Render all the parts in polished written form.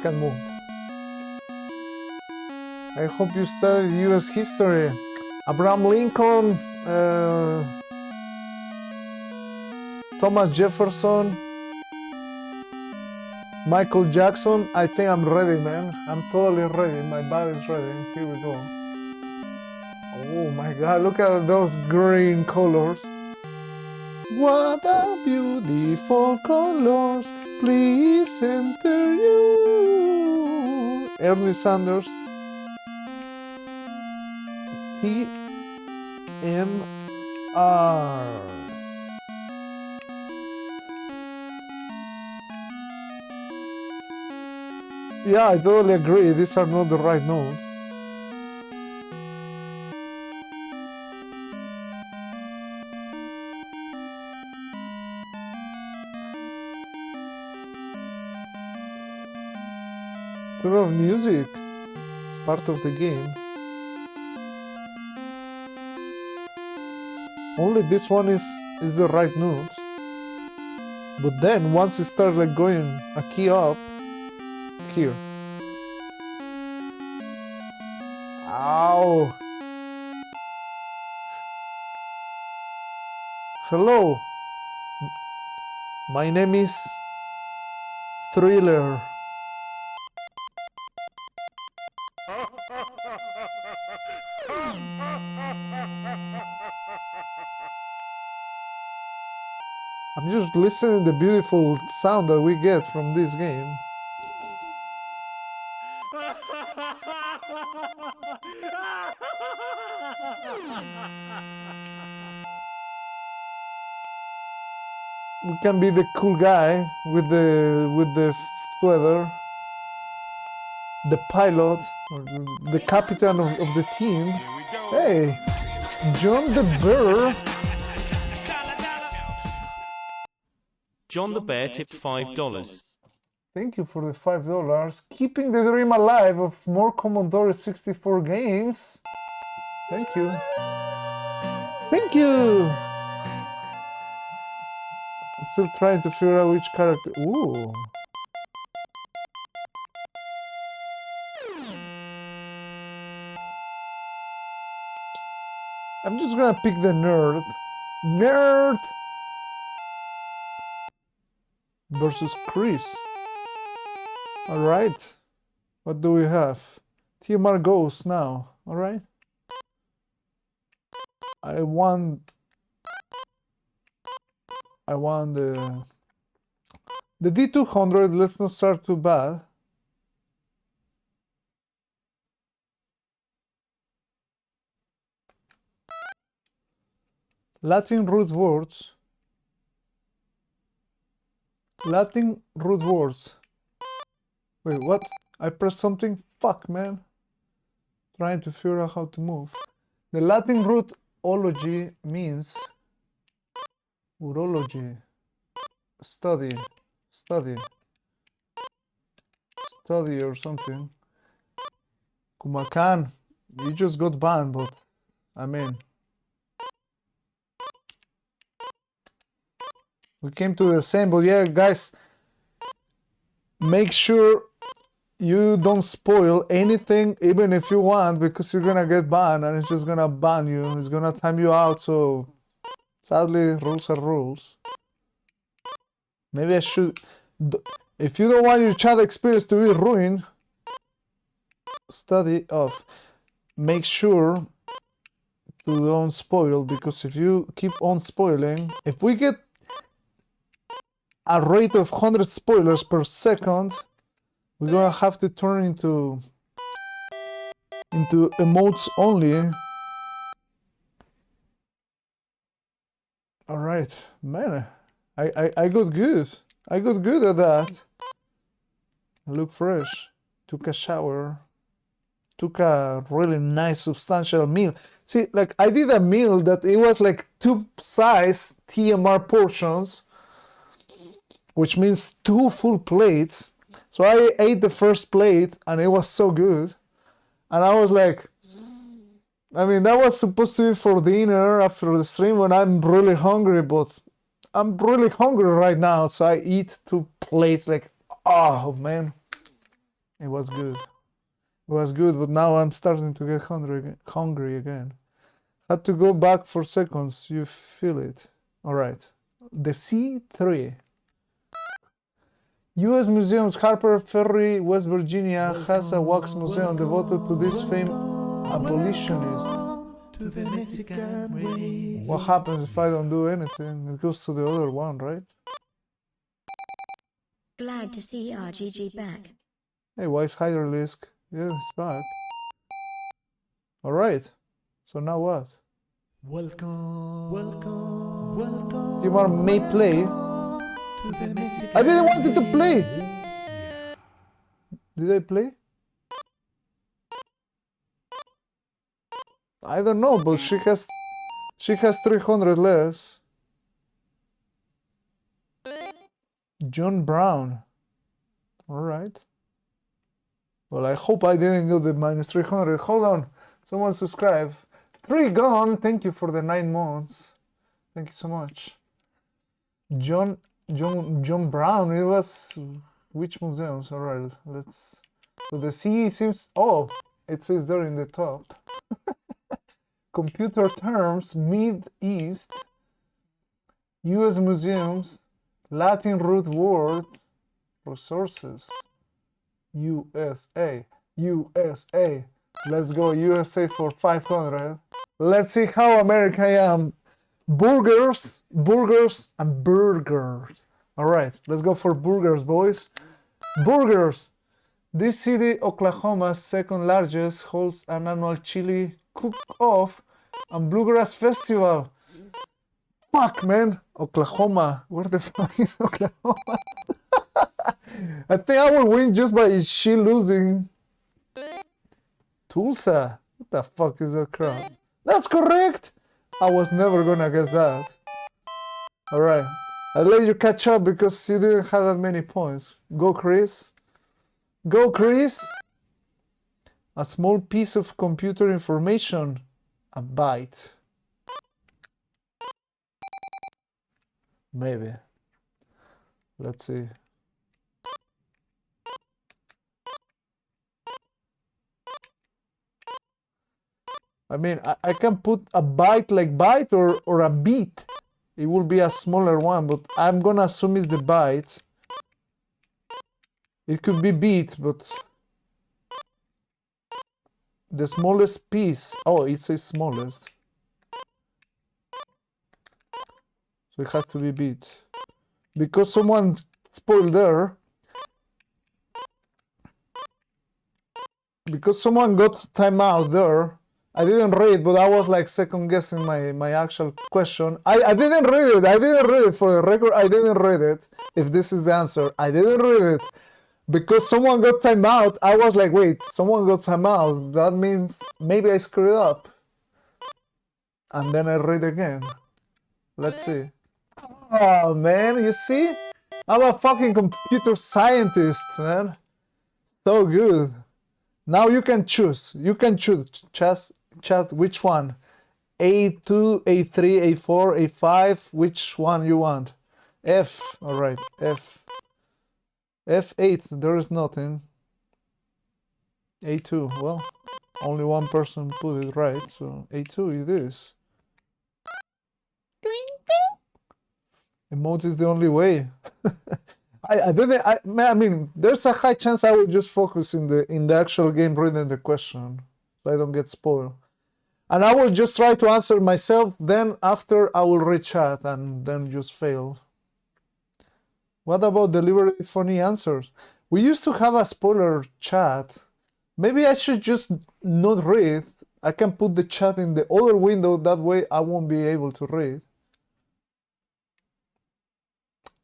can move. I hope you studied US history. Abraham Lincoln, Thomas Jefferson, Michael Jackson. I think I'm ready, man. I'm totally ready. My body's ready. Here we go. Oh my God, look at those green colors. What a beautiful colors. Please enter you. Ernie Sanders. TMR. Yeah, I totally agree. These are not the right notes. Turn off music. It's part of the game. Only this one is the right note. But then once you start like going a key up here. Ow. Hello. My name is Thriller. I'm just listening to the beautiful sound that we get from this game. We can be the cool guy with the sweater, the pilot, or the captain of the team. Hey, John the Bear. John the Bear tipped $5. Thank you for the $5. Keeping the dream alive of more Commodore 64 games. Thank you. Thank you. I'm still trying to figure out which character. Ooh. I'm just gonna pick the nerd. Nerd versus Chris. Alright. What do we have? TMR goes now. Alright. I want the D200. Let's not start too bad. Latin root words. Latin root words. Wait, what? I pressed something? Fuck, man. Trying to figure out how to move. The Latin root ology means urology. Study or something. Kumakan, you just got banned, but I mean, we came to the same. But yeah, guys, make sure you don't spoil anything, even if you want, because you're gonna get banned and it's just gonna ban you. It's gonna time you out. So sadly, rules are rules. Maybe I should, if you don't want your chat experience to be ruined, study off. Make sure to don't spoil, because if you keep on spoiling, if we get a rate of 100 spoilers per second, we're gonna have to turn into emotes only. All right, man. I got good. I got good at that. I look fresh. Took a shower. Took a really nice substantial meal. See, like I did a meal that it was like 2 size TMR portions, which means 2 full plates. So I ate the first plate and it was so good. And I was like, I mean, that was supposed to be for dinner after the stream when I'm really hungry, but I'm really hungry right now, so I eat 2 plates like, oh man. It was good. It was good, but now I'm starting to get hungry again. Had to go back for seconds. You feel it. All right. The C3. U.S. museums, Harper Ferry, West Virginia, has a wax museum devoted to this famed abolitionist. To the Mexican way. What happens if I don't do anything? It goes to the other one, right? Glad to see RGG back. Hey, why is Hyderlisk? Yeah, it's back. All right. So now what? Welcome, welcome, welcome. You want may play? To the Mexican I didn't want it to play. way. Did I play? I don't know, but she has 300 less. John Brown. All right. Well, I hope I didn't go the minus 300. Hold on. Someone subscribe. 3 gone. Thank you for the 9 months. Thank you so much. John Brown. It was which museums? All right. Let's. So the CE seems. Oh, it says there in the top. Computer terms, Mid East, U.S. museums, Latin root word, resources, USA. Let's go USA for 500. Let's see how American I am. Burgers, and burgers. All right, let's go for burgers, boys. Burgers. This city, Oklahoma's second largest, holds an annual chili cook-off and bluegrass festival. Fuck, man. Oklahoma. Where the fuck is Oklahoma? I think I will win just by she losing. Tulsa. What the fuck is that crap? That's correct. I was never gonna guess that. All right. I'll let you catch up because you didn't have that many points. Go, Chris. Go, Chris. A small piece of computer information, a byte. Maybe. Let's see. I mean, I can put a byte like byte or a beat. It will be a smaller one, but I'm gonna assume it's the byte. It could be beat, but the smallest piece. Oh, it says smallest. So it has to be beat. Because someone spoiled there. Because someone got timeout there. I didn't read, but I was like second guessing my actual question. I didn't read it. I didn't read it for the record. I didn't read it. If this is the answer, I didn't read it. Because someone got timeout, I was like, wait, someone got timeout. That means maybe I screwed up. And then I read again. Let's see. Oh, man, you see? I'm a fucking computer scientist, man. So good. Now you can choose. You can choose, chat, which one? A2, A3, A4, A5, which one you want? F, all right, F. F8, there is nothing. A2, well, only one person put it right, so A2 it is. Emote is the only way. I mean, there's a high chance I will just focus in the actual game reading the question, so I don't get spoiled. And I will just try to answer myself, then after I will read chat and then just fail. What about deliberately funny answers? We used to have a spoiler chat. Maybe I should just not read. I can put the chat in the other window, that way I won't be able to read.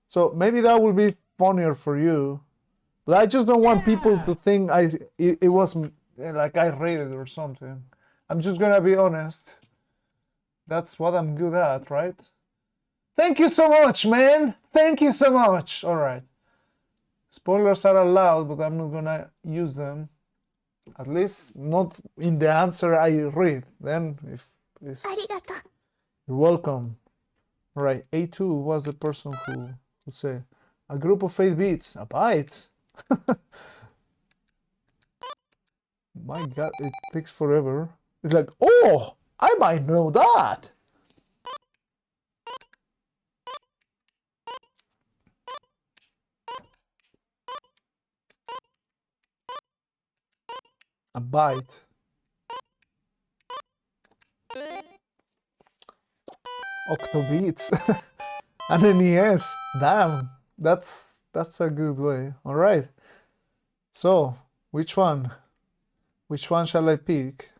So maybe that will be funnier for you. But I just don't want people to think it was like I read it or something. I'm just gonna be honest. That's what I'm good at, right? Thank you so much, man. Thank you so much. All right. Spoilers are allowed, but I'm not gonna use them. At least not in the answer I read. Then if it's... You're welcome. All right. A2 was the person who said a group of 8 bits. A byte. My god, it takes forever. It's like, oh, I might know that. A byte. Octobits. And an NES. Damn, that's a good way. All right. So, which one? Which one shall I pick?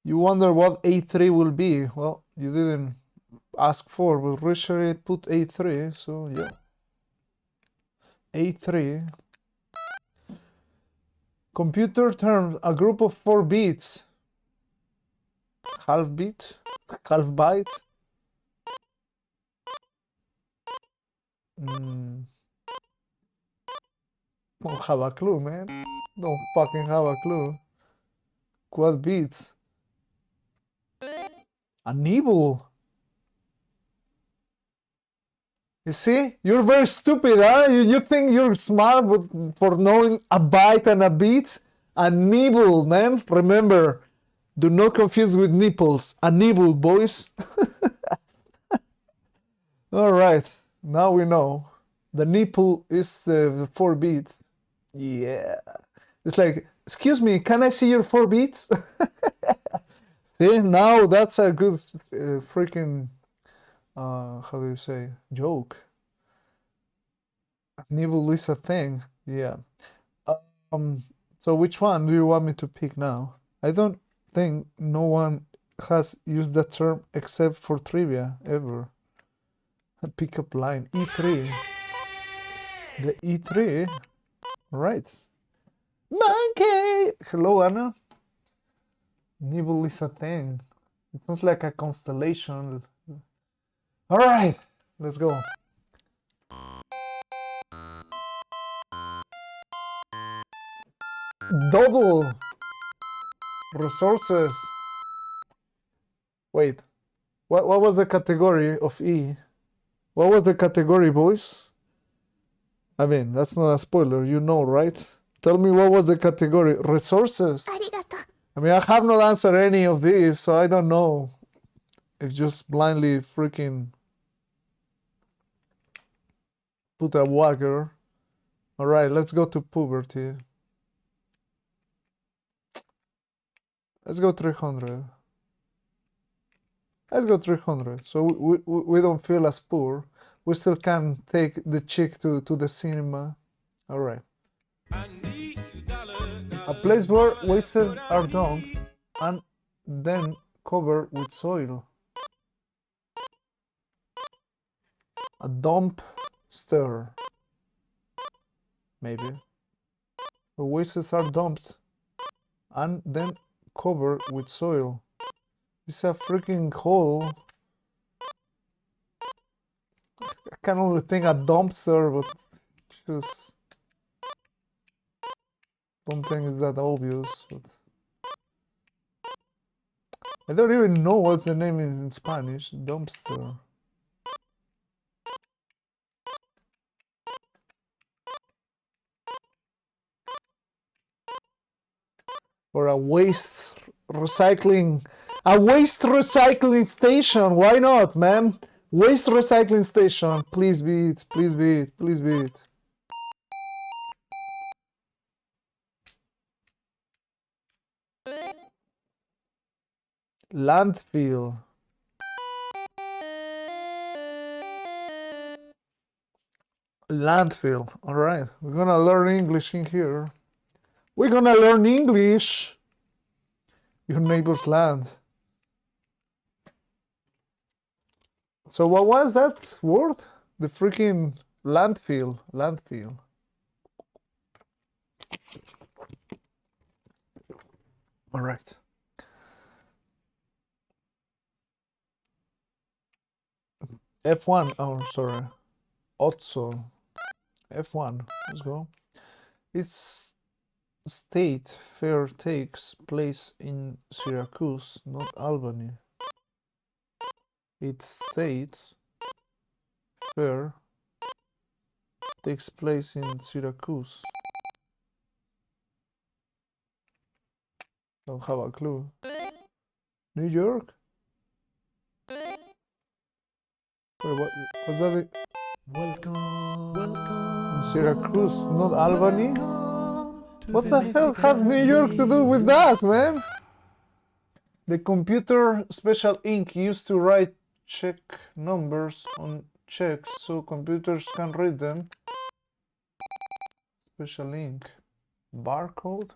You wonder what A3 will be. Well, you didn't ask for, but Richard put A3, so yeah. A3. Computer term, a group of 4 bits. Half bit? Half byte? Don't have a clue, man. Don't fucking have a clue. Quad bits. A nibble. You see? You're very stupid, huh? You think you're smart for knowing a byte and a bit? A nibble, man. Remember, do not confuse with nipples. A nibble, boys. All right. Now we know. The nipple is the 4 bit. Yeah. It's like, excuse me, can I see your 4 bits? See, now that's a good freaking, how do you say, joke. Nibble is a thing. Yeah. So which one do you want me to pick now? I don't think no one has used that term except for trivia ever. A pickup line. E3. The E3. Right. Monkey! Hello, Anna. Nibble is a thing. It sounds like a constellation. All right, let's go. Double resources. Wait, what was the category of E? What was the category, boys? I mean, that's not a spoiler, you know, right? Tell me what was the category. Resources. I mean, I have not answered any of these, so I don't know. If just blindly freaking put a wagger. All right, let's go to puberty. Let's go 300. Let's go 300. So we don't feel as poor. We still can take the chick to the cinema. All right. A place where wastes are dumped and then covered with soil. A dumpster. Maybe. Where wastes are dumped and then covered with soil. It's a freaking hole. I can only think a dumpster, but just don't think it's that obvious. But I don't even know what's the name in Spanish. Dumpster. Or a waste recycling station. Why not, man? Waste recycling station. Please be it. Please be it. Please be it. Landfill. Landfill. All right. We're gonna learn English in here. We're gonna learn English. Your neighbor's land. So what was that word? The freaking landfill. Landfill. All right. F1. Oh, sorry. Otso. F1. Let's go. It's state fair takes place in Syracuse, not Albany. Its state fair takes place in Syracuse. Don't have a clue. New York? Wait, what's that? Welcome. Syracuse, not Albany? To What the hell has New York to do with that, man? The computer special ink used to write check numbers on checks so computers can read them. Special ink. Barcode?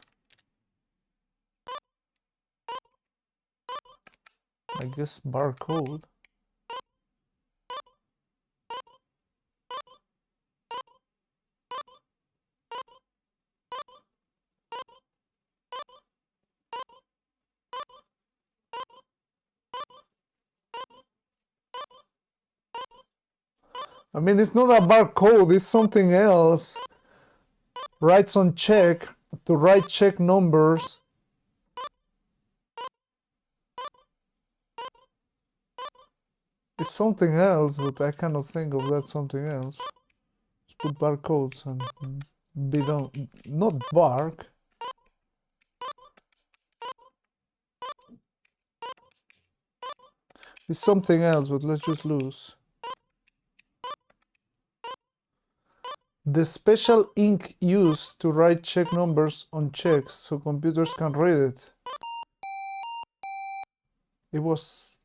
I guess barcode. I mean, it's not a barcode, it's something else. Writes on check to write check numbers. It's something else, but I cannot think of that something else. Let's put barcodes and be done. Not bark. It's something else, but let's just lose. The special ink used to write check numbers on checks so computers can read it. It was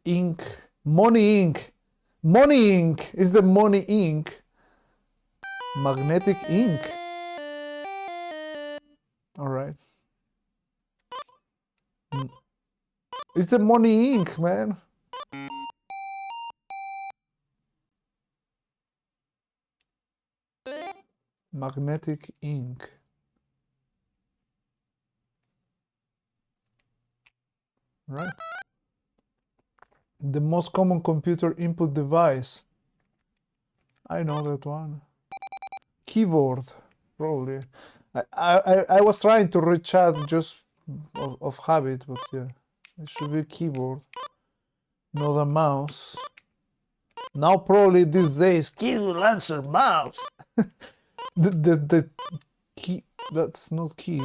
ink. Money ink. Money ink is the money ink. Magnetic ink. All right. It's the money ink, man. Magnetic ink. Right. The most common computer input device. I know that one. Keyboard, probably. I was trying to reach out just of habit, but yeah, it should be a keyboard, not a mouse. Now probably these days, key will answer mouse. the key, that's not key.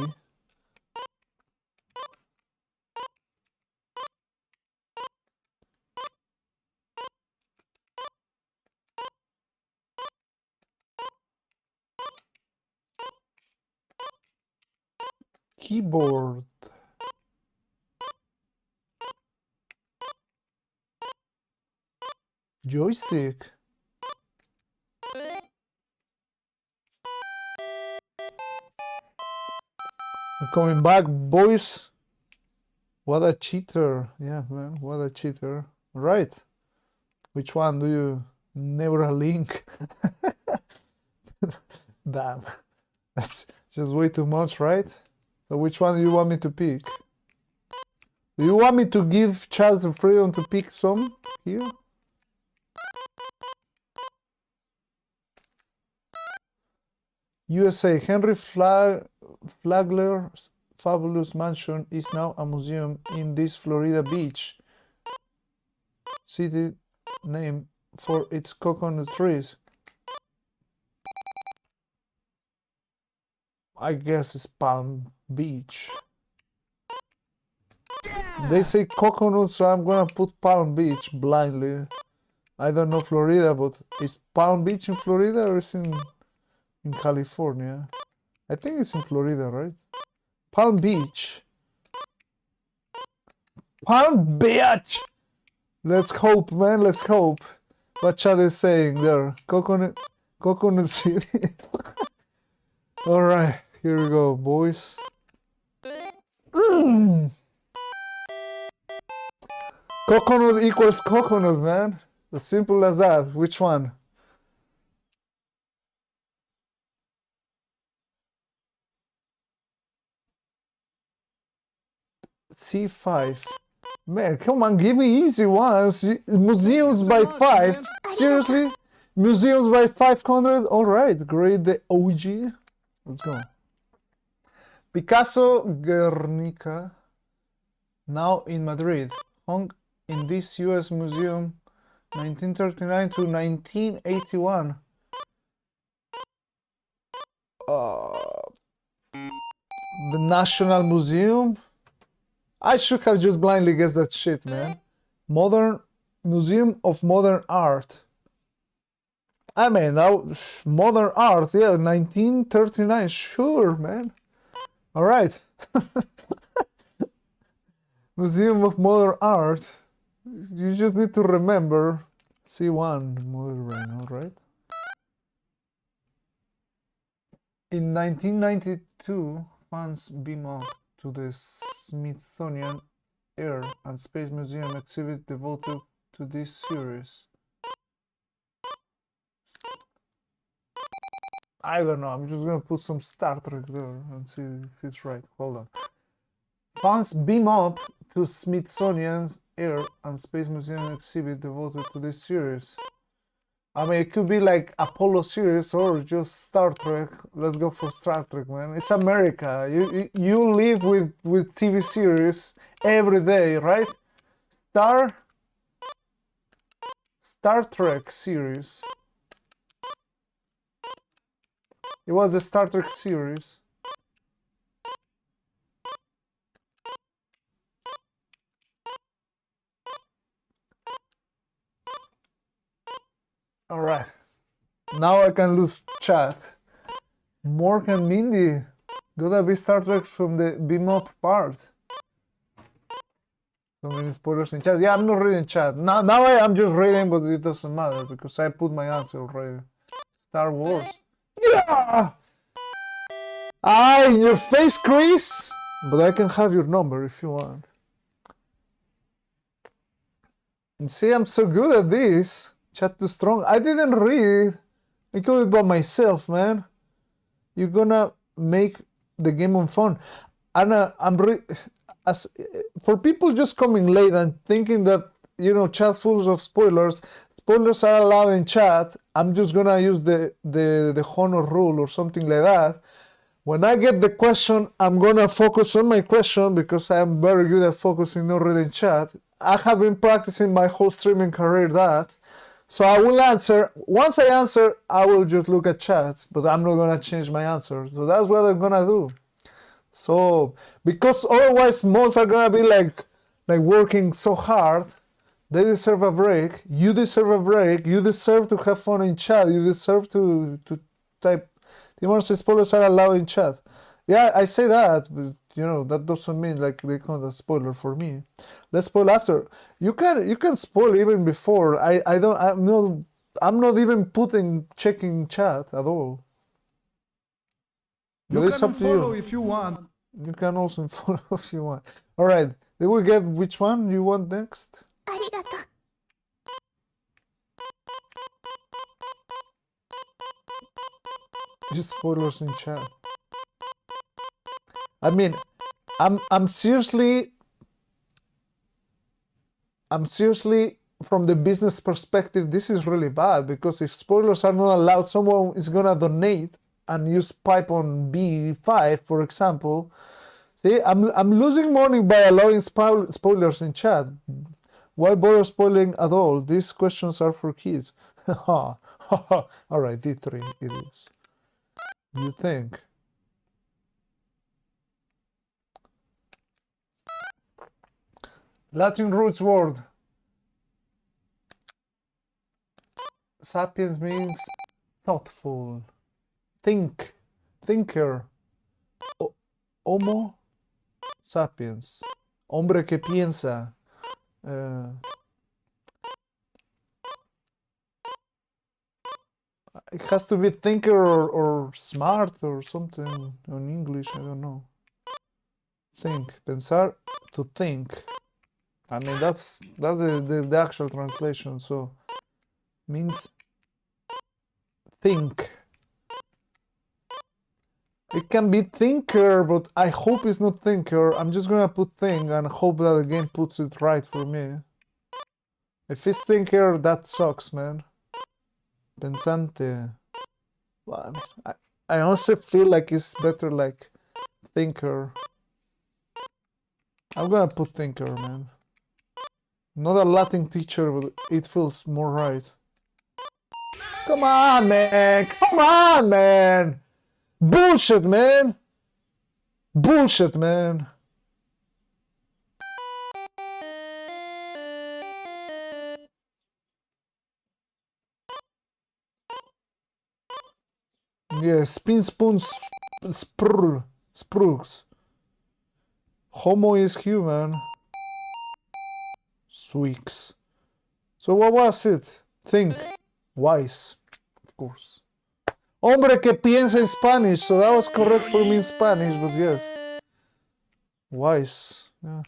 Keyboard. Joystick. I'm coming back, boys. What a cheater. Yeah, man, what a cheater. Right. Which one do you Neuralink? Damn. That's just way too much, right? So which one do you want me to pick? Do you want me to give Charles the freedom to pick some here? USA. Henry Flagler's fabulous mansion is now a museum in this Florida beach city named for its coconut trees. I guess it's Palm Beach. They say coconut, so I'm gonna put Palm Beach blindly. I don't know Florida, but is Palm Beach in Florida or is in California? I think it's in Florida, right? Palm Beach. Palm Beach! Let's hope, man, let's hope. What Chad is saying there? Coconut City. Alright, here we go, boys. Coconut equals coconut, man. As simple as that. Which one? C5. Man, come on, give me easy ones. Museums by 5. Seriously? Museums by 500? Alright, great. The OG. Let's go. Picasso Guernica, now in Madrid, hung in this US museum 1939 to 1981. The National Museum? I should have just blindly guessed that shit, man. Modern Museum of Modern Art. I mean, modern art, yeah, 1939, sure, man. All right. Museum of Modern Art. You just need to remember C1, modern brain, all right? In 1992, fans beam up to the Smithsonian Air and Space Museum exhibit devoted to this series. I don't know, I'm just gonna put some Star Trek there and see if it's right. Hold on. Fans beam up to Smithsonian's Air and Space Museum exhibit devoted to this series. I mean, it could be like Apollo series or just Star Trek. Let's go for Star Trek, man. It's America. You live with TV series every day, right? Star Trek series. It was a Star Trek series. All right. Now I can lose chat. Mork and Mindy. Gotta be Star Trek from the beam up part. So many spoilers in chat. Yeah, I'm not reading chat. Now I'm just reading, but it doesn't matter because I put my answer already. Star Wars. Yeah! Ah, in your face, Chris! But I can have your number if you want. And see, I'm so good at this. Chat too strong. I didn't read. I go it by myself, man. You're gonna make the game on fun. And for people just coming late and thinking that, you know, chat full of spoilers are allowed in chat. I'm just gonna use the honor rule or something like that. When I get the question, I'm gonna focus on my question because I am very good at focusing, not reading chat. I have been practicing my whole streaming career that. So I will answer. Once I answer, I will just look at chat, but I'm not gonna change my answer. So that's what I'm gonna do. So because otherwise mods are gonna be like working so hard. They deserve a break. You deserve a break. You deserve to have fun in chat. You deserve to type. The most spoilers are allowed in chat. Yeah, I say that, but you know that doesn't mean like they count as spoiler for me. Let's spoil after. You can spoil even before. I'm not even checking chat at all. You But it's can up to you. follow if you want. You can also follow if you want. All right. Did we get which one you want next? Just spoilers in chat. I mean, I'm seriously from the business perspective, this is really bad because if spoilers are not allowed, someone is gonna donate and use pipe on B5, for example. See, I'm losing money by allowing spoilers in chat. Why bother spoiling at all? These questions are for kids. All right, D3 it is. You think? Latin roots word. Sapiens means thoughtful. Think. Thinker. Homo sapiens. Hombre que piensa. It has to be thinker or smart or something in English, I don't know. Think. Pensar, to think. I mean, that's the actual translation, so means think. It can be thinker, but I hope it's not thinker. I'm just gonna put thing and hope that the game puts it right for me. If it's thinker, that sucks, man. Pensante. Well, I honestly feel like it's better like thinker. I'm gonna put thinker, man. Not a Latin teacher, but it feels more right. Come on, man! Come on, man! Bullshit, man! Bullshit, man! Yeah, spin spoon sprugs. Homo is human. Sweeks. So what was it? Think. Wise. Of course. Hombre que piensa in Spanish. So that was correct for me in Spanish, but yes. Wise. Yeah.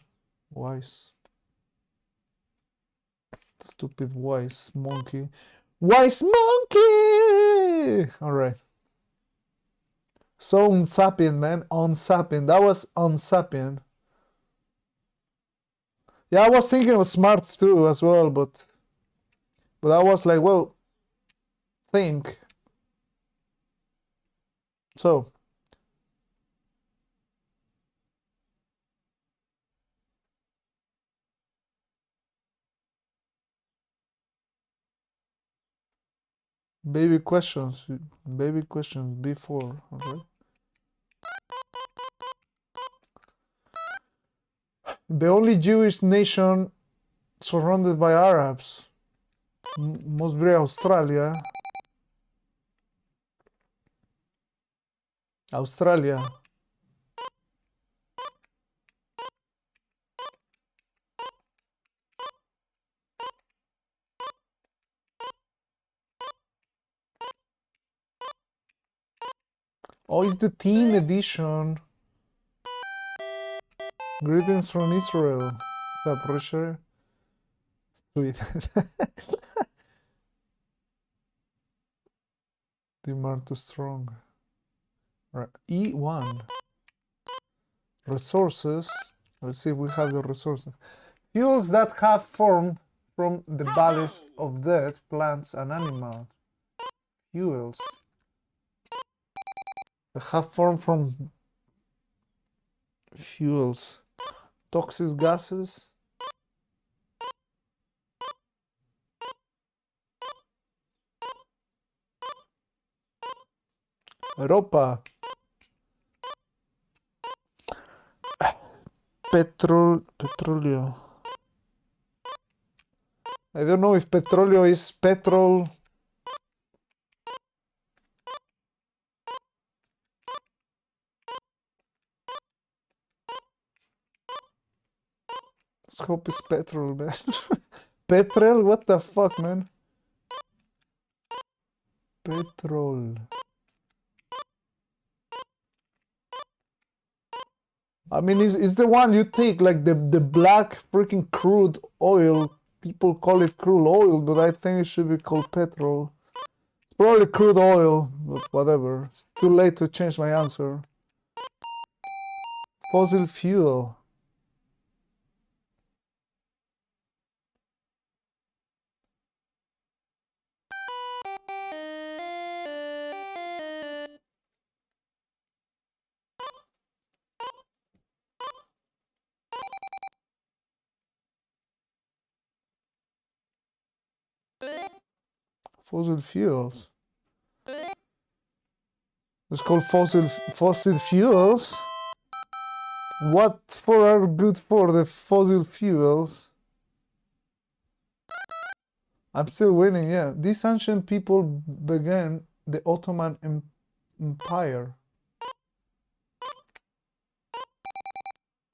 Wise. Stupid wise monkey. Wise monkey! Alright. So unsapient, man. Unsapient. That was unsapient. Yeah, I was thinking of smart too as well, but I was like, well, think. So. Baby questions. Baby questions before. Okay. The only Jewish nation surrounded by Arabs must be Australia. Australia. Oh, it's the teen edition. Greetings from Israel. The pressure. Sweet. Demand too strong. Right. E1. Resources. Let's see if we have the resources. Fuels that have formed from the bodies of dead plants and animals. Fuels. That have formed from fuels. Toxic gases. Europa. Petróleo. I don't know if petróleo is petrol. Let's hope it's petrol, man. Petrol? What the fuck, man? Petrol. I mean, it's the one you take, like the black freaking crude oil. People call it crude oil, but I think it should be called petrol. It's probably crude oil, but whatever. It's too late to change my answer. Fossil fuel. Fossil fuels. It's called fossil fuels. What for are good for the fossil fuels? I'm still winning, yeah. These ancient people began the Ottoman Empire.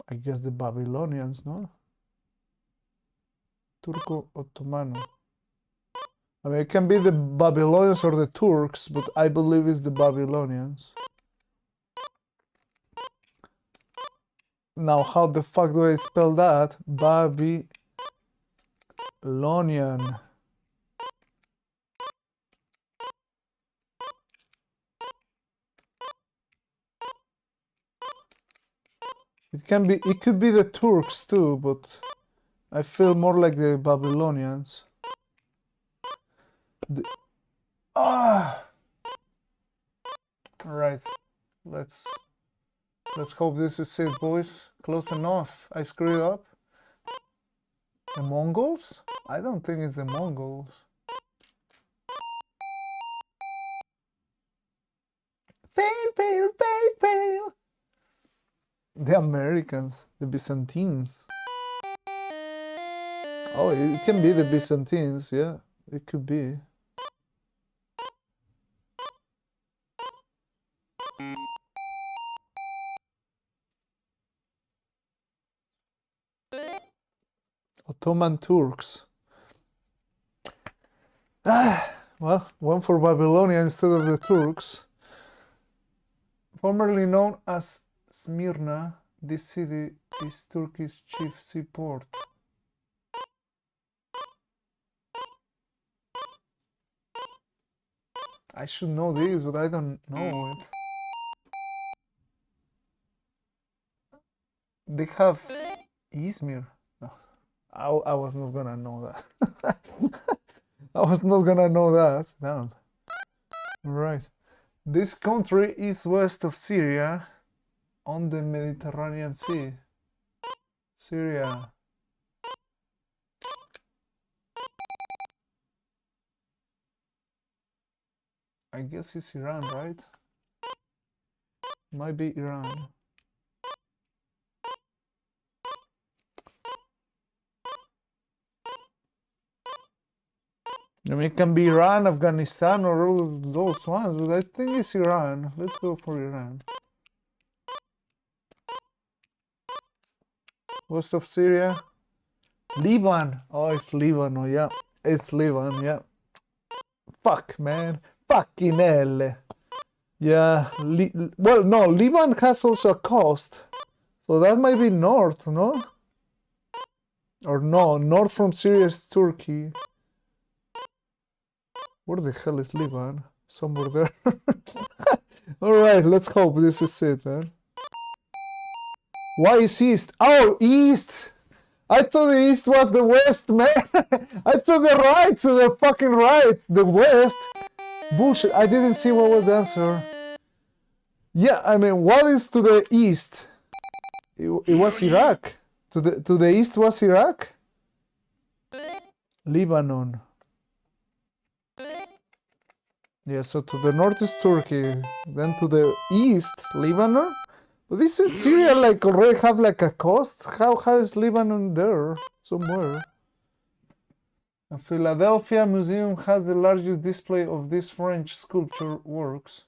I guess the Babylonians, no? Turco-Ottomano. I mean, it can be the Babylonians or the Turks, but I believe it's the Babylonians. Now, how the fuck do I spell that? Babylonian. It could be the Turks too, but I feel more like the Babylonians. Alright. Let's hope this is it, boys. Close enough. I screwed up. The Mongols? I don't think it's the Mongols. Fail. The Americans. The Byzantines. Oh, it can be the Byzantines, yeah. It could be. Ottoman Turks. Well, one for Babylonia instead of the Turks. Formerly known as Smyrna, this city is Turkey's chief seaport. I should know this, but I don't know it. They have Izmir. No, I was not gonna know that. I was not gonna know that. Damn. Right. This country is west of Syria on the Mediterranean Sea. Syria. I guess it's Iran, right? Might be Iran. I mean, it can be Iran, Afghanistan, or all those ones, but I think it's Iran. Let's go for Iran. West of Syria. Lebanon. Oh, it's Lebanon, yeah. It's Lebanon, yeah. Fuck, man. Fucking hell. Yeah. Well, no, Lebanon has also a coast. So that might be north, no? Or no, north from Syria is Turkey. Where the hell is Lebanon? Somewhere there. Alright, let's hope this is it, man. Why is east? Oh, east! I thought the east was the west, man! I thought the right, to the fucking right! The west! Bullshit, I didn't see what was the answer. Yeah, I mean, what is to the east? It was Iraq. To the east was Iraq? Lebanon. Yeah, so to the north is Turkey, then to the east, Lebanon? But isn't Syria like already have like a coast? How is Lebanon there somewhere? A Philadelphia museum has the largest display of these French sculpture works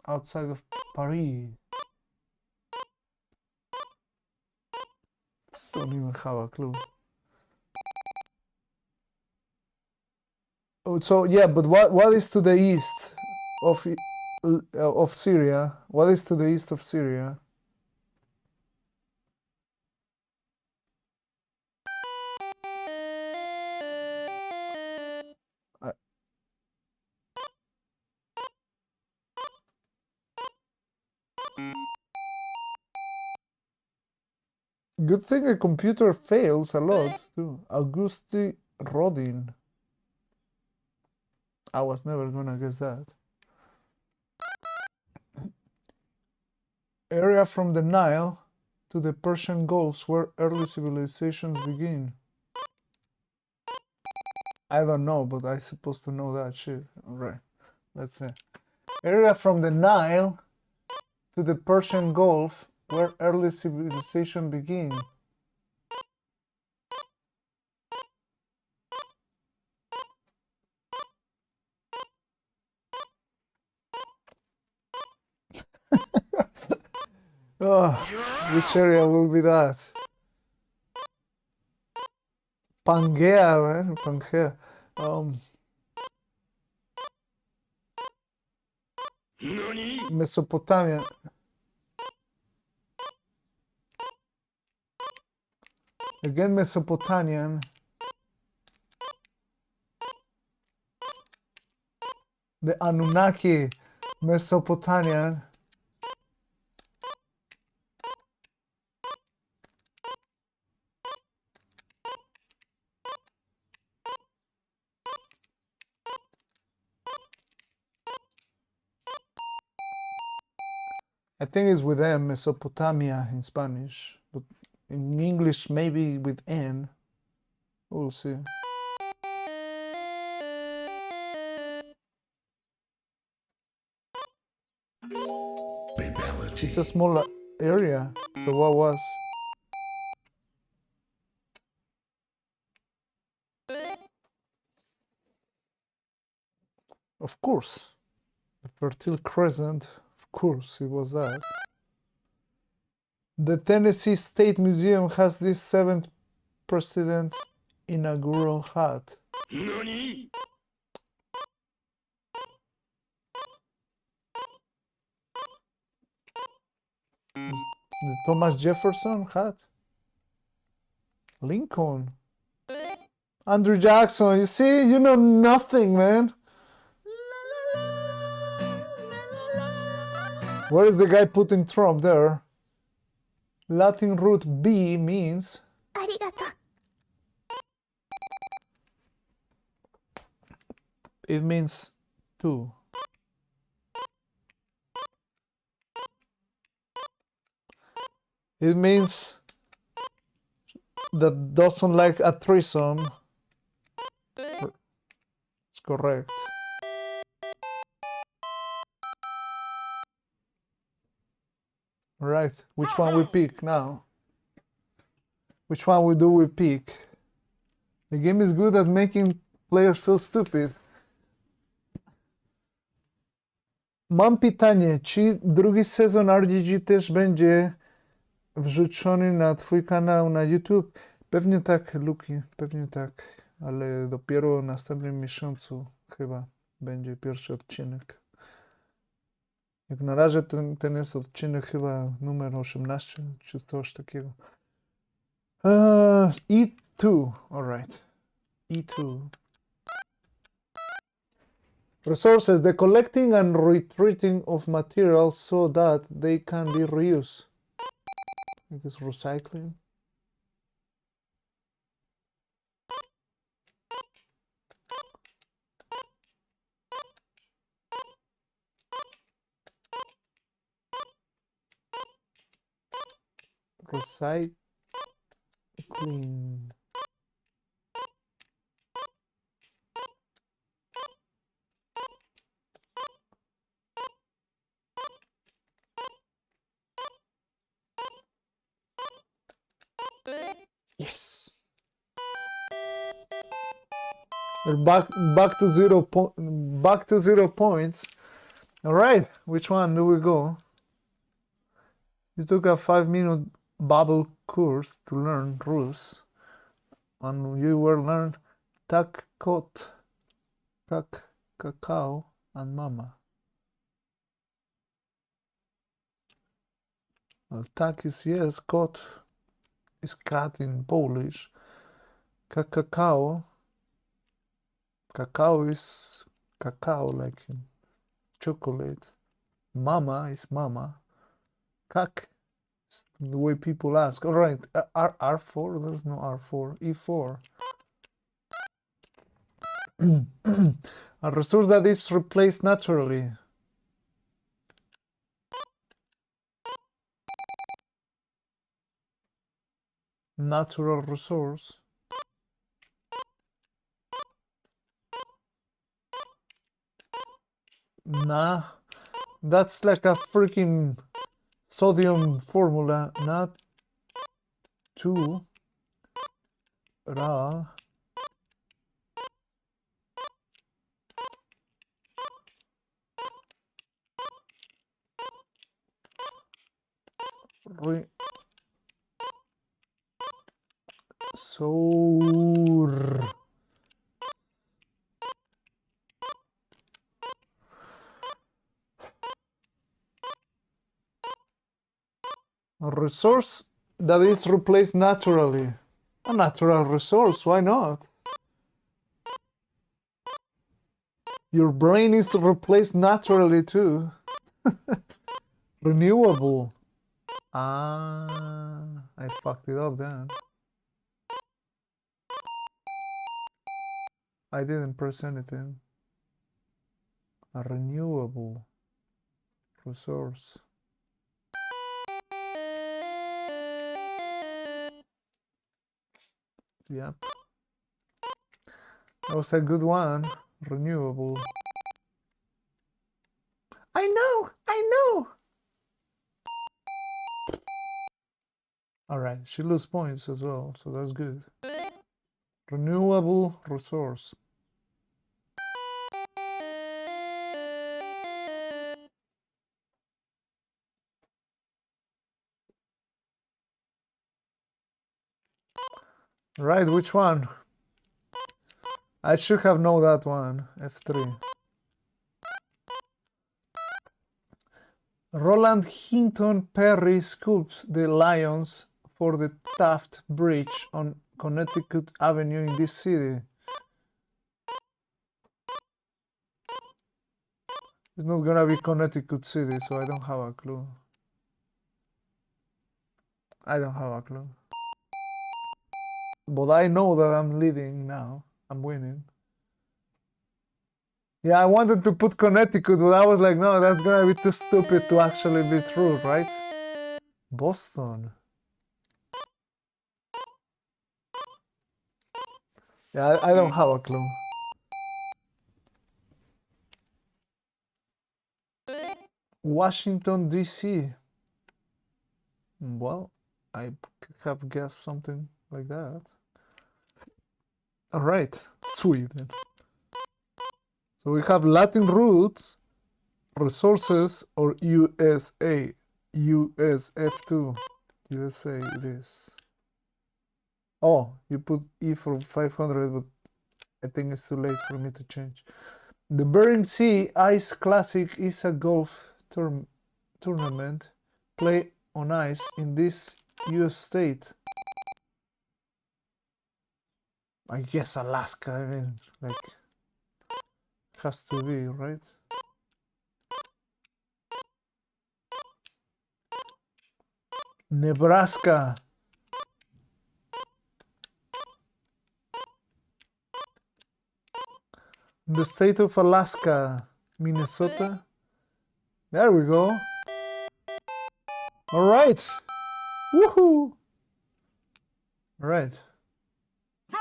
outside of Paris. Don't even have a clue. Oh, so yeah, but what is to the east of Syria? What is to the east of Syria? Good thing a computer fails a lot too. Augusti Rodin. I was never gonna guess that. Area from the Nile to the Persian Gulf where early civilizations begin. I don't know, but I'm supposed to know that shit. Alright, let's see. Area from the Nile to the Persian Gulf where early civilization begin. Oh, which area will be that? Pangea, man, Pangea. Mesopotamia. Again, Mesopotamian. The Anunnaki, Mesopotamian. I think it's with M, Mesopotamia in Spanish, but in English maybe with N. We'll see. Fatality. It's a small area, so what was? Of course, the Fertile Crescent, of course it was that. The Tennessee State Museum has this 7th president's inaugural hat? The Thomas Jefferson hat? Lincoln? Andrew Jackson, you see? You know nothing, man. Where is the guy putting Trump there? Latin root B means... It means two. It means that doesn't like a threesome. It's correct. Right, which one we pick now? Which one we pick? The game is good at making players feel stupid. Mam pytanie, czy drugi sezon RGG też będzie wrzucony na twój kanał na YouTube? Pewnie tak, Luki, pewnie tak, ale dopiero w następnym miesiącu chyba będzie pierwszy odcinek. Jak na razie ten jest odcinek chyba numer 18, czy coś takiego. E2, alright. E2. Resources, the collecting and retreating of materials so that they can be reused. I guess recycling. Recycling. Yes. We're back to 0 points. All right, which one do we go? You took a 5-minute Babel course to learn Rus, and you will learn tak, kot, kak, kakao, and mama. Well, tak is yes, kot is cat in Polish. Kakao is cacao, like in chocolate. Mama is mama. Kak is the way people ask. All right, R4, there's no R4, E4. A resource that is replaced naturally. Natural resource. Nah, that's like a freaking sodium formula. Not too raw. A resource that is replaced naturally. A natural resource, why not? Your brain is replaced naturally too. Renewable. Ah, I fucked it up then. I didn't press anything. A renewable resource. Yep. That was a good one. Renewable. I know! Alright, she loses points as well, so that's good. Renewable resource. Right, which one? I should have known that one. F3. Roland Hinton Perry sculpted the lions for the Taft Bridge on Connecticut Avenue in this city. It's not gonna be Connecticut City, so I don't have a clue. I don't have a clue. But I know that I'm leading now. I'm winning. Yeah, I wanted to put Connecticut, but I was like, no, that's gonna be too stupid to actually be true, right? Boston. Yeah, I don't have a clue. Washington, D.C. Well, I have guessed something like that. All right, Sweden. So we have Latin roots, resources, or USA. USF2. USA it is. Oh, you put E for 500, but I think it's too late for me to change. The Bering Sea Ice Classic is a golf tournament played on ice in this US state. I guess Alaska, I mean, like, has to be, right? Nebraska. The state of Alaska. Minnesota. There we go. All right. Woohoo! All right.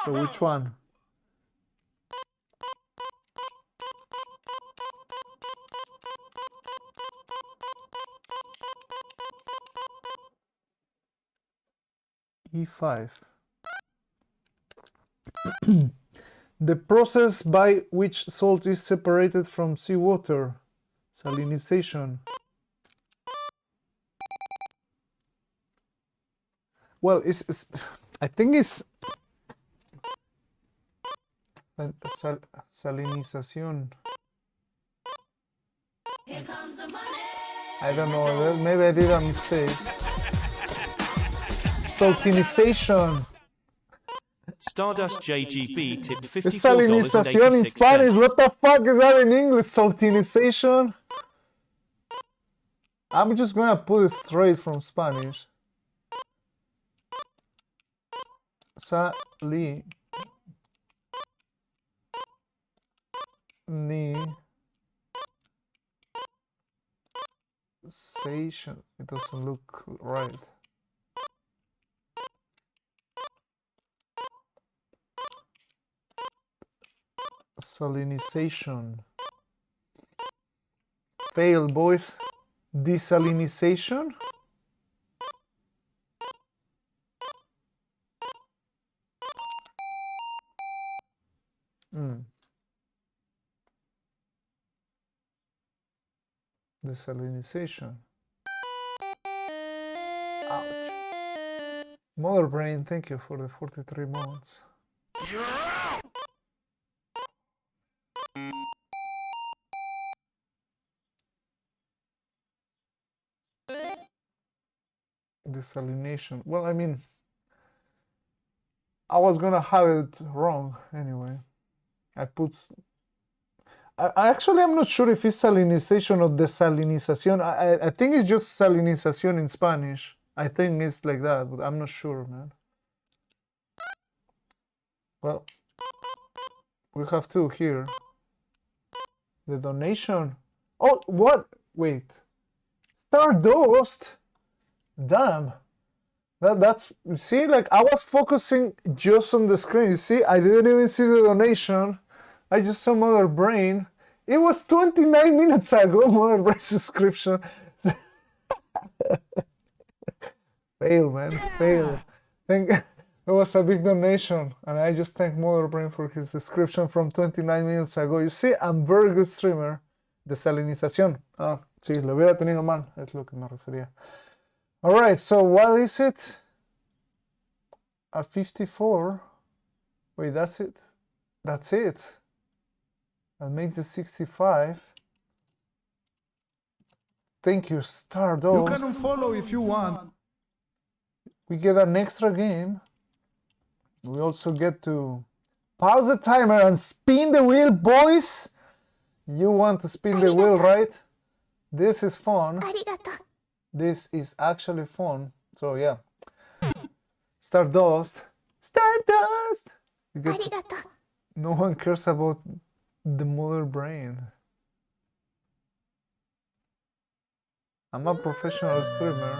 So which one? E5. The process by which salt is separated from seawater. Salinization. Well, I think it's salinización. Here comes the money. I don't know. Maybe I did a mistake. Saltinization. Stardust JGB tipped It's $54.86. salinización in Spanish. What the fuck is that in English? Saltinization? I'm just gonna put it straight from Spanish. Salinization. It doesn't look right. Salinization. Fail, boys. Desalinization? Desalinization. Ouch. Mother Brain, thank you for the 43 months. Desalination. Well, I mean, I was gonna have it wrong anyway. Actually, I'm not sure if it's salinization or desalinización. I think it's just salinización in Spanish. I think it's like that, but I'm not sure, man. Well, we have two here. The donation. Oh, what? Wait. Stardust? Damn. That's, see, like I was focusing just on the screen. You see, I didn't even see the donation. I just saw Mother Brain. It was 29 minutes ago, Mother Brain's subscription. Fail, man, fail. It was a big donation, and I just thank Mother Brain for his subscription from 29 minutes ago. You see, I'm very good streamer. Desalinización. Ah, sí, lo hubiera tenido mal, es lo que me refería. All right, so what is it? a 54. Wait, that's it. That's it. That makes it 65. Thank you, Stardust. You can unfollow if you want. We get an extra game. We also get to pause the timer and spin the wheel, boys. You want to spin the wheel, right? This is fun. This is actually fun. So yeah. Stardust. Stardust! You get to... No one cares about the mother brain. I'm a professional streamer.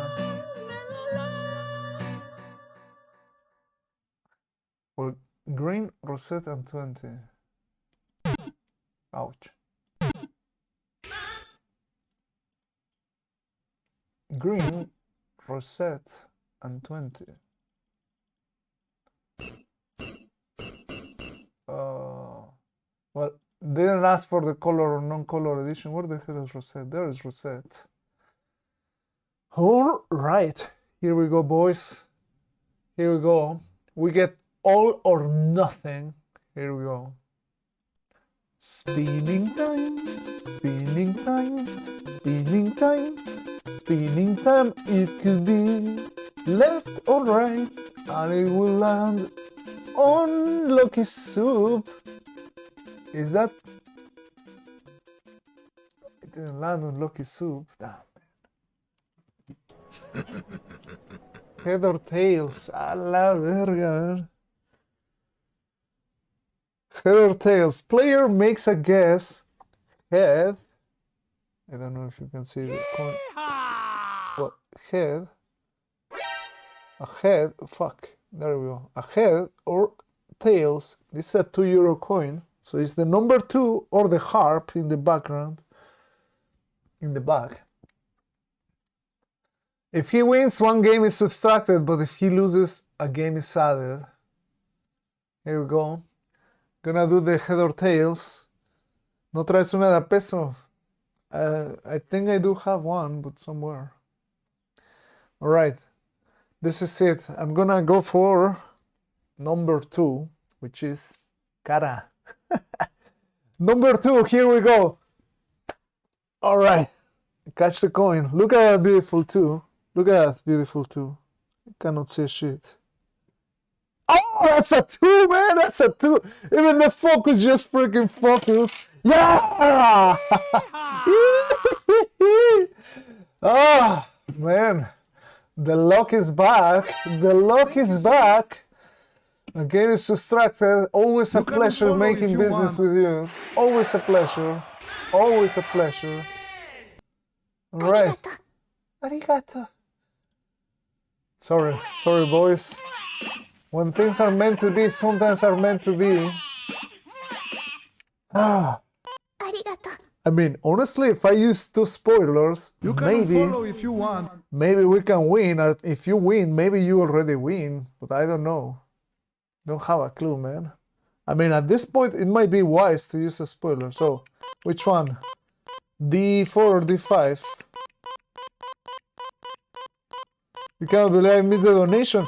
Well, green, rosette, and 20. Ouch. Green, rosette, and 20. Well, didn't ask for the color or non-color edition. Where the hell is rosette? There is rosette. All right, here we go, boys. Here we go. We get all or nothing. Here we go. Spinning time, spinning time, spinning time, spinning time. It could be left or right, and it will land on Lucky Soup. Is that? It didn't land on Lucky Soup. Damn. Head or tails? A la verga. Head or tails? Player makes a guess. Head. I don't know if you can see the coin. What? Head. A head. Fuck. There we go. A head or tails. This is a €2 coin. So it's the number 2 or the harp in the background. In the back. If he wins, one game is subtracted, but if he loses, a game is added. Here we go. Gonna do the head or tails. No traes una de peso. I think I do have one, but somewhere. Alright. This is it. I'm gonna go for number 2, which is cara. Number 2, here we go. Alright. Catch the coin. Look at that beautiful 2. Look at that beautiful 2. I cannot see shit. Oh, that's a 2, man. That's a 2. Even the focus just freaking focus. Yeah! Ah, man. The luck is back. The luck is back. The game is subtracted. Always a pleasure making business with you. Always a pleasure. Always a pleasure. All right. Arigato. Sorry, boys. When things are meant to be, sometimes are meant to be. Ah. I mean, honestly, if I use 2 spoilers, You can follow if you want. maybe we can win. If you win, maybe you already win, but I don't know. Don't have a clue, man. I mean, at this point, it might be wise to use a spoiler. So, which one? D4 or D5? You cannot believe I missed the donation.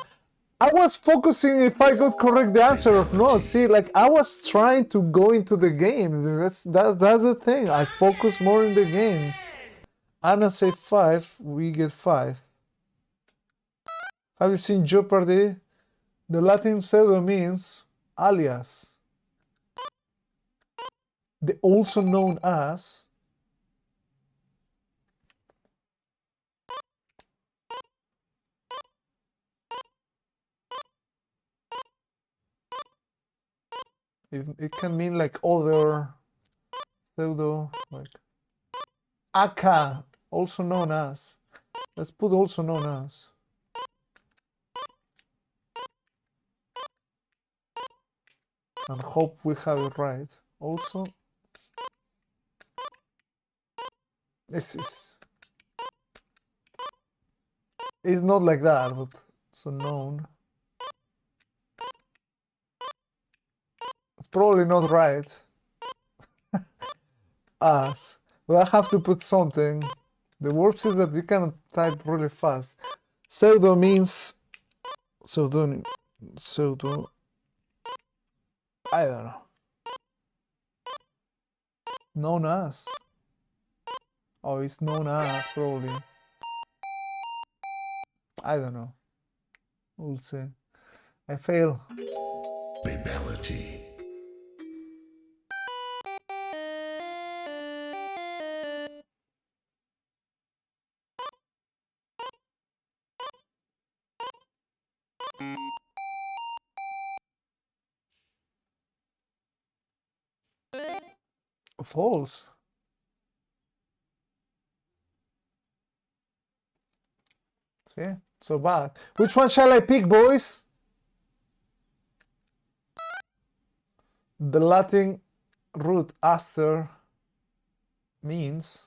I was focusing if I could correct the answer or not. See, like I was trying to go into the game. That's the thing. I focus more in the game. Anna say 5. We get 5. Have you seen Jeopardy? The Latin pseudo means alias. The also known as. It can mean like other pseudo, like aka, also known as. Let's put also known as. And hope we have it right. Also, this is. It's not like that, but it's unknown. It's probably not right. As. But I have to put something. The worst is that you cannot type really fast. Pseudo means pseudonym. Pseudo. I don't know. Known as. Oh, it's known as probably. I don't know. We'll see. I fail. Babality. False. See? So bad. Which one shall I pick, boys? The Latin root aster means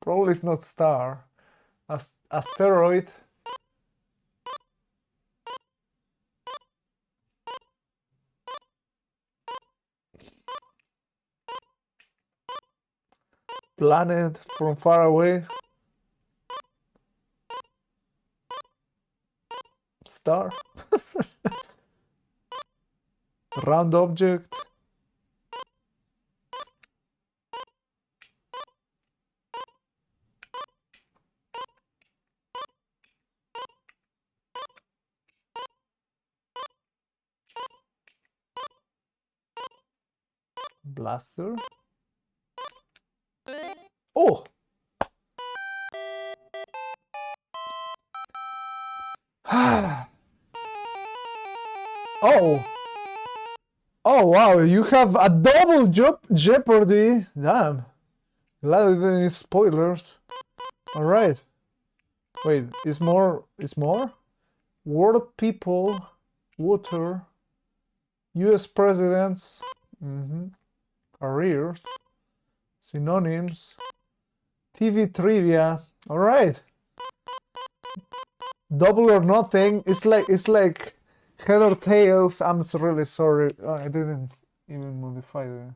probably it's not star. Asteroid. Planet from far away. Star. Round object. Blaster. Oh! Oh! Oh wow, you have a double Jeopardy. Damn. Glad it didn't use spoilers. Alright. Wait, is more? Is more? World people, water, US presidents, careers, synonyms, TV trivia. Alright. Double or nothing. It's like head or tails. I'm really sorry. Oh, I didn't even modify the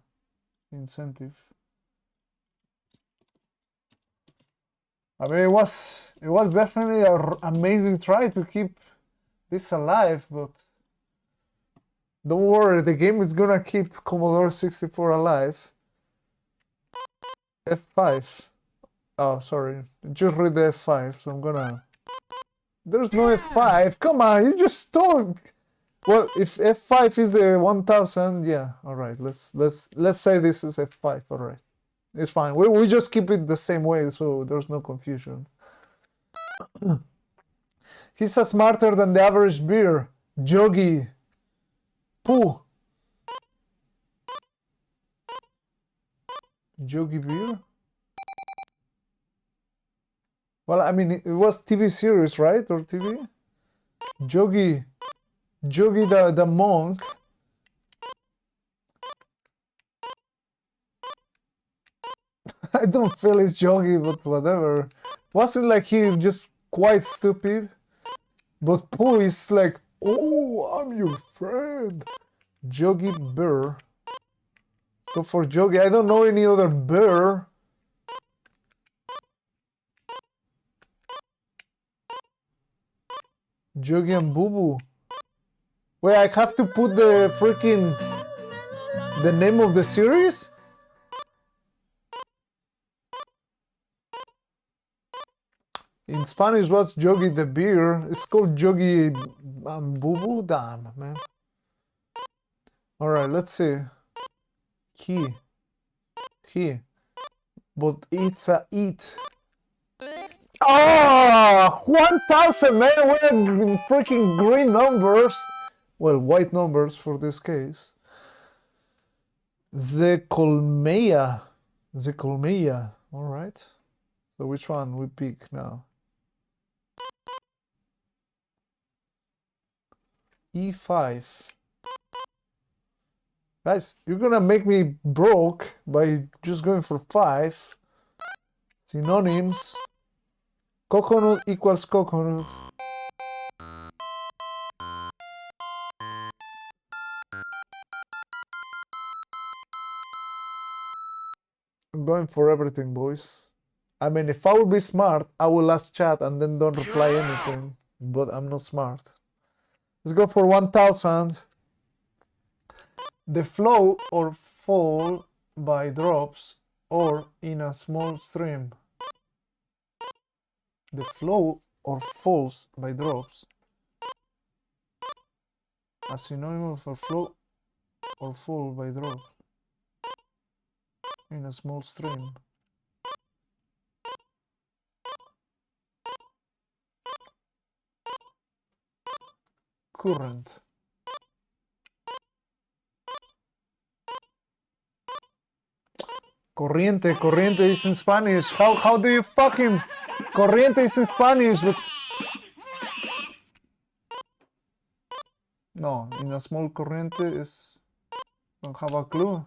incentive. I mean, it was definitely an amazing try to keep this alive, but don't worry, the game is gonna keep Commodore 64 alive. F5. Oh, sorry. Just read the F5, so I'm gonna... There's no F5. Come on, you just stole. Well, if F5 is the 1000, yeah. All right, let's say this is F5. All right, it's fine. We just keep it the same way, so there's no confusion. He's smarter than the average beer. Jogi. Pooh. Jogi beer. Well, I mean, it was TV series, right? Or TV? Jogi the monk. I don't feel it's Jogi, but whatever. Wasn't like he just quite stupid? But Pooh is like, oh, I'm your friend. Jogi Bear. So for Jogi, I don't know any other bear. Jogi and Boo Boo. Wait, I have to put the freaking... the name of the series? In Spanish, what's Jogi the beer? It's called Jogi Boo Boo? Damn, man. Alright, let's see. He. But it's a it. Oh, 1000, man. We're in freaking green numbers. Well, white numbers for this case. Zekolmeia. Alright. So which one we pick now? E5. Guys, you're gonna make me broke by just going for 5. Synonyms. Coconut equals coconut. I'm going for everything, boys. I mean, if I would be smart, I will ask chat and then don't reply anything. But I'm not smart. Let's go for 1,000. The flow or fall by drops or in a small stream. The flow or falls by drops. A synonym for flow or fall by drops in a small stream. Current. Corriente, corriente is in Spanish. How do you fucking... Corriente is in Spanish, but... No, in a small corriente is... Don't have a clue.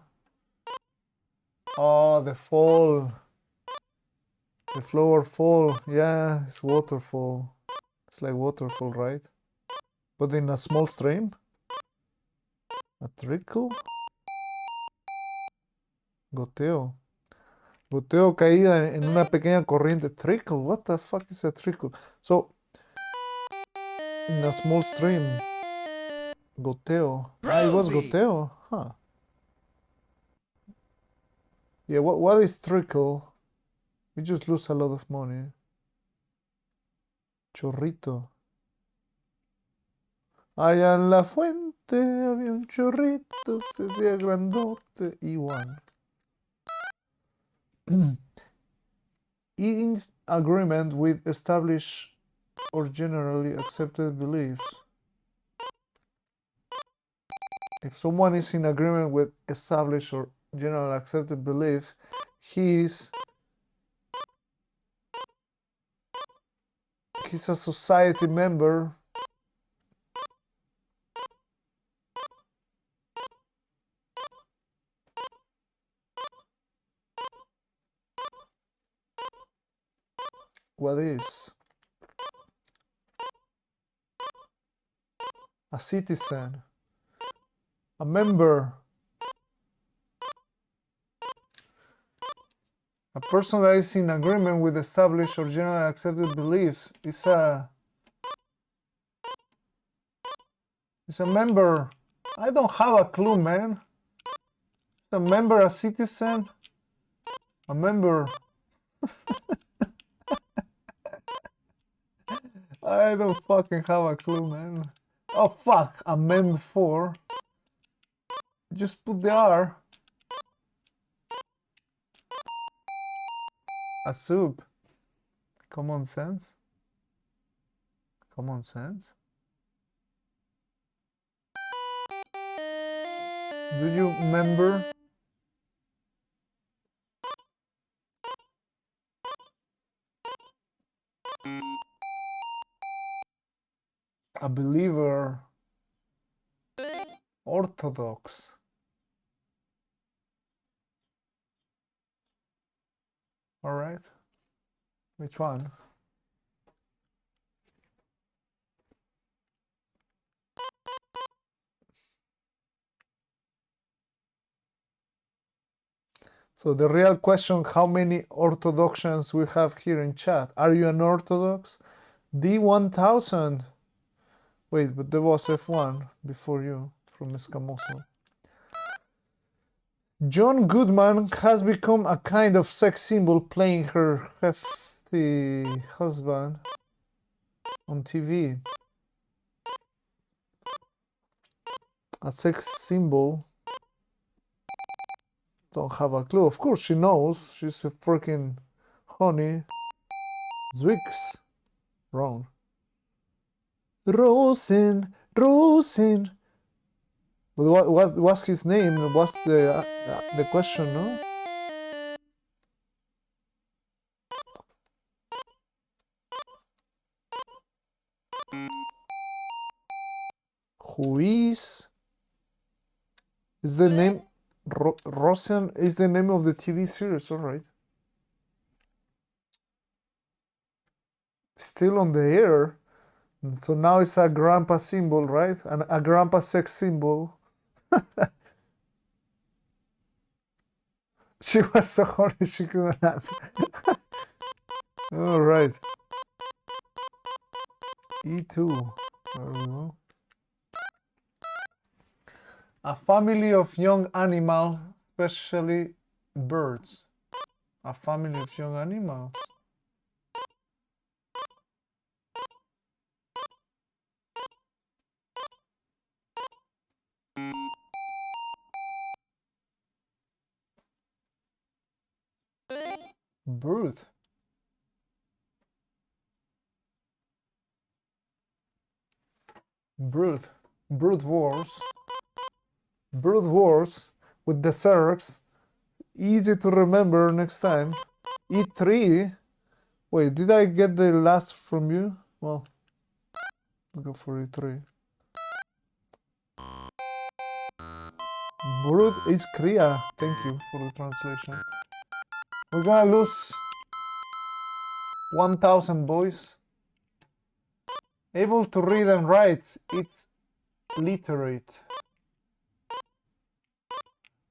Oh, the fall. The flow or fall. Yeah, it's waterfall. It's like waterfall, right? But in a small stream? A trickle? Goteo. Goteo caída en una pequeña corriente. Trickle? What the fuck is a trickle? So, in a small stream. Goteo. Ah, it was goteo. Huh. Yeah, what is trickle? We just lose a lot of money. Chorrito. Allá en la fuente había un chorrito, se hacía grandote. E1. In agreement with established or generally accepted beliefs. If someone is in agreement with established or generally accepted beliefs, he's a society member. What is? A citizen. A member. A person that is in agreement with established or generally accepted beliefs is a member. I don't have a clue, man. A member, a citizen, a member. I don't fucking have a clue, man. Oh fuck, a mem 4. Just put the R. A soup. Common sense. Common sense. Do you remember? A believer. Orthodox. All right. Which one? So the real question, how many Orthodoxians we have here in chat? Are you an Orthodox? D1000. Wait, but there was F1 before you from SkamSoso. John Goodman has become a kind of sex symbol playing her hefty husband on TV. A sex symbol? Don't have a clue. Of course she knows. She's a freaking honey. Zwix. Wrong. Rosen. But what was his name? What's the question, no? Who is the name? Rosen is the name of the TV series, alright. Still on the air. So now it's a grandpa symbol, right? And a grandpa sex symbol. She was so horny she couldn't answer. All right. E2. There we go. A family of young animals, especially birds. A family of young animals. Brood. Brood. Brood wars. Brood wars with the Zergs. Easy to remember next time. E3. Wait, did I get the last from you? Well, let's go for E3. Brood is Kriya. Thank you for the translation. We're gonna lose 1,000 boys. Able to read and write. It's literate.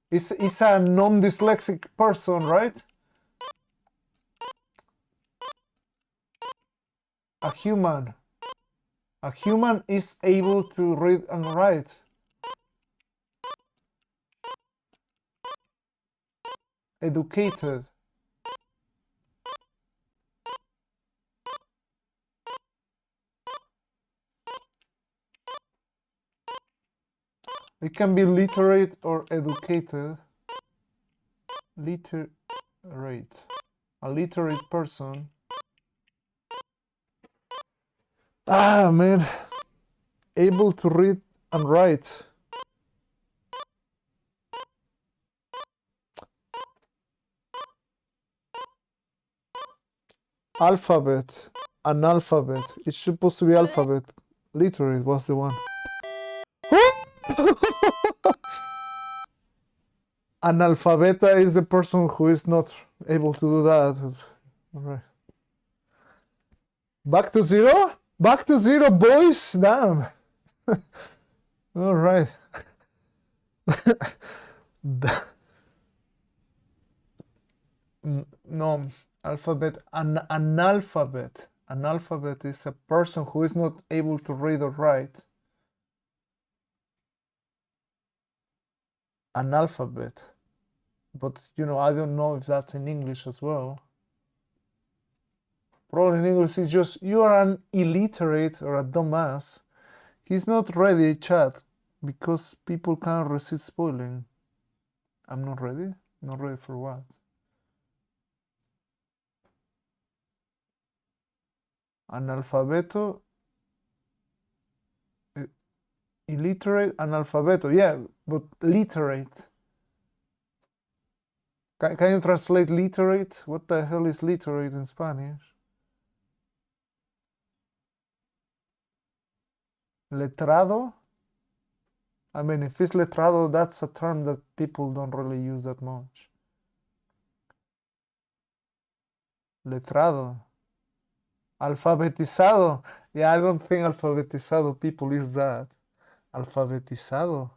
It's a non-dyslexic person, right? A human. A human is able to read and write. Educated. It can be literate or educated. Literate. A literate person. Ah, man. Able to read and write. Alphabet. Analphabet. It's supposed to be alphabet. Literate was the one. Analphabeta is the person who is not able to do that. All right. Back to zero? Back to zero, boys. Damn. All right. No, alphabet. Analphabet. Analphabet is a person who is not able to read or write. Analphabet. But, you know, I don't know if that's in English as well. Probably in English it's just, you are an illiterate or a dumbass. He's not ready, chat, because people can't resist spoiling. I'm not ready? Not ready for what? Analfabeto. Illiterate, analfabeto. Yeah, but literate. Can you translate literate? What the hell is literate in Spanish? Letrado? I mean, if it's letrado, that's a term that people don't really use that much. Letrado. Alfabetizado. Yeah, I don't think alfabetizado people use that. Alfabetizado.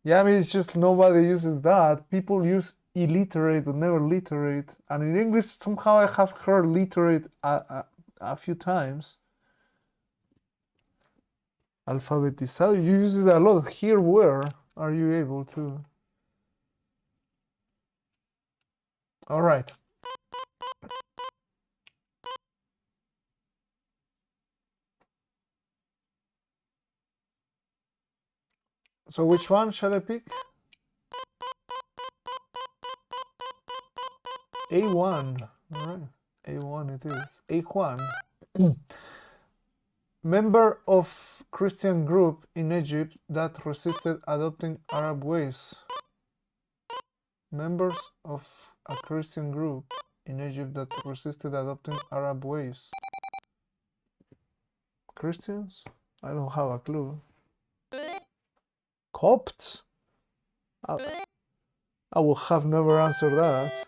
Yeah, I mean, it's just nobody uses that. People use illiterate but never literate. And in English, somehow I have heard literate a few times. Alfabetizado, you use it a lot. Here, where are you able to? All right. So which one shall I pick? A1. All right. A1 it is. A1. Member of Christian group in Egypt that resisted adopting Arab ways. Members of a Christian group in Egypt that resisted adopting Arab ways. Christians? I don't have a clue. Copts? I would have never answered that.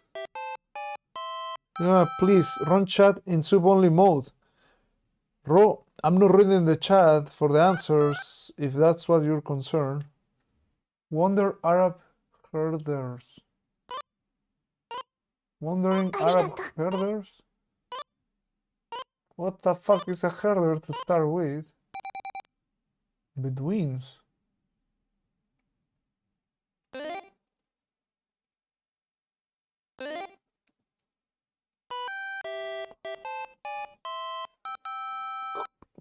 Please run chat in sub-only mode. I'm not reading the chat for the answers, if that's what you're concerned. Wonder Arab herders. Wandering Arab herders? What the fuck is a herder to start with? Bedouins.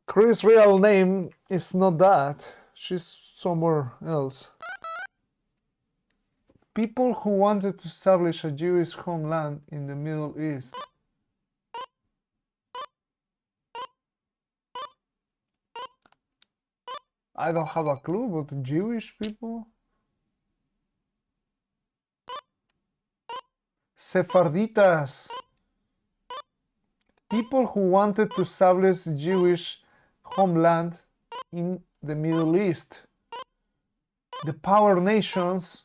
Chris' real name is not that. She's somewhere else. People who wanted to establish a Jewish homeland in the Middle East. I don't have a clue, but Jewish people? Sepharditas. People who wanted to establish Jewish homeland in the Middle East. The power nations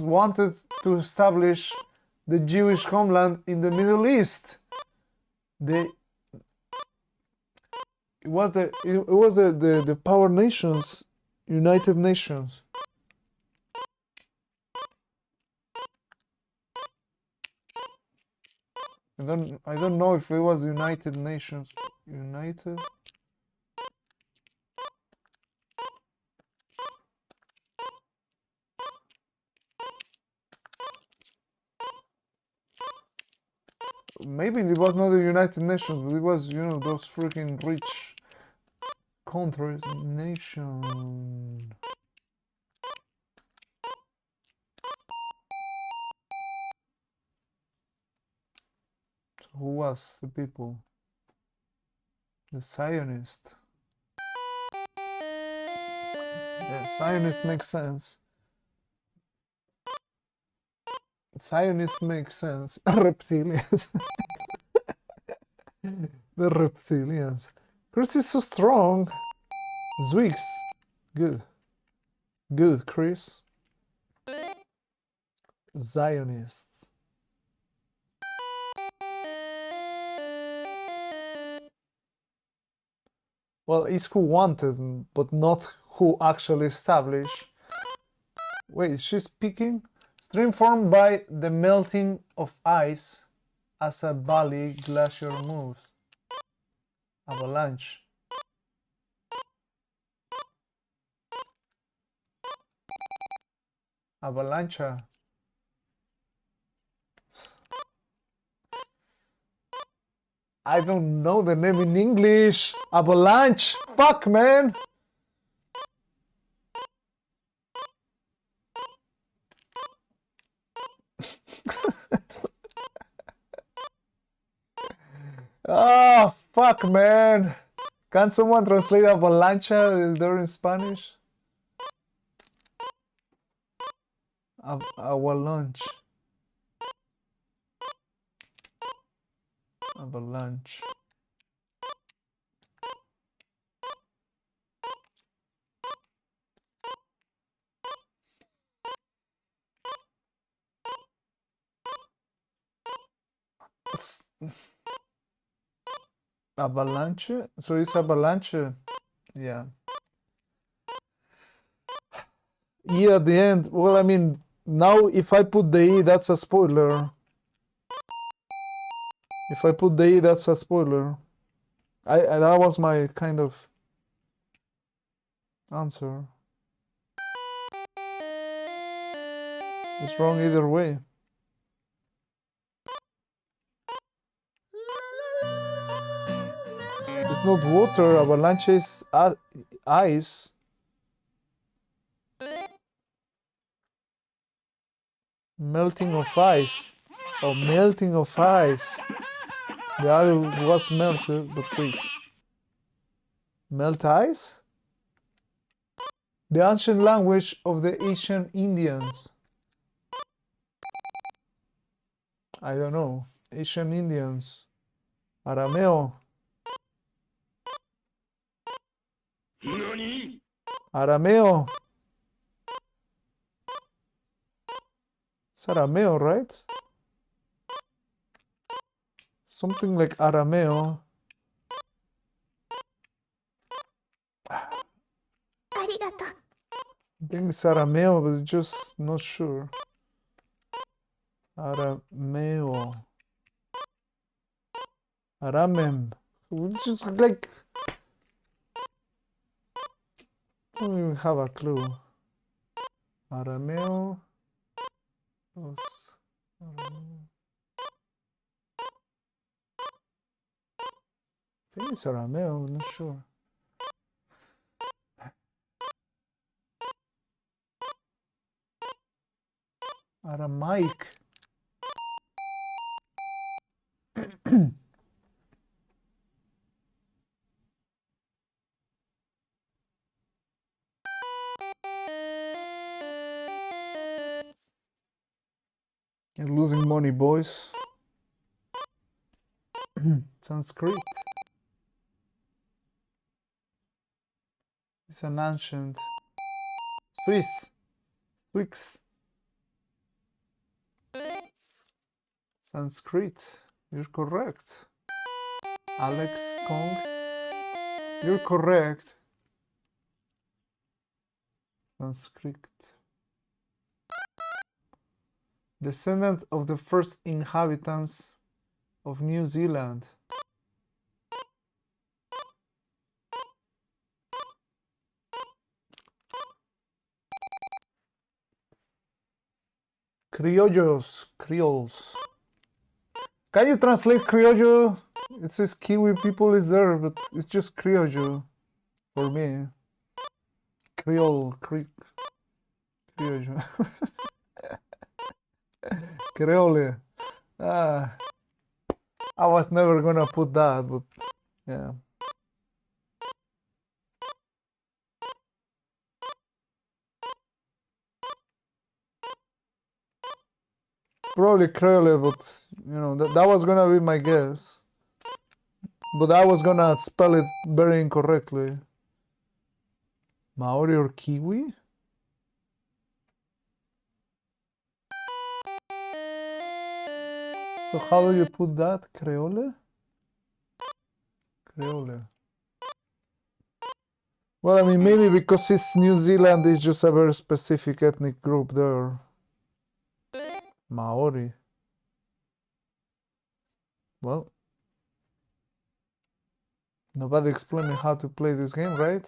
wanted to establish the Jewish homeland in the Middle East. It was the power nations, United Nations. I don't know if it was United Nations. United. Maybe it was not the United Nations, but it was, you know, those freaking rich countries. Nation. So who was the people? The Zionist. Yeah, Zionist makes sense. Zionist makes sense. Reptilians. The reptilians. Chris is so strong. Zwigs. Good. Good, Chris. Zionists. Well, it's who wanted, but not who actually established. Wait, she's speaking? Stream formed by the melting of ice as a valley glacier moves. Avalanche. Avalancha. I don't know the name in English. Avalanche. Fuck, man. Oh, fuck, man. Can someone translate avalancha there in Spanish? Avalanche. Avalanche. Avalanche? So it's avalanche? Yeah. E at the end. Well, I mean, now if I put the E, that's a spoiler. If I put the E, that's a spoiler. That was my kind of answer. It's wrong either way. It's not water. Avalanche is ice. Melting of ice. Oh, melting of ice. The ice was melted, but wait. Melt ice? The ancient language of the Asian Indians. I don't know. Asian Indians. Arameo. Arameo. It's Arameo, right? Something like Arameo. I think it's Arameo, but just not sure. Arameo. Aramem. It's just like... I don't even have a clue. Arameo. Arameo. I think it's Arameo, I'm not sure. Aramaic. You're losing money, boys. Sanskrit. It's an ancient. Swiss. Swix. Sanskrit. You're correct. Alex Kong. You're correct. Sanskrit. Descendant of the first inhabitants of New Zealand. Criollos. Creoles. Can you translate criollo? It says Kiwi people is there, but it's just criollo for me. Creole. Criollo. Creole. I was never gonna put that, but yeah. Probably Creole, but you know, that was gonna be my guess. But I was gonna spell it very incorrectly. Maori or Kiwi? So how do you put that? Creole? Creole. Well, I mean, maybe because it's New Zealand, it's just a very specific ethnic group there. Maori. Well, nobody explained me how to play this game, right?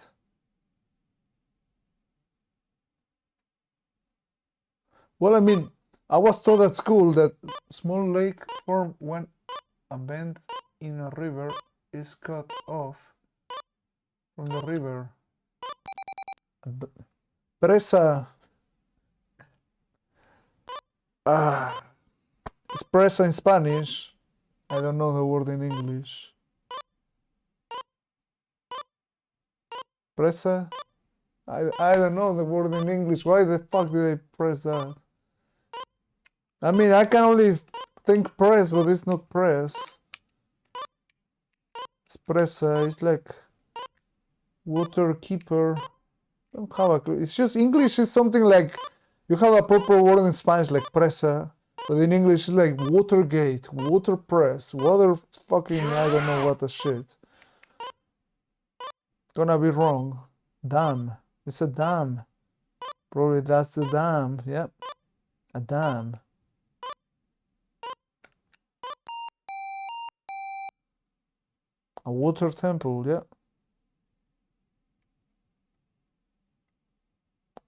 Well, I mean, I was taught at school that small lake form when a bend in a river is cut off from the river. Presa. It's presa in Spanish. I don't know the word in English. Presa? I don't know the word in English. Why the fuck did I press that? I mean, I can only think press, but it's not press. It's presa. It's like water keeper. I don't have a clue. It's just English is something like you have a proper word in Spanish like presa, but in English it's like water gate, water press, water fucking I don't know what the shit. Gonna be wrong. Dam. It's a dam. Probably that's the dam. Yep. A dam. A water temple, yeah.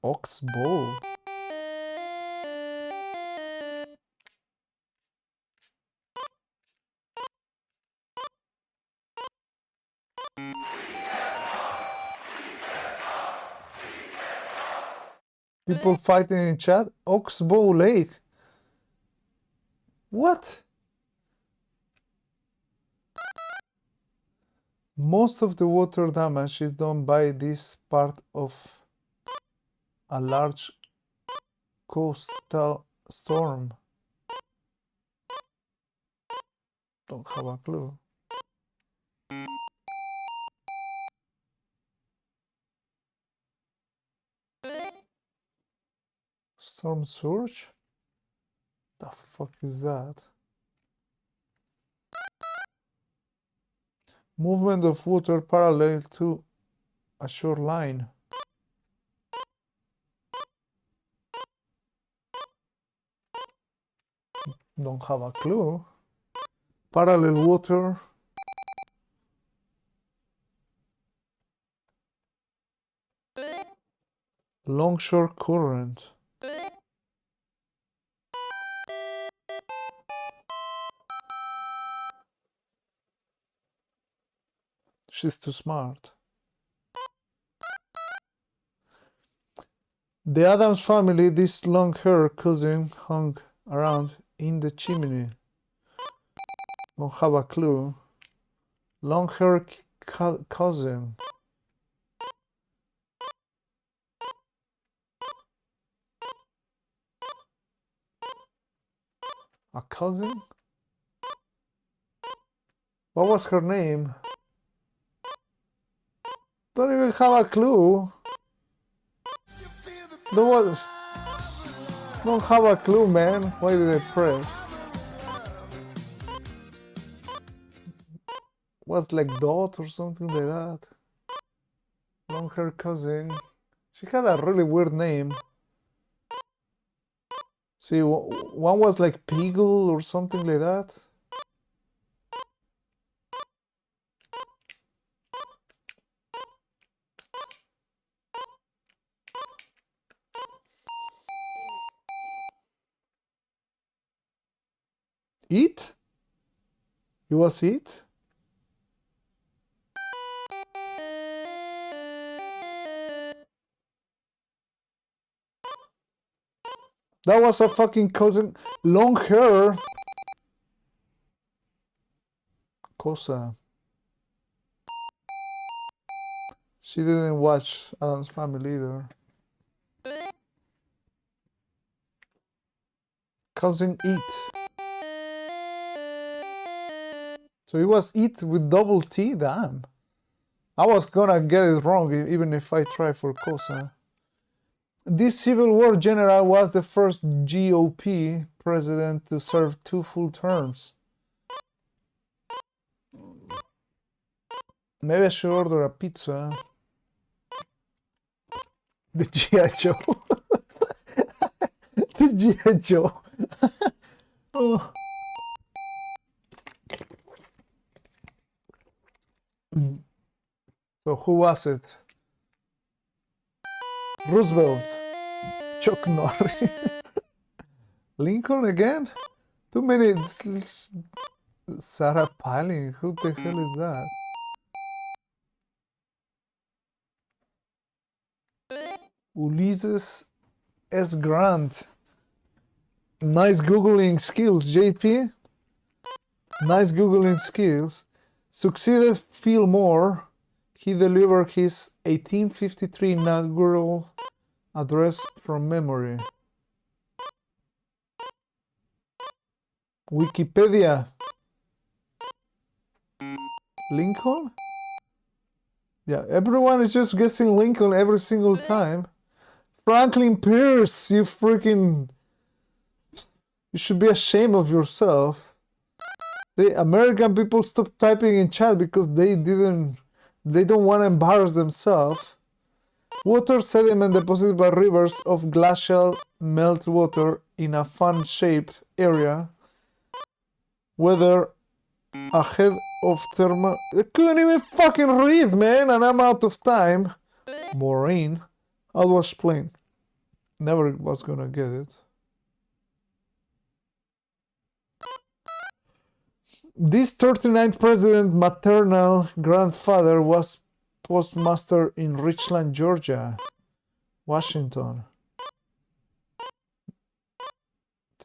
Oxbow. People fighting in chat. Oxbow Lake. What? Most of the water damage is done by this part of a large coastal storm. Don't have a clue. Storm surge? The fuck is that? Movement of water parallel to a shoreline. Don't have a clue. Parallel water. Longshore current. She's too smart. The Addams family, this long-haired cousin hung around in the chimney. Don't have a clue. Long-haired cousin. A cousin? What was her name? Don't even have a clue. Don't have a clue, man. Why did I press? Was like Dot or something like that. Long hair cousin. She had a really weird name. See, one was like Peagle or something like that. It? It was it? That was a fucking cousin. Long hair. Cosa. She didn't watch Addams Family either. Cousin It. So it was It with double T? Damn. I was gonna get it wrong even if I try for Cosa. This Civil War general was the first GOP president to serve 2 full terms. Maybe I should order a pizza. The G.I. Joe. The G.I. Joe. Oh. So who was it? Roosevelt. Chuck Norris. Lincoln again? Too many. Sarah Palin. Who the hell is that? Ulysses S. Grant. Nice Googling skills, JP. Nice Googling skills. Succeeded Fillmore. He delivered his 1853 inaugural address from memory. Wikipedia. Lincoln? Yeah, everyone is just guessing Lincoln every single time. Franklin Pierce, you freaking... You should be ashamed of yourself. The American people stopped typing in chat because they don't want to embarrass themselves. Water sediment deposited by rivers of glacial meltwater in a fan-shaped area. Weather ahead of thermal... I couldn't even fucking read, man, and I'm out of time. Maureen. I was playing. Never was gonna get it. This 39th president maternal grandfather was postmaster in Richland, Georgia, Washington.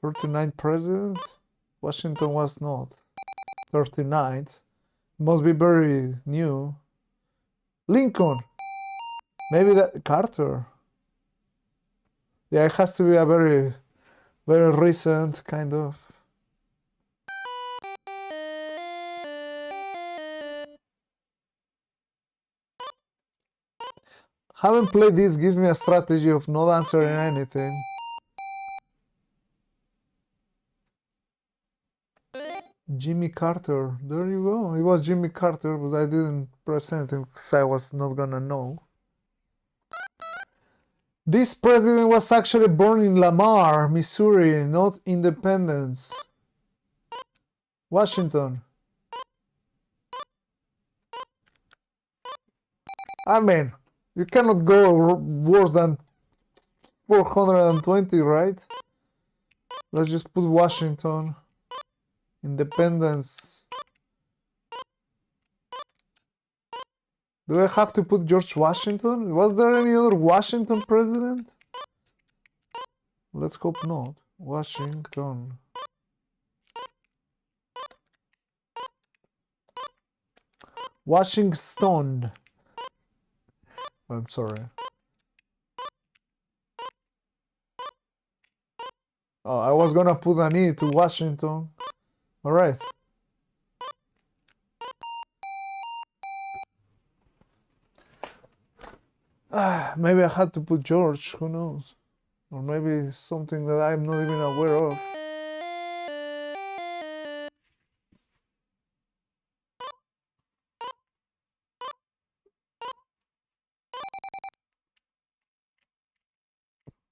39th president? Washington was not. 39th. Must be very new. Lincoln. Maybe that Carter. Yeah, it has to be a very, very recent kind of. Haven't played this, gives me a strategy of not answering anything. Jimmy Carter, there you go. It was Jimmy Carter, but I didn't press anything because I was not gonna know. This president was actually born in Lamar, Missouri, not Independence. Washington. I mean, you cannot go worse than 420, right? Let's just put Washington. Independence. Do I have to put George Washington? Was there any other Washington president? Let's hope not. Washington. Washington. I'm sorry. Oh, I was gonna put an E to Washington. All right. Maybe I had to put George, who knows? Or maybe it's something that I'm not even aware of.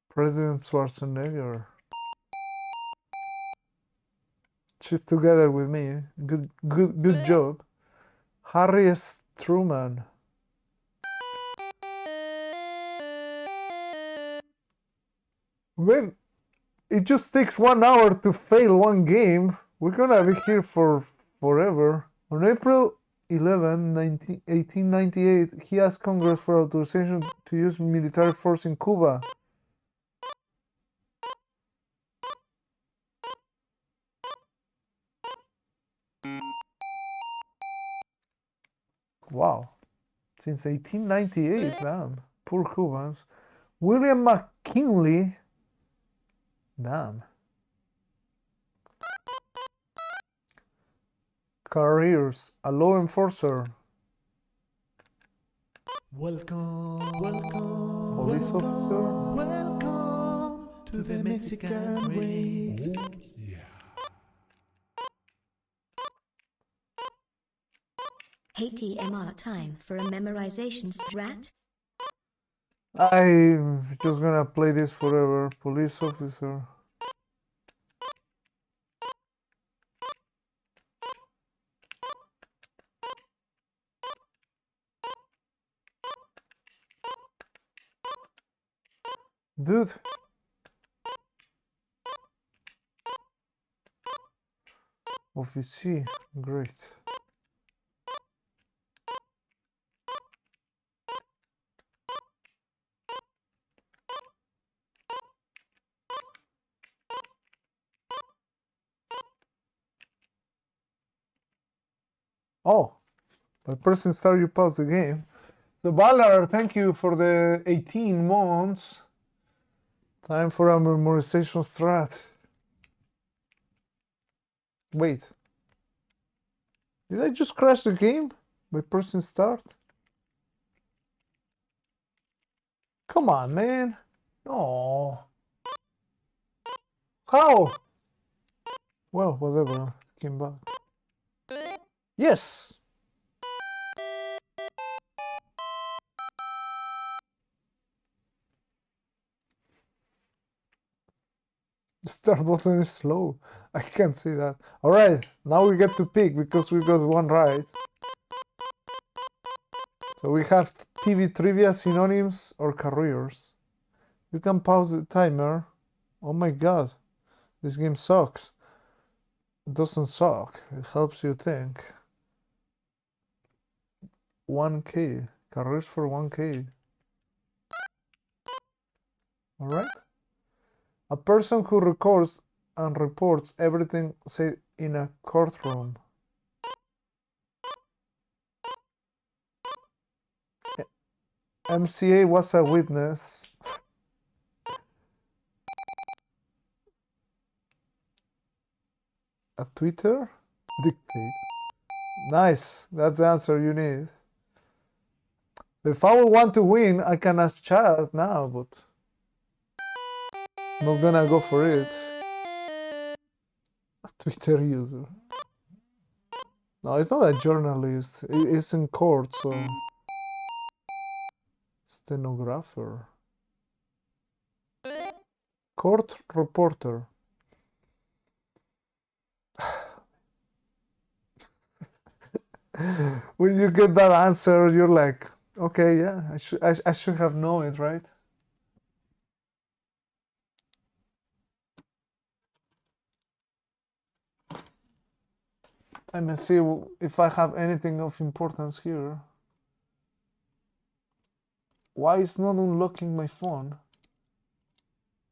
President Schwarzenegger. She's together with me. Good job. Harry S. Truman. When it just takes 1 hour to fail one game, we're gonna be here for forever. On April 11, 1898, he asked Congress for authorization to use military force in Cuba. Wow. Since 1898, damn. Poor Cubans. William McKinley. Damn. Careers. A law enforcer. Welcome, Police officer. welcome to the Mexican way. ATMR time for a memorization strat. I'm just gonna play this forever. Police officer. Dude. Officer. Great. Oh, by pressing start you pause the game. So Valar, thank you for the 18 months. Time for a memorization strat. Wait. Did I just crash the game by pressing start? Come on, man. Oh. How? Well, whatever. Came back. Yes. The start button is slow. I can't see that. Alright, now we get to pick because we got one right. So we have TV trivia, synonyms, or careers. You can pause the timer. Oh my god, this game sucks. It doesn't suck, it helps you think. 1K, careers for 1K. Alright. A person who records and reports everything said in a courtroom. MCA was a witness. A Twitter? Dictate. Nice, that's the answer you need. If I would want to win, I can ask chat now, but not gonna go for it. A Twitter user. No, it's not a journalist. It's in court, so. Stenographer. Court reporter. When you get that answer, you're like, okay, yeah, I should have known it, right? Let me see if I have anything of importance here. Why is not unlocking my phone?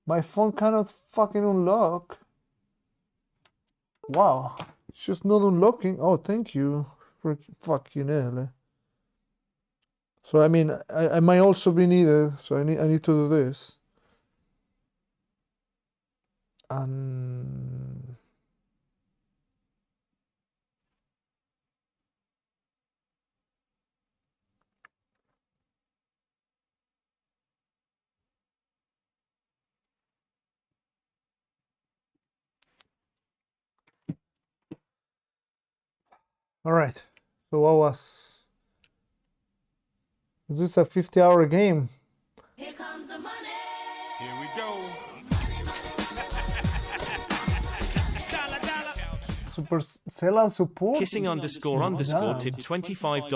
My phone cannot fucking unlock. Wow, it's just not unlocking. Oh, thank you. Fucking hell. So I mean, I might also be needed. So I need to do this. And all right. So what was? Is this a 50-hour game? Here comes the money. Here we go. Super sellout support. Kissing underscore underscore tip $25.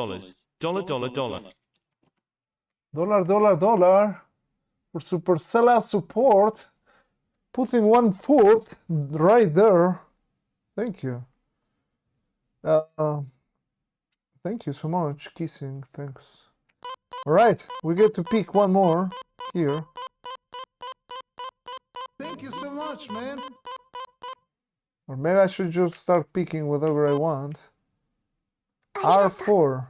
Dollar. $. For super sellout support. Putting 1/4 right there. Thank you. Thank you so much. Kissing. Thanks. All right, we get to pick one more here. Thank you so much, man. Or maybe I should just start picking whatever I want. R4.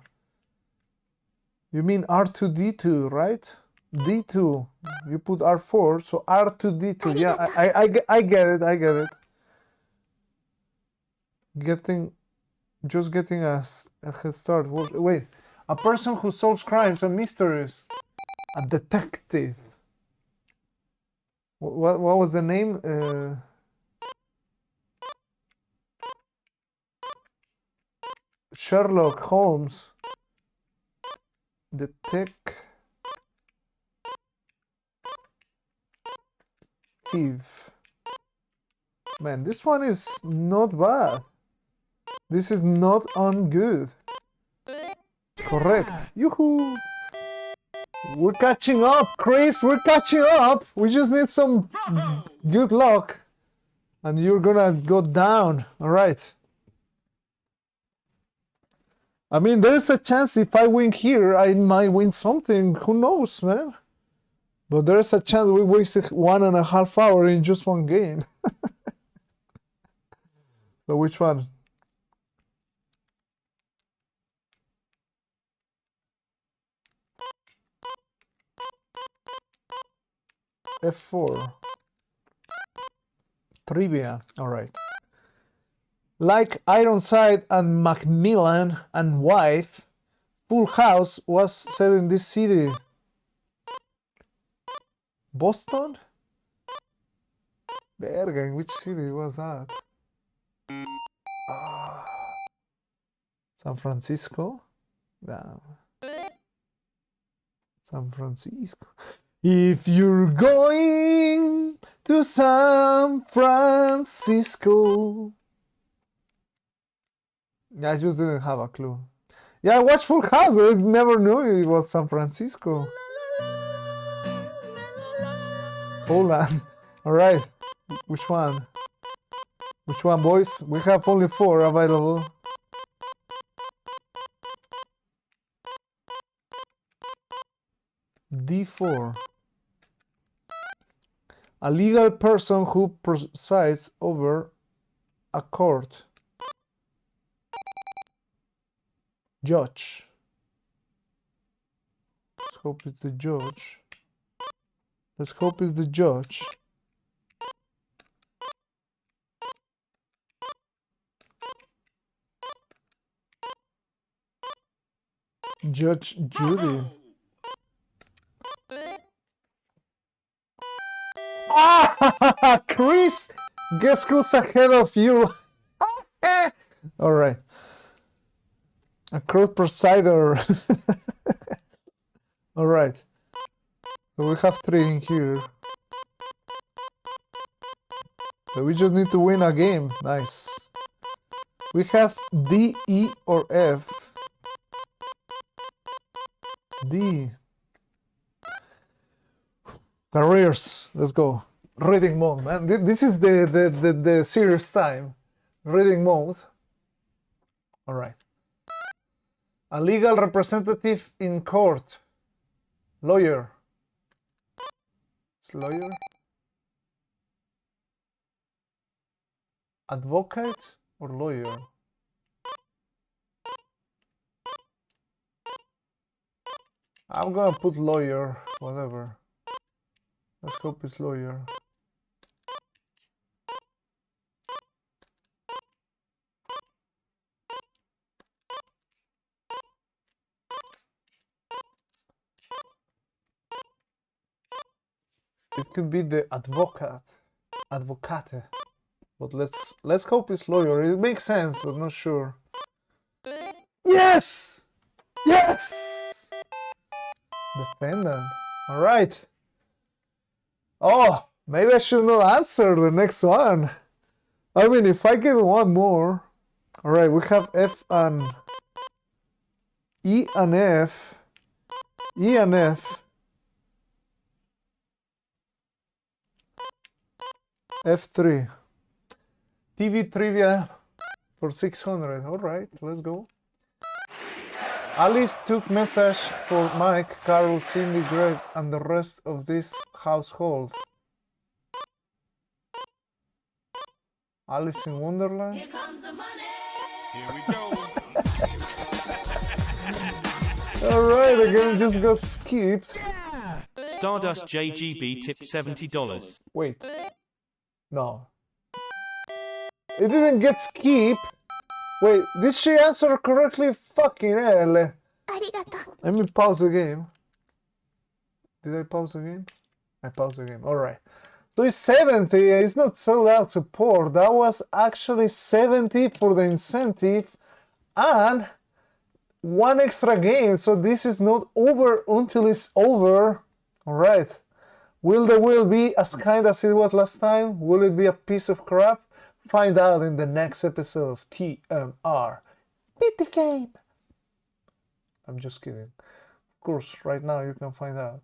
You mean R2D2, right? D2. You put R4, so R2D2. Yeah, I get it. I get it. Just getting a head start. Wait, a person who solves crimes and mysteries. A detective. What was the name? Sherlock Holmes. Detective. Man, this one is not bad. This is not good. Correct. Yoo-hoo! We're catching up, Chris. We're catching up. We just need some good luck. And you're gonna go down. All right. I mean, there's a chance if I win here, I might win something. Who knows, man? But there's a chance we wasted 1.5 hours in just one game. So which one? F4. Trivia. All right. Like Ironside and Macmillan and Wife, Full House was set in this city. Boston? Verga, in which city was that? San Francisco? No. San Francisco. If you're going to San Francisco. I just didn't have a clue. Yeah, I watched Full House, but I never knew it was San Francisco. Poland. All right. Which one? Which one, boys? We have only 4 available. D4. A legal person who presides over a court. Judge. Let's hope it's the judge. Let's hope it's the judge. Judge Judy. Ah, Chris! Guess who's ahead of you? All right. A court presider. All right. So we have 3 in here. So we just need to win a game. Nice. We have D, E, or F. D. Careers. Let's go. Reading mode, man. This is the serious time. Reading mode. All right. A legal representative in court. Lawyer. It's lawyer. Advocate or lawyer? I'm gonna put lawyer, whatever. Let's hope it's lawyer. It could be the advocate, but let's hope it's lawyer. It makes sense, but not sure. Yes, yes. Defendant. All right. Oh, maybe I should not answer the next one. I mean, if I get one more. All right, we have F and E and F. E and F. F3. TV trivia for 600. All right, let's go. Alice took message for Mike, Carol, Cindy, Greg, and the rest of this household. Alice in Wonderland. Here comes the money. Here we go. All right, the game just got skipped. Stardust JGB tipped $70. Wait. No. It didn't get skipped. Wait, did she answer correctly? Fucking hell. Let me pause the game. Did I pause the game? I paused the game. Alright. So it's 70. It's not sold out support. That was actually 70 for the incentive and one extra game. So this is not over until it's over. Alright. Will the wheel be as kind as it was last time? Will it be a piece of crap? Find out in the next episode of TMR. Beat the game! I'm just kidding. Of course, right now you can find out.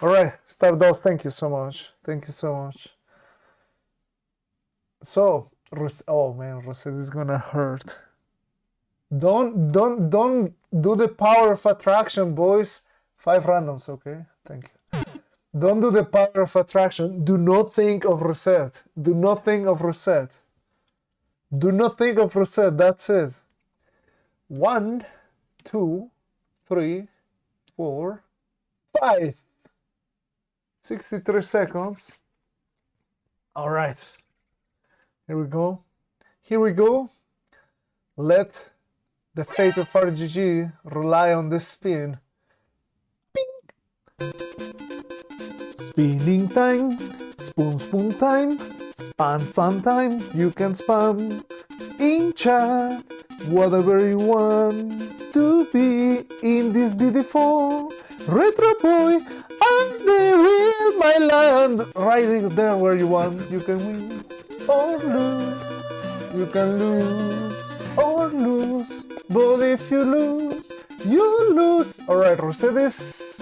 Alright, start off. Thank you so much. Thank you so much. So, oh man, reset is gonna hurt. Don't do the power of attraction, boys. 5 randoms, okay? Thank you. Don't do the power of attraction. Do not think of reset. Do not think of reset. Do not think of reset. That's it. 1, 2, 3, 4, 5. 63 seconds. All right. Here we go. Here we go. Let the fate of RGG rely on this spin. Ping. Spinning time, spoon time, spam time, you can spam in chat, whatever you want to be in this beautiful retro boy, and there in my land, right there where you want, you can win or lose, you can lose or lose, but if you lose, you lose. Alright, reset this.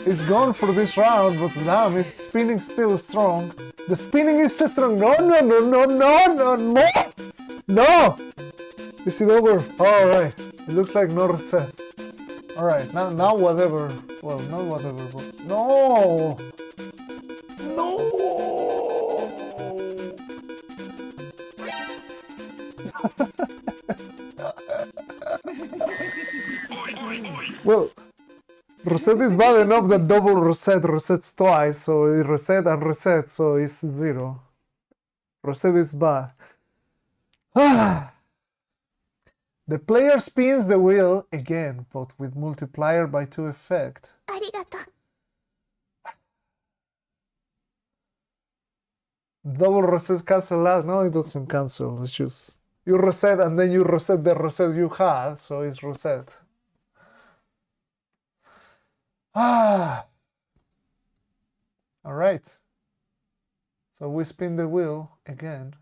It's gone for this round, but damn, it's spinning still strong. The spinning is still strong. No, no, no, no, no, no, no! No! Is it over? Alright. It looks like no reset. Alright, now whatever. Well, not whatever, but... No! No! Well... Reset is bad enough that double reset resets twice, so it reset and reset, so it's 0. Reset is bad. The player spins the wheel again, but with multiplier by 2 effect. Double reset cancel out? No, it doesn't cancel, it's just... You reset and then you reset the reset you had, so it's reset. All right. So we spin the wheel again.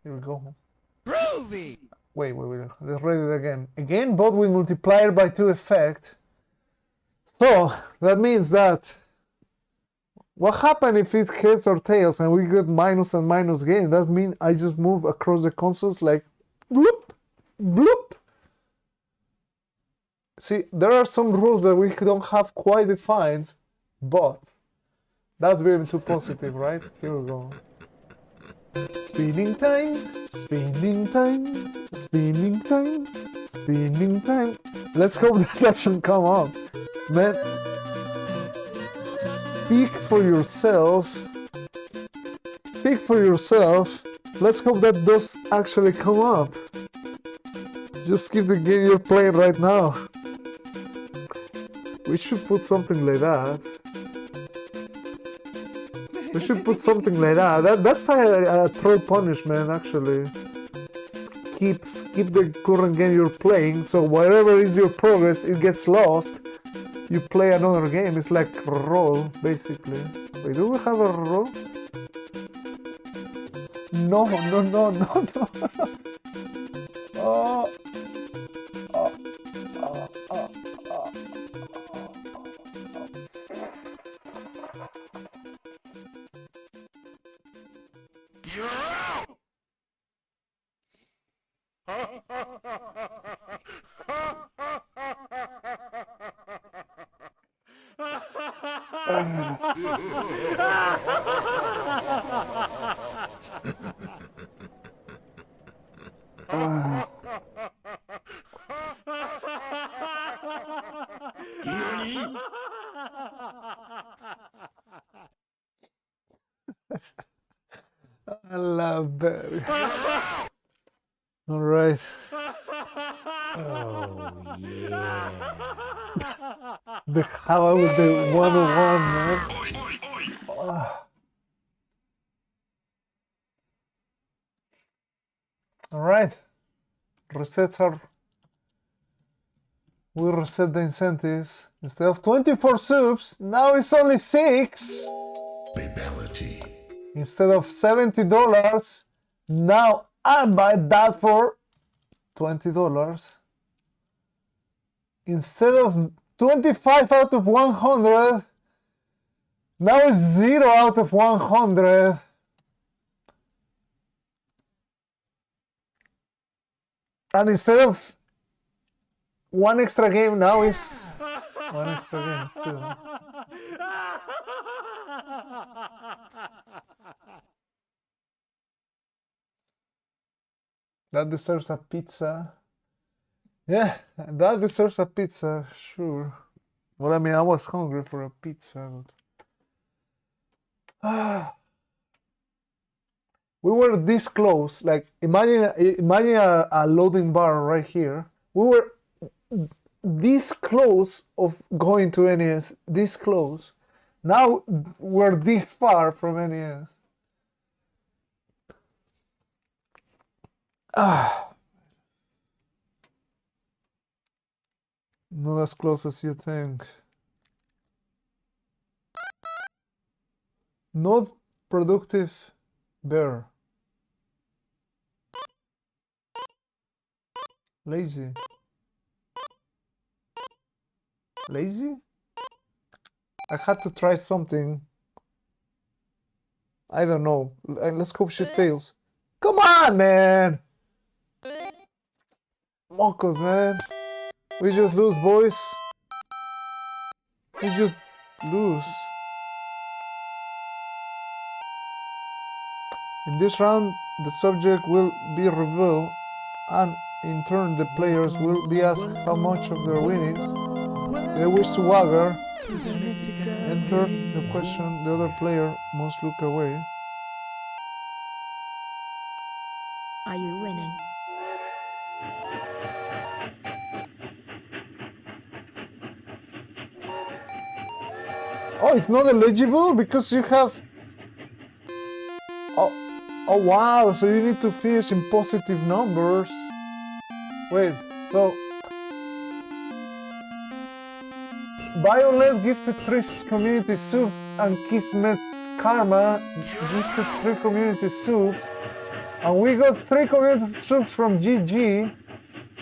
Here we go. Groovy! Wait. Let's read it again. Again, both with multiplier by 2 effect. So that means that what happens if it's heads or tails and we get minus and minus game? That means I just move across the consoles like bloop, bloop. See, there are some rules that we don't have quite defined, but that's very too positive, right? Here we go. Spinning time, spinning time, spinning time, spinning time. Let's hope that doesn't come up. Man, speak for yourself. Speak for yourself. Let's hope that does actually come up. Just keep the game you're playing right now. We should put something like that. We should put something like that. That's a throw punishment, actually. Skip the current game you're playing, so whatever is your progress, it gets lost. You play another game. It's like a roll, basically. Wait, do we have a roll? No. Oh. I love Barry. All right. Oh, yeah. The how with the 101, man. All right. Resets are. We reset the incentives. Instead of 24 subs, now it's only 6. Babality. Instead of $70, now I buy that for $20. Instead of 25 out of 100, now it's 0 out of 100. And instead of one extra game, now it's one extra game still. That deserves a pizza. Yeah, that deserves a pizza, sure. Well, I mean, I was hungry for a pizza, but... we were this close. Like, imagine a loading bar right here. We were this close of going to NES, this close. Now we're this far from NES. Not as close as you think. Not productive bear. Lazy. Lazy? I had to try something. I don't know. Let's hope she fails. Come on, man! Mocos, man. We just lose, boys. We just lose. In this round, the subject will be revealed, and in turn, the players will be asked how much of their winnings they wish to wager. Enter the question, the other player must look away. Are you winning? Oh, it's not eligible because you have... Oh wow, so you need to finish in positive numbers. Wait, so... Violet gifted 3 community subs and Kismet Karma gifted 3 community subs. And we got 3 community troops from GG.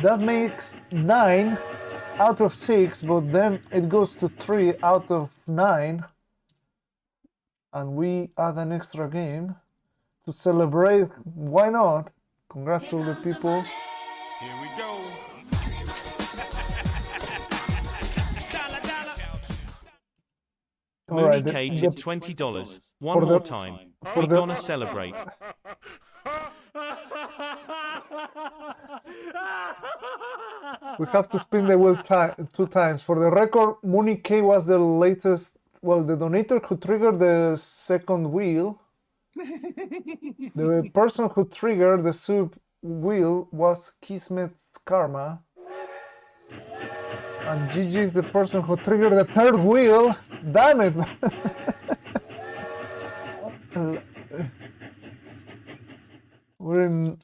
That makes 9 out of 6, but then it goes to 3 out of 9. And we add an extra game to celebrate. Why not? Congrats to all the people. Here we go. Alright, Mooney K tipped $20. One for more the- time. for We the- gonna celebrate. We have to spin the wheel 2 times. For the record, Mooney K was the latest, well, the donator who triggered the second wheel. The person who triggered the sub wheel was Kismet Karma. And GG is the person who triggered the third wheel. Damn it! We're in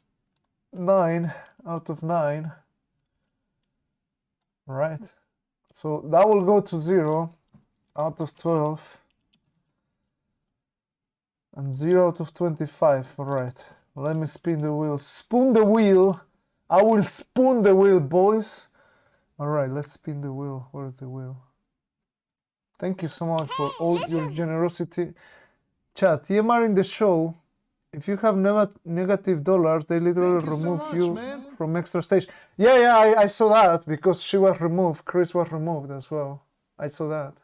9 out of 9. Right. So that will go to 0 out of 12. And 0 out of 25. Alright. Let me spin the wheel. Spoon the wheel! I will spoon the wheel, boys! Alright, let's spin the wheel. Where's the wheel? Thank you so much for all your generosity. Chat, TMR in the show. If you have negative dollars, they literally remove you from extra stage. Yeah, I saw that because she was removed. Chris was removed as well. I saw that.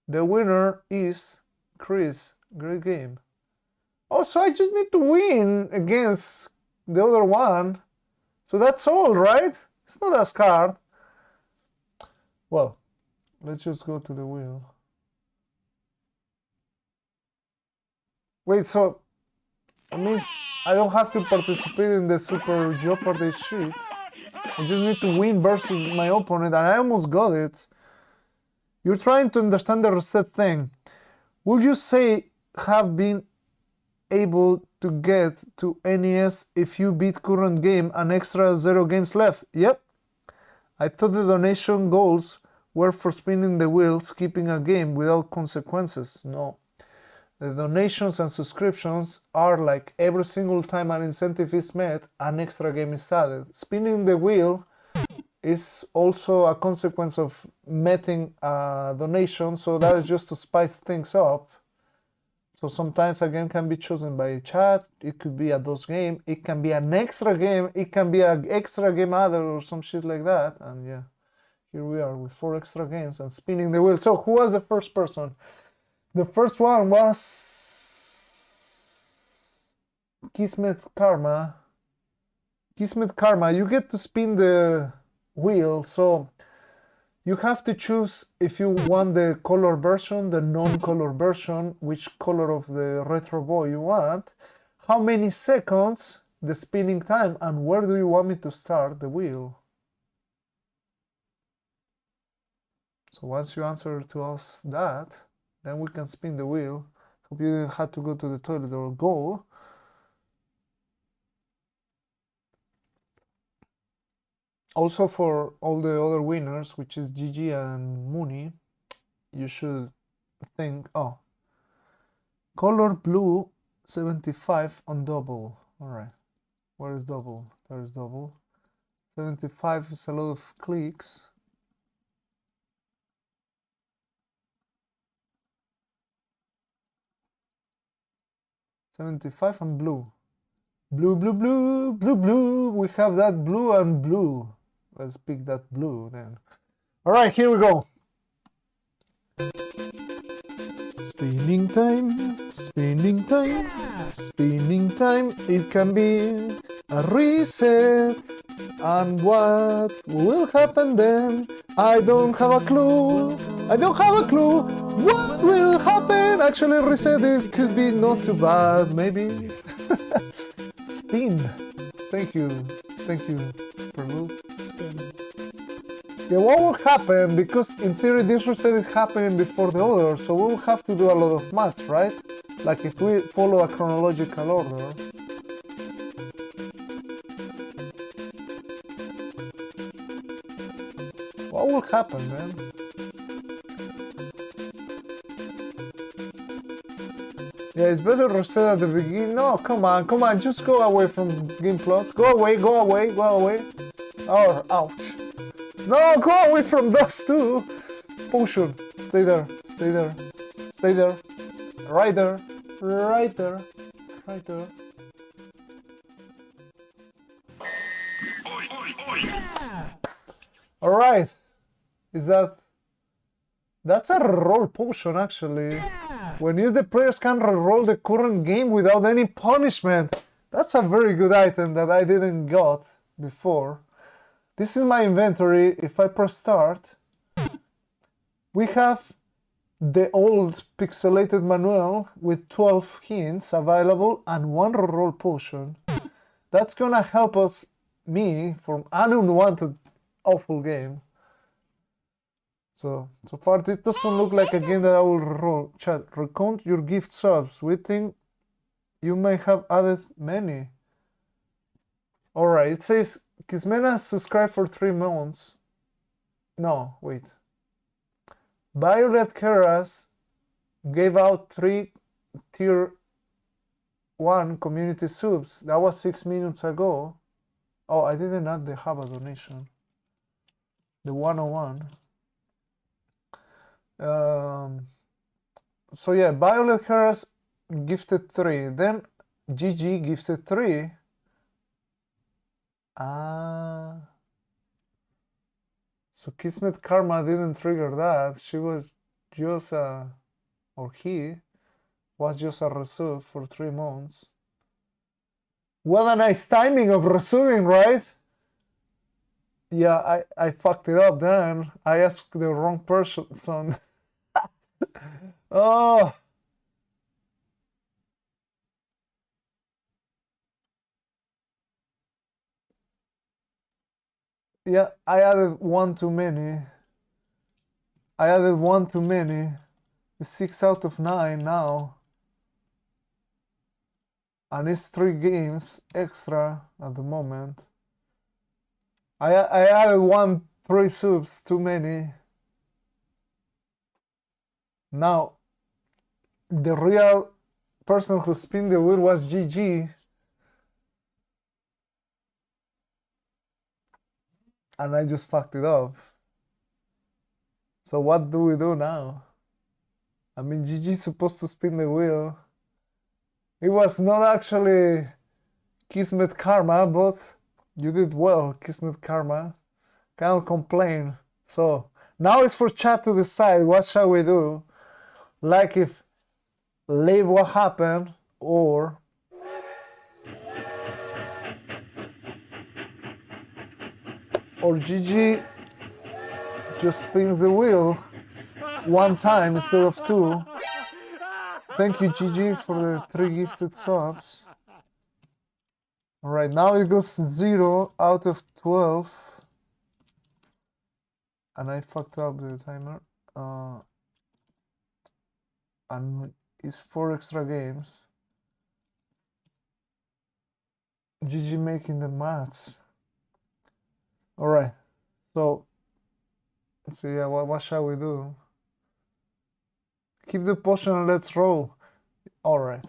The winner is Chris. Great game. Oh, so I just need to win against the other one. So that's all, right? It's not as hard. Well, let's just go to the wheel. Wait, so that means I don't have to participate in the Super Jeopardy shit. I just need to win versus my opponent, and I almost got it. You're trying to understand the reset thing. Would you say have been able to get to NES if you beat current game and extra 0 games left? Yep. I thought the donation goals were for spinning the wheel, skipping a game without consequences. No. The donations and subscriptions are like every single time an incentive is met, an extra game is added. Spinning the wheel is also a consequence of meeting a donation, so that is just to spice things up. So sometimes a game can be chosen by chat, it could be a DOS game, it can be an extra game, it can be an extra game added or some shit like that. And yeah, here we are with 4 extra games and spinning the wheel. So who was the first person? The first one was Kismet Karma. Kismet Karma, you get to spin the wheel, so you have to choose if you want the color version, the non-color version, which color of the Retro Boy you want, how many seconds, the spinning time, and where do you want me to start the wheel. So once you answer to us that, then we can spin the wheel. Hope you didn't have to go to the toilet or go. Also for all the other winners, which is GG and Mooney, you should think, oh, color blue 75 on double. All right, where is double? There is double. 75 is a lot of clicks. $75 and blue. Blue, blue, blue, blue, blue. We have that blue and blue. Let's pick that blue then. All right, here we go. Spinning time, spinning time, spinning time. It can be a reset. And what will happen then? I don't have a clue. I don't have a clue. What will happen? Actually, reset it could be not too bad, maybe. Spin. Thank you, Perlu. Spin. Yeah, what will happen? Because in theory, this reset is happening before the other, so we will have to do a lot of maths, right? Like if we follow a chronological order. What will happen, man? Yeah, it's better reset at the beginning. No, come on, just go away from Game Plus. Go away. Oh, ouch. No, go away from those two. Potion. Stay there. Right there. Alright. That's a roll potion, actually. When used, the players can roll the current game without any punishment. That's a very good item that I didn't got before. This is my inventory. If I press start, we have the old pixelated manual with 12 hints available and one roll potion. That's gonna help me from an unwanted awful game. So far this doesn't look like a game that I will roll. Chat, recount your gift subs. We think you may have added many. Alright, it says Kismena subscribed for 3 months. No, wait. Violet Keras gave out 3 tier 1 community subs. That was 6 minutes ago. Oh, I didn't add the Haba donation. The 101. So yeah, Violet Harris gifted 3. Then GG gifted 3. So Kismet Karma didn't trigger that. She was just or he was just a resub for 3 months. What a nice timing of resubing, right? Yeah, I fucked it up then. I asked the wrong person. Oh. Yeah, I added one too many. It's 6 out of 9 now. And it's 3 games extra at the moment. I added 3 subs too many. Now, the real person who spun the wheel was GG. And I just fucked it up. So what do we do now? I mean, GG's supposed to spin the wheel. It was not actually Kismet Karma, but you did well, Kismet Karma. Can't complain. So now it's for chat to decide what shall we do. Like if leave what happened or GG just spins the wheel 1 time instead of 2. Thank you, GG, for the 3 gifted subs. Alright, now it goes 0 out of 12. And I fucked up the timer. And it's 4 extra games. GG making the maths. Alright, so let's see, yeah, what shall we do? Keep the potion and let's roll. Alright,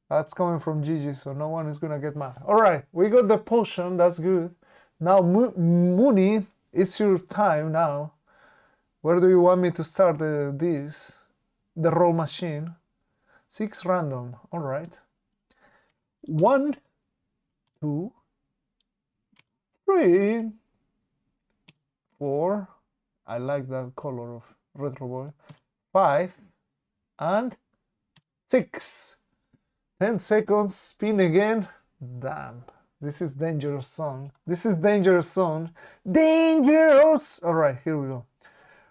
that's coming from GG, so no one is gonna get mad. Alright, we got the potion, that's good. Now, Mooney, it's your time now. Where do you want me to start the roll machine? 6 random, alright. 1, 2, 3, 4, I like that color of Retro Boy, 5, and 6. 10 seconds, spin again. Damn, this is dangerous song. Dangerous! Alright, here we go.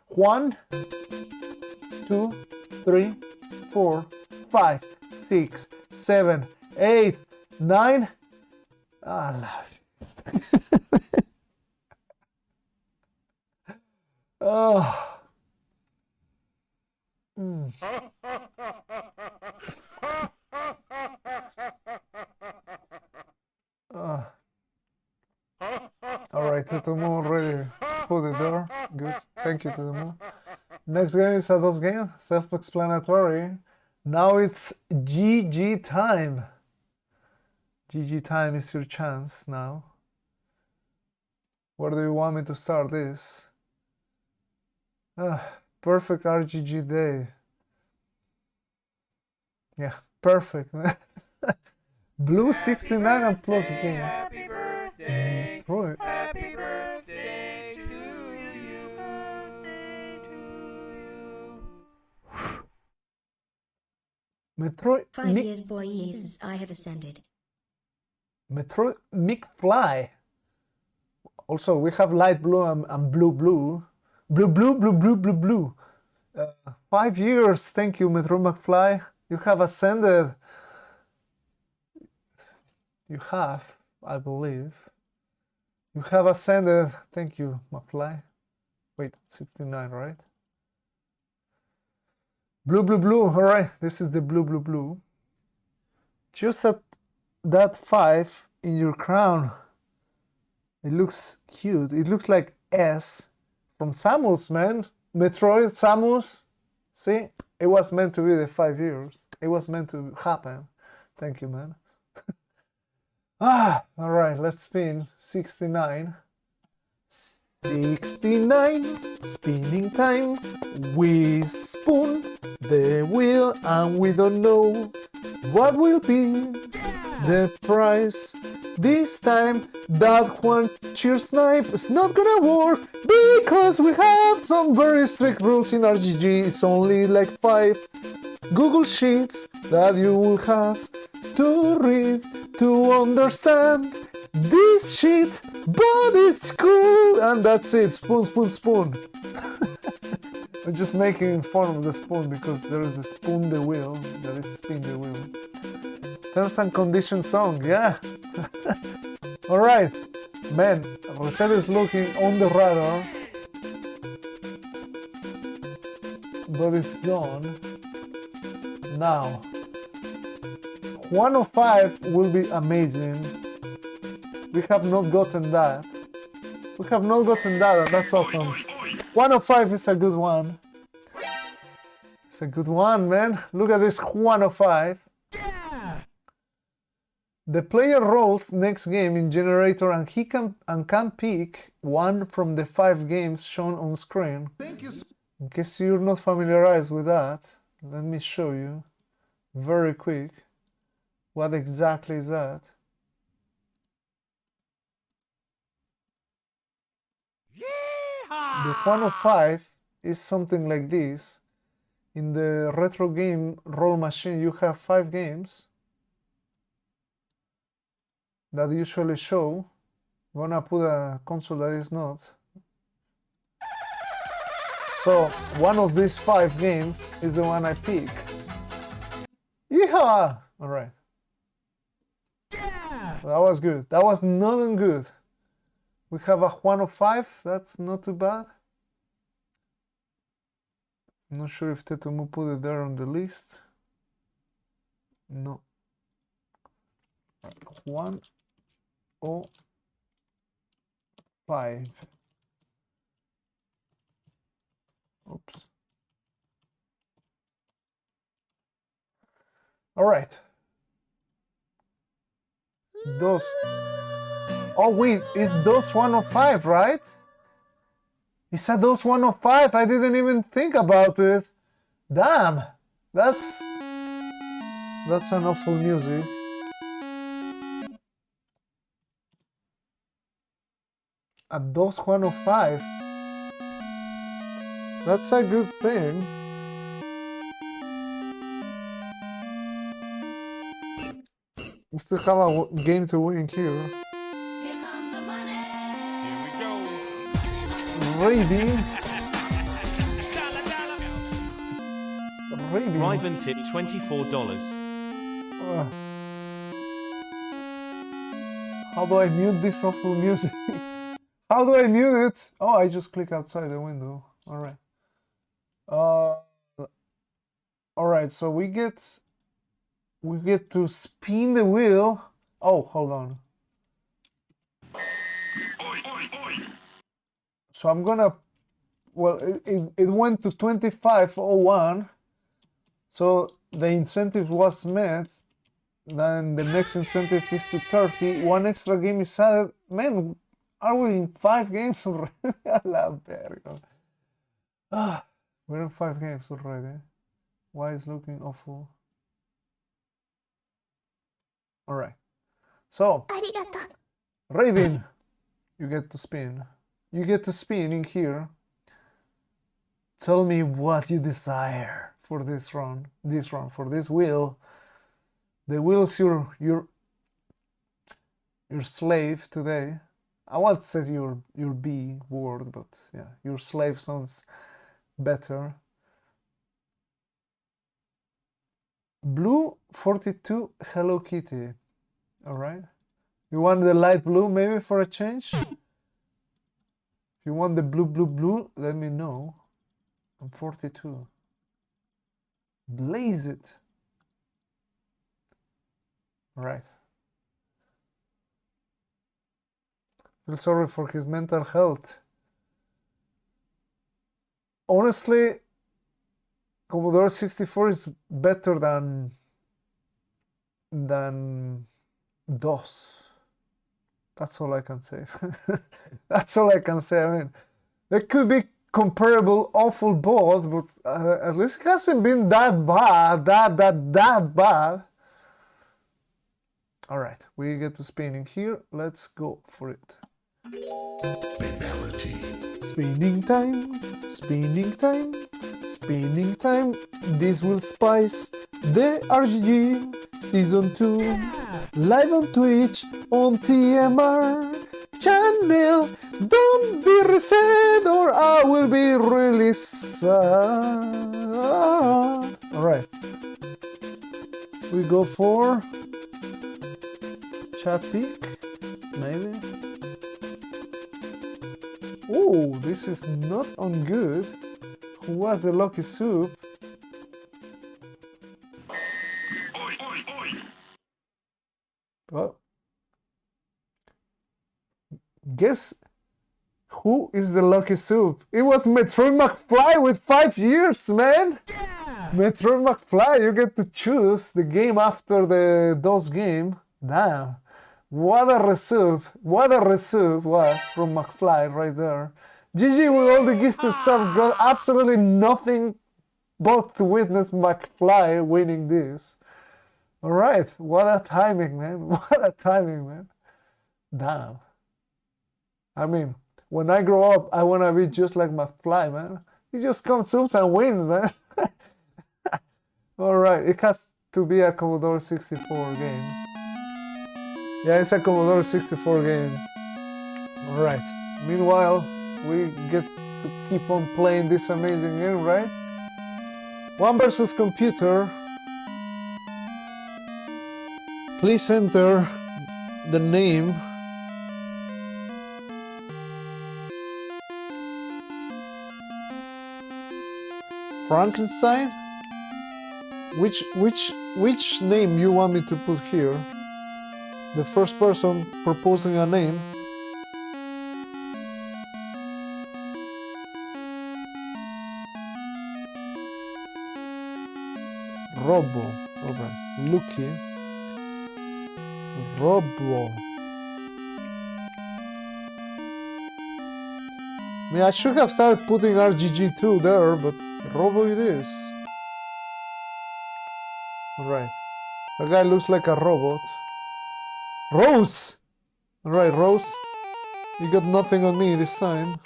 1, 2, 3, 4, 5, 6, 7, 8, 9. Oh. Alright, tetohmu already put it there. Good. Thank you, tetohmu. Next game is a DOS game, self-explanatory. Now it's GG time. GG time is your chance now. Where do you want me to start this? Perfect RGG day. Yeah, perfect. Blue 69 and plus game. Happy birthday. Troy. Happy birthday to you. Metroid 5 years, boy, years, I have ascended. Metroid McFly. Also, we have light blue and blue blue. Blue. 5 years. Thank you, Metroid McFly. You have ascended. You have, I believe. You have ascended. Thank you, McFly. Wait, 69, right? Blue. All right, this is the blue. Just at that 5 in your crown. It looks cute. It looks like S from Samus, man. Metroid Samus. See, it was meant to be the 5 years. It was meant to happen. Thank you, man. All right, let's spin 69. 69, spinning time. We spin the wheel and we don't know what will be the prize. This time, that one cheer snipe is not gonna work because we have some very strict rules in RGG. It's only like 5 Google Sheets that you will have to read to understand this shit, but it's cool. And that's it. Spoon. I'm just making fun of the spoon because there is a spoon the wheel that is spin the wheel. Terms and conditions song, yeah. Alright, man, Reset is looking on the radar, but it's gone. Now, 105 will be amazing. We have not gotten that. And that's awesome. 105 is a good one. It's a good one, man. Look at this 105. The player rolls next game in generator and he can pick one from the 5 games shown on screen. In case you're not familiarized with that, let me show you very quick what exactly is that. The 105 is something like this. In the retro game roll machine you have 5 games that usually show. I'm gonna put a console that is not. So one of these 5 games is the one I pick. Yeehaw! Alright. That was good. That was not good. We have a 105, that's not too bad. I'm not sure if tetohmu put it there on the list. No. 105. Oops. All right. Those. Oh wait, it's those 105, right? Is that those 105? I didn't even think about it. Damn, that's an awful music. At those 105, that's a good thing. We still have a game to win here. Here comes the money. Here we go. Ready? Riven tip $24. How do I mute this awful music? How do I mute it? Oh, I just click outside the window. Alright. Alright, so we get to spin the wheel. Oh, hold on. So I'm gonna, well, it went to 2501. So the incentive was met, then the next incentive is to 30. One extra game is added. Man, are we in 5 games already? I love Bergo. Ah, we're in 5 games already. Why is looking awful? Alright. So, Raven, you get to spin. You get to spin in here. Tell me what you desire for this run. For this wheel. The wheel's your slave today. I want to say your B word, but yeah, your slave sounds better. Blue 42 Hello Kitty. Alright. You want the light blue maybe for a change? If you want the blue, let me know. I'm 42. Blaze it. Alright. Feel sorry for his mental health. Honestly, Commodore 64 is better than DOS. That's all I can say. That's all I can say. I mean, there could be comparable awful both, but at least it hasn't been that bad. That bad. All right, we get to spinning here. Let's go for it. Babality. Spinning time, spinning time, spinning time. This will spice the RGG Season 2. Live on Twitch, on TMR channel. Don't be reset or I will be really sad. Alright. We go for chat peek, maybe. Oh, this is not on good. Who was the lucky soup? Well, guess who is the lucky soup? It was Metroid McFly with 5 years, man! Yeah. Metroid McFly, you get to choose the game after the DOS game. Damn. What a recipe was from McFly right there. GG with all the gifts to sub, got absolutely nothing but to witness McFly winning this. Alright, what a timing, man. What a timing, man. Damn. I mean, when I grow up, I want to be just like McFly, man. He just consumes and wins, man. Alright, it has to be a Commodore 64 game. Yeah, it's a Commodore 64 game. Alright. Meanwhile, we get to keep on playing this amazing game, right? One versus computer. Please enter the name. Frankenstein? Which name you want me to put here? The first person proposing a name. Robo. Alright. Lucky. Robo. I mean, I should have started putting RGG2 there, but Robo it is. Alright. That guy looks like a robot. Rose! Alright, Rose. You got nothing on me this time.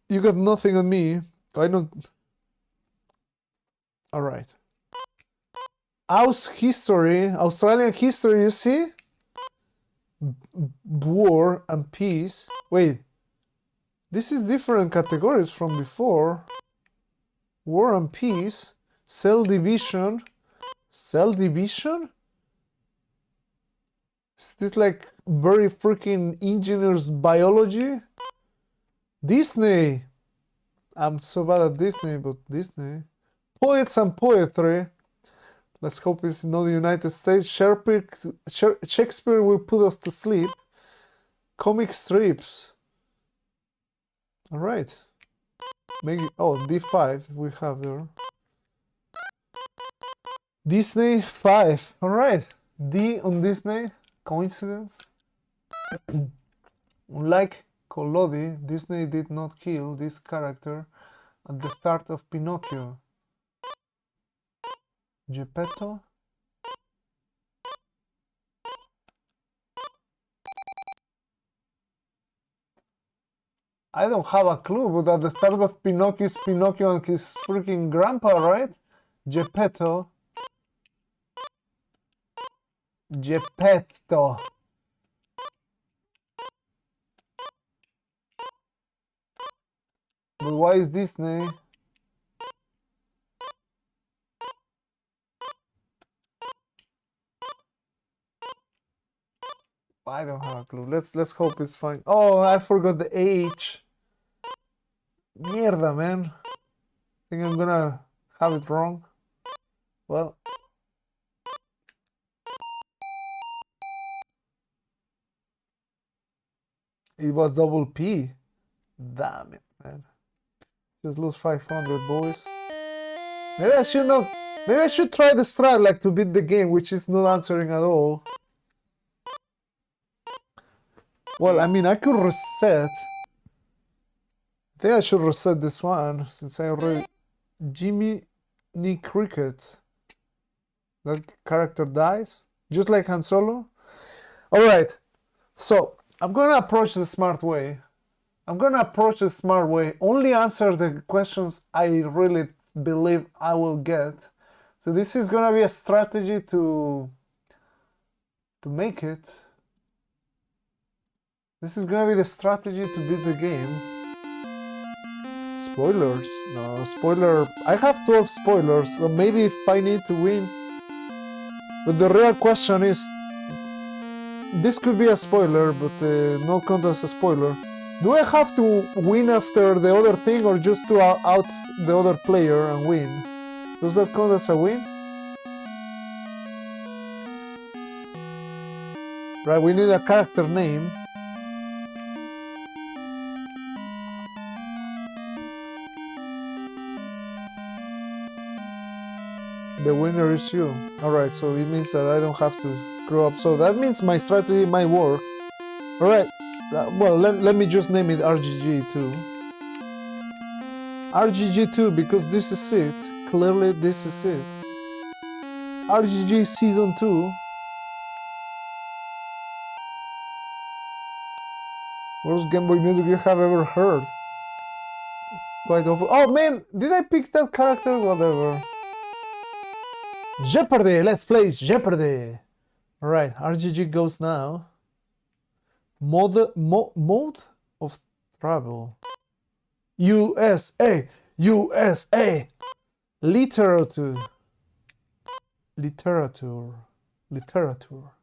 You got nothing on me. I don't... Alright. Australian history, you see? War and peace. Wait. This is different categories from before. War and peace. Cell division. Cell division? Is this like very freaking engineers biology? Disney. I'm so bad at Disney, but Disney. Poets and poetry. Let's hope it's not the United States. Shakespeare will put us to sleep. Comic strips. Alright. Maybe, oh, D5 we have there. Disney 5. All right. D on Disney. Coincidence? Unlike Collodi, Disney did not kill this character at the start of Pinocchio. Geppetto? I don't have a clue, but at the start of Pinocchio is Pinocchio and his freaking grandpa, right? Geppetto. Geppetto. But why is Disney? I don't have a clue. Let's hope it's fine. Oh, I forgot the H. Mierda, man. I think I'm gonna have it wrong. Well. It was double P. Damn it, man. Just lose 500, boys. Maybe I should not. Maybe I should try the strat like to beat the game, which is not answering at all. Well, I mean, I could reset. I think I should reset this one since I already. Jimmy Knee Cricket. That character dies, just like Han Solo. All right, so I'm gonna approach the smart way. Only answer the questions I really believe I will get. So this is gonna be a strategy to make it. This is gonna be the strategy to beat the game. Spoilers? No, spoiler. I have 12 spoilers, so maybe if I need to win. But the real question is, this could be a spoiler, but not count as a spoiler. Do I have to win after the other thing or just to out the other player and win? Does that count as a win? Right, we need a character name. The winner is you. Alright, so it means that I don't have to screw up. So that means my strategy might work. Alright, well, let me just name it RGG2. RGG2 because this is it. Clearly this is it. RGG Season 2. Worst Game Boy music you have ever heard. It's quite awful. Oh man, did I pick that character? Whatever. Jeopardy! Let's play Jeopardy! Alright, RGG goes now. Mode of travel. USA! USA! Literature.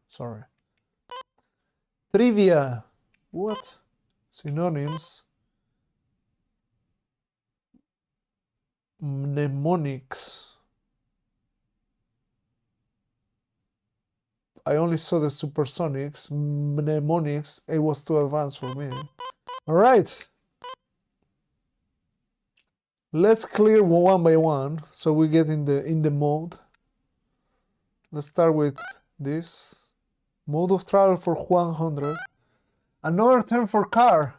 Sorry. Trivia. What? Synonyms. Mnemonics. I only saw the supersonics, mnemonics. It was too advanced for me. All right. Let's clear one by one so we get in the mode. Let's start with this. Mode of travel for 100. Another term for car.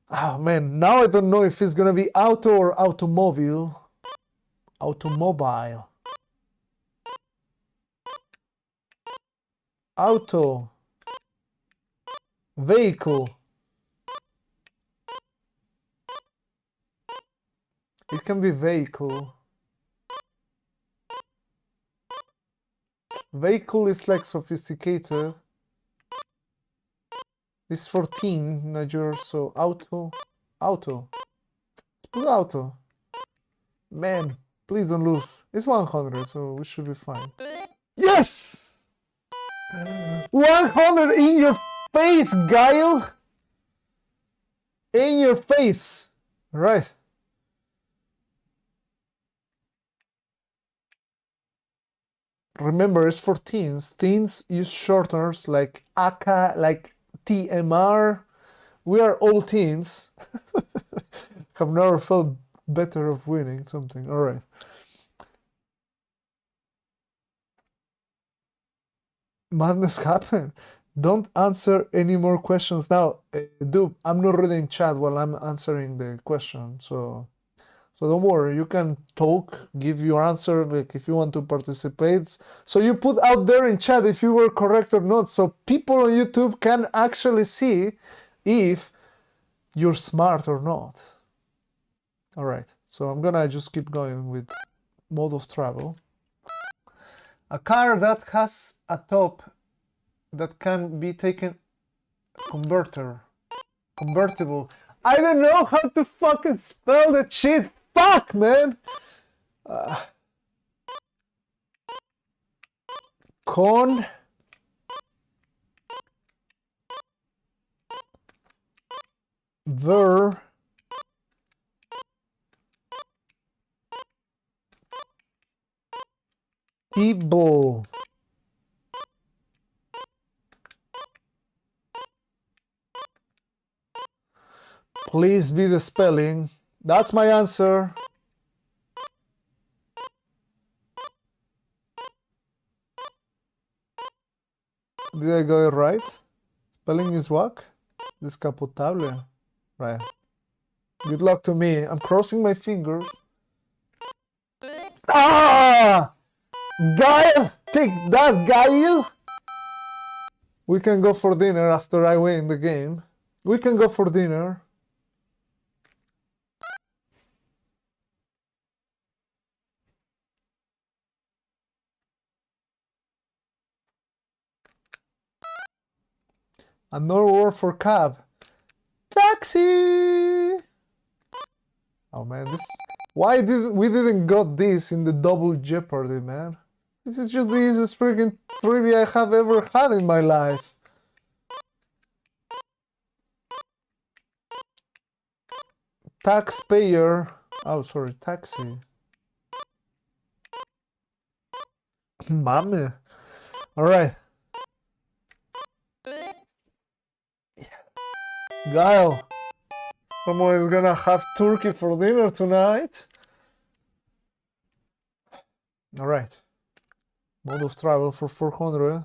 Oh man, now I don't know if it's gonna be auto or automobile. Automobile. Auto. Vehicle. It can be vehicle. Vehicle is like sophisticated. It's 14, not yours, so auto. Auto. Let's put auto. Man. Please don't lose. It's 100, so we should be fine. Yes! 100 in your face, Guile! In your face! Right. Remember, it's for teens. Teens use shorteners like AKA, like TMR. We are all teens. have never felt better of winning something. All right. Madness happened. Don't answer any more questions now. Dude, I'm not reading chat while I'm answering the question, so don't worry. You can talk, give your answer, like if you want to participate. So you put out there in chat if you were correct or not, so people on YouTube can actually see if you're smart or not. All right. So I'm gonna just keep going with mode of travel. A car that has a top that can be taken convertible. I don't know how to fucking spell that shit. Fuck, man. Con ver table. Please be the spelling. That's my answer. Did I go it right? Spelling is what? Descapotable. Right. Good luck to me. I'm crossing my fingers. Ah! Guile! Take that, Guile! We can go for dinner after I win the game. We can go for dinner. Another word for cab. Taxi! Oh man, this... Why we didn't got this in the double Jeopardy, man? This is just the easiest freaking trivia I have ever had in my life. Taxpayer. Oh, sorry, taxi. Mame. Alright. Guile. Someone is gonna have turkey for dinner tonight. Alright. Mode of travel for 400.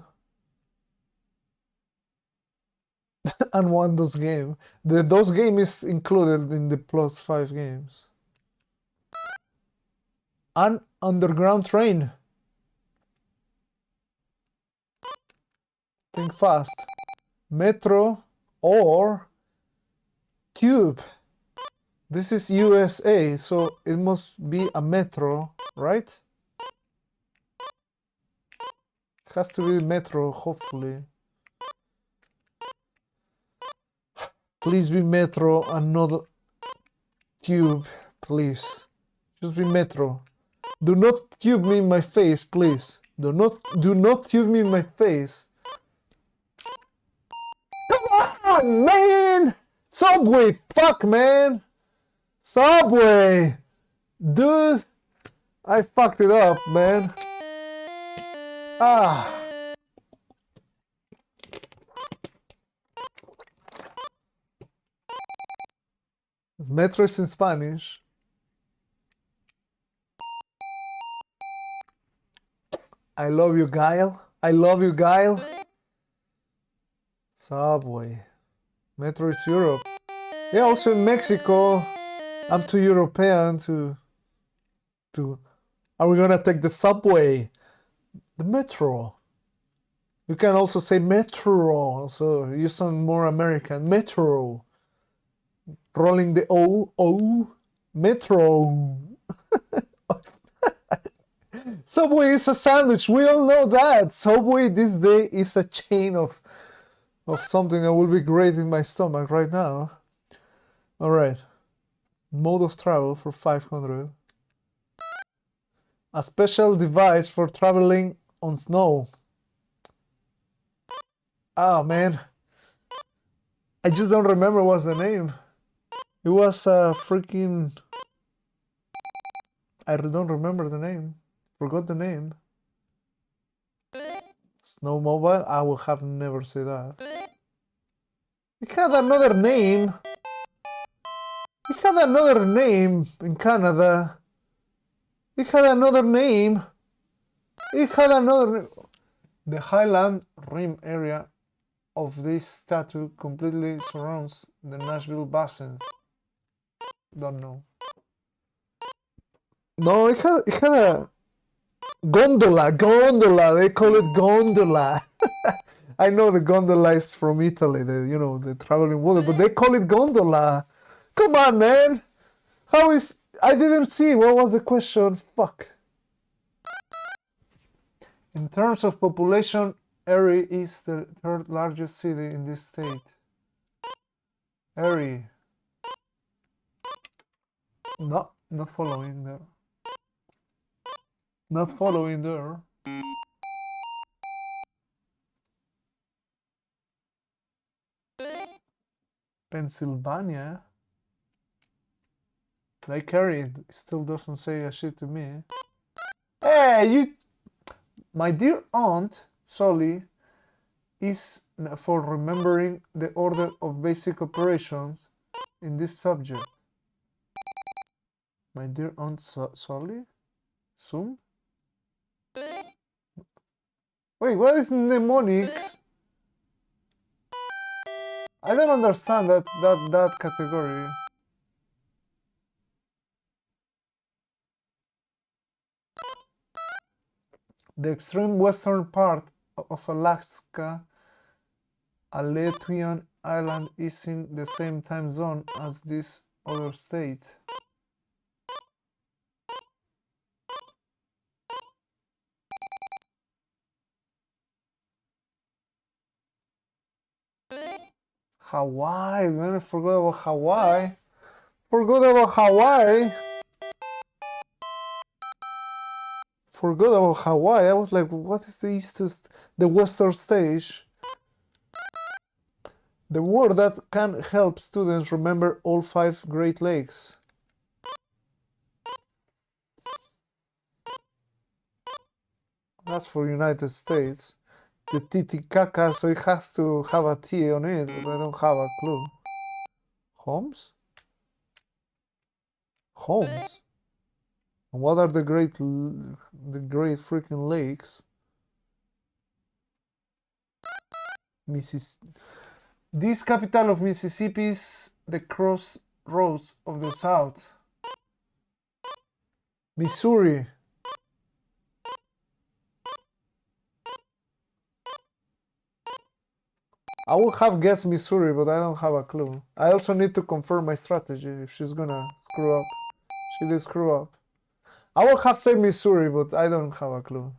And one DOS game. The DOS game is included in the plus 5 games. An underground train. Think fast. Metro or tube. This is USA, so it must be a metro, right? It has to be metro, hopefully. Please be metro and not tube, please. Just be metro. Do not tube me in my face, please. Do not tube me in my face. Come on, man! Subway, fuck, man! Subway! Dude, I fucked it up, man. Ah. Metro is in Spanish. I love you, Guile. I love you, Guile. Subway. Metro is Europe. Yeah, also in Mexico. I'm too European to... Are we gonna take the subway? The metro. You can also say metro, so you sound more American. Metro. Rolling the O. Metro. Subway is a sandwich. We all know that. Subway this day is a chain of something that will be great in my stomach right now. All right. Mode of travel for 500. A special device for traveling on snow. Oh man. I just don't remember what's the name. It was a freaking... I don't remember the name. Forgot the name. Snowmobile? I will have never said that. It had another name. It had another name in Canada. It had another name. The Highland Rim area of this statue completely surrounds the Nashville Basins. Don't know. No, it had a gondola. They call it gondola. I know the gondola is from Italy, the traveling water, but they call it gondola. Come on, man. I didn't see. What was the question? Fuck. In terms of population, Erie is the third largest city in this state. Erie. No, not following there. Not following there. Pennsylvania. Like Erie still doesn't say a shit to me. Hey, my dear aunt, Solly, is for remembering the order of basic operations in this subject. My dear aunt Solly? Zoom? Wait, what is mnemonics? I don't understand that category. The extreme western part of Alaska, Aleutian Island, is in the same time zone as this other state. Hawaii, man, I forgot about Hawaii. Forgot about Hawaii. I was like, what is the western stage? The word that can help students remember all 5 Great Lakes. That's for United States. The Titicaca, so it has to have a T on it, but I don't have a clue. Holmes? Holmes? And what are the great freaking lakes? This capital of Mississippi is the crossroads of the South. Missouri. I would have guessed Missouri, but I don't have a clue. I also need to confirm my strategy if she's gonna screw up. She did screw up. I would have said Missouri, but I don't have a clue.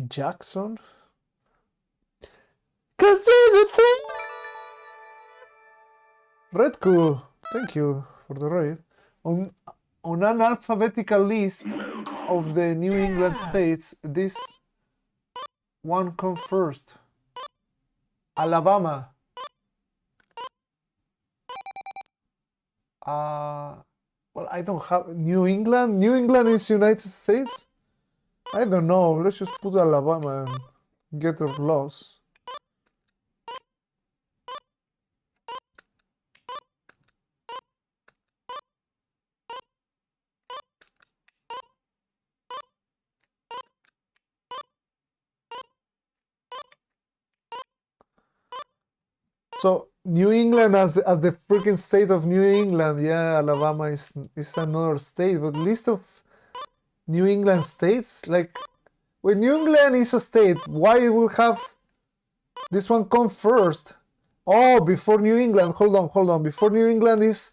Jackson? Cause there's a thing. Redku, thank you for the raid. On an alphabetical list of the New England states, this one comes first. Alabama. Well, I don't have New England. New England is United States. I don't know. Let's just put Alabama and get her loss. So New England as the freaking state of New England. Yeah, Alabama is another state, but list of New England states, like when New England is a state, why will have this one come first? Oh, before New England. Hold on. Before New England is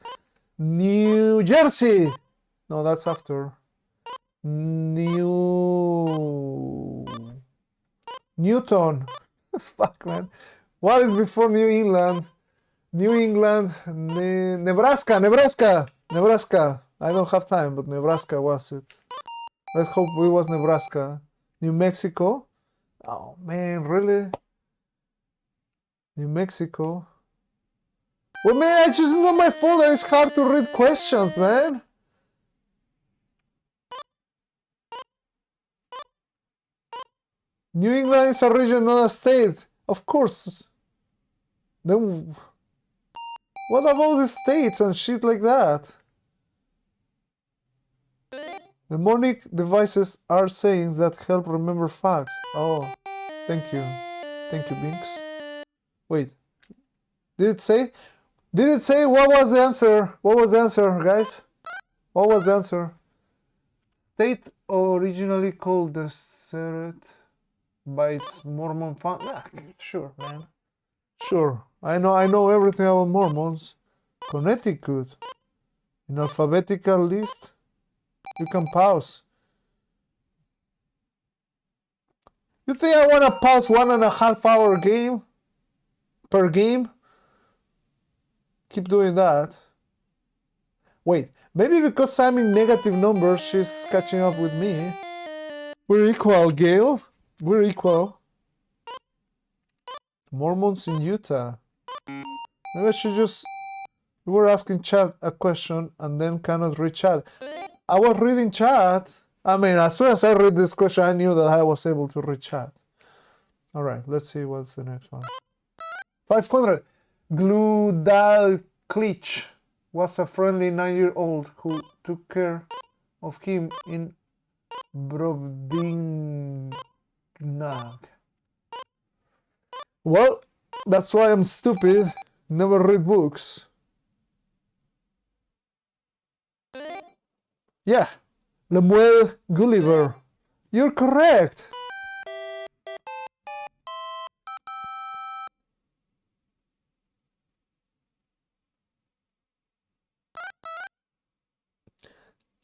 New Jersey. No, that's after. Newton. Fuck, man. What is before New England? New England, Nebraska. I don't have time, but Nebraska was it. Let's hope it was Nebraska. New Mexico. Oh man, really? New Mexico. Well, man, I just not my fault that it's hard to read questions, man. New England is a region, not a state. Of course. Then what about the states and shit like that? Mnemonic devices are sayings that help remember facts. Oh, thank you. Thank you, Binks. Wait. Did it say? Did it say what was the answer? What was the answer, guys? What was the answer? State originally called the Seret by its Mormon family. Ah, sure, man. Sure. I know everything about Mormons. Connecticut. In alphabetical list. You can pause. You think I wanna pause 1.5 hour game? Per game? Keep doing that. Wait, maybe because I'm in negative numbers, she's catching up with me. We're equal, Gail. We're equal. Mormons in Utah. Maybe I should just... We were asking chat a question and then cannot read chat. I was reading chat. I mean, as soon as I read this question, I knew that I was able to read chat. Alright, let's see what's the next one. 500. Gludalclich was a friendly 9-year-old who took care of him in Brobdingnag. Well, that's why I'm stupid. Never read books. Yeah, Lemuel Gulliver. You're correct.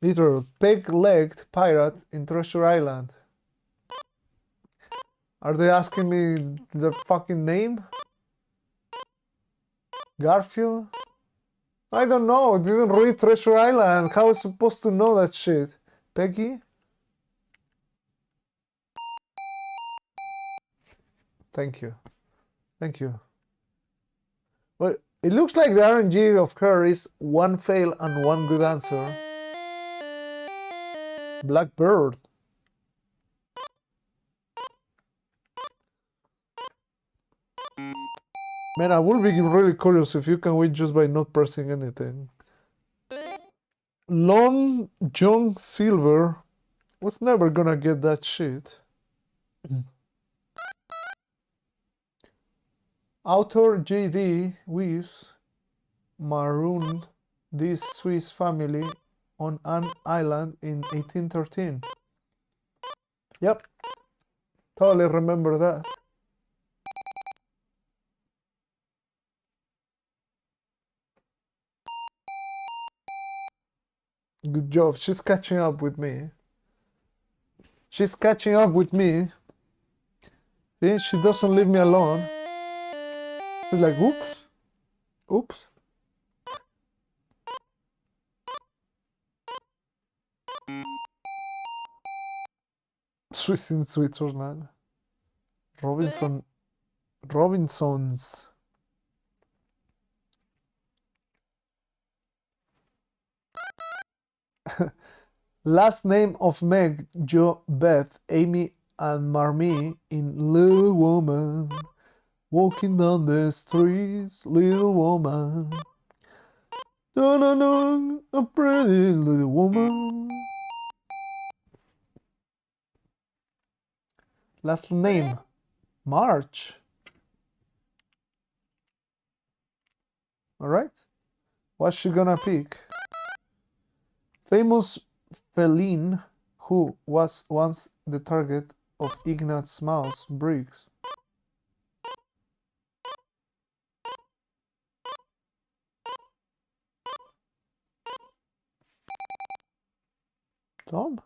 Literal peg-legged pirate in Treasure Island. Are they asking me the fucking name? Garfield? I don't know. I didn't read Treasure Island. How am I supposed to know that shit? Peggy? Thank you. Thank you. Well, it looks like the RNG of her is 1 fail and 1 good answer. Blackbird. Man, I will be really curious if you can win just by not pressing anything. Long John Silver was never gonna get that shit. Author J.D. Weiss marooned this Swiss family on an island in 1813. Yep, totally remember that. Good job, she's catching up with me. She's catching up with me. See, she doesn't leave me alone. She's like, oops, oops. Swiss in Switzerland. Robinsons. Last name of Meg, Jo, Beth, Amy, and Marmee in Little Woman. Walking down the streets, little woman. Da-da-da, a pretty little woman. Last name, March. Alright. What's she gonna pick? Famous feline who was once the target of Ignatz Mouse Briggs. Tom?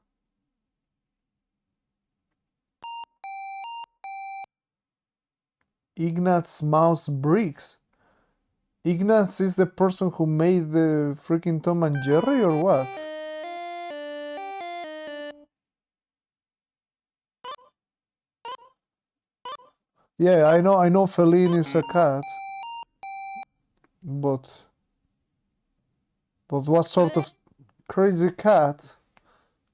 Ignatz Mouse Briggs. Ignatz is the person who made the freaking Tom and Jerry or what? Yeah, I know Feline is a cat. But what sort of crazy cat?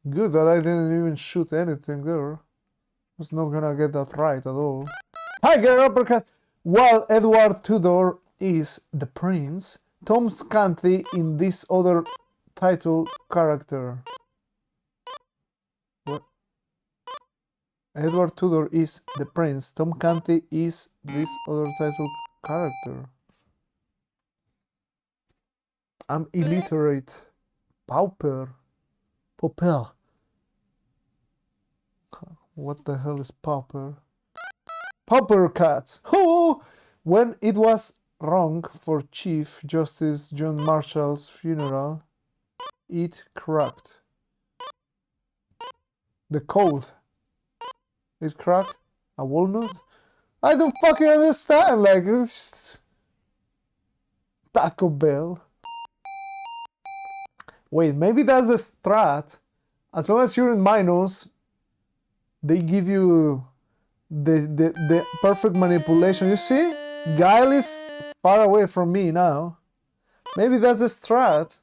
Good that I didn't even shoot anything there. Was not gonna get that right at all. Tiger uppercut! While Edward Tudor is the prince, Tom Scanty in this other title character. What? Edward Tudor is the prince, Tom Canty is this other title character. I'm illiterate. Pauper. Pauper. What the hell is pauper? Pauper cats. Oh! When it was wrong for Chief Justice John Marshall's funeral, it cracked. The code. It cracked? A walnut? I don't fucking understand. Like, it's just Taco Bell. Wait, maybe that's a strat. As long as you're in minus, they give you the perfect manipulation. You see? Guile is far away from me now. Maybe that's a strat.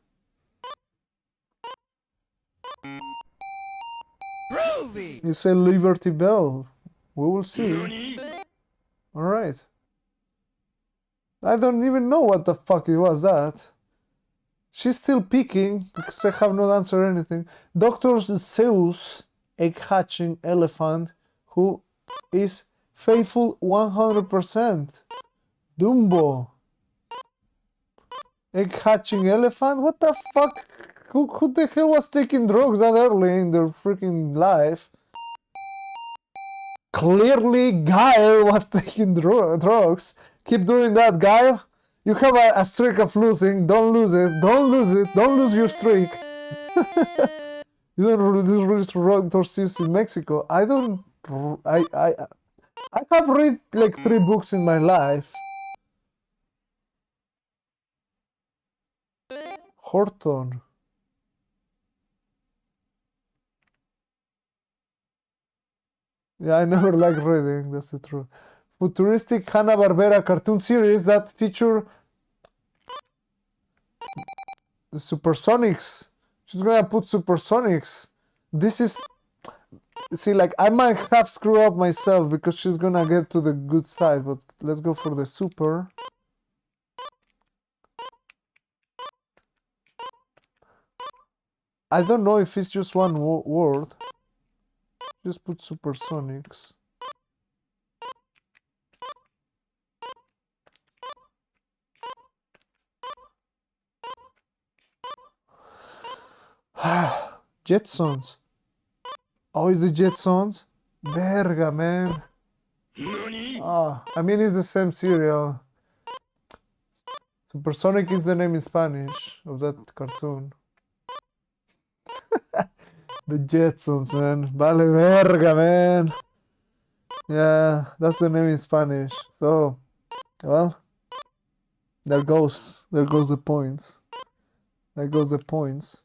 Groovy! You say Liberty Bell. We will see. Alright. I don't even know what the fuck it was that. She's still peeking because I have not answered anything. Dr. Zeus, egg hatching elephant, who is faithful 100%. Dumbo. Egg hatching elephant? What the fuck? Who the hell was taking drugs that early in their freaking life? Clearly, Guile was taking drugs. Keep doing that, Guile. You have a streak of losing. Don't lose it. Don't lose it. Don't lose your streak. You don't lose Torsius in Mexico. I don't. I have read like 3 books in my life. Horton. Yeah, I never liked reading, that's the truth. Futuristic Hanna-Barbera cartoon series that feature the Supersonics. She's gonna put Supersonics. This is... See, like, I might have screwed up myself because she's gonna get to the good side, but let's go for the super. I don't know if it's just one word. Just put Supersonics. Jetsons. Oh, is the Jetsons? Verga, man. Ah, I mean, it's the same serial. Supersonic is the name in Spanish of that cartoon. The Jetsons, man. Vale verga, man. Yeah, that's the name in Spanish. So, well, there goes the points. There goes the points.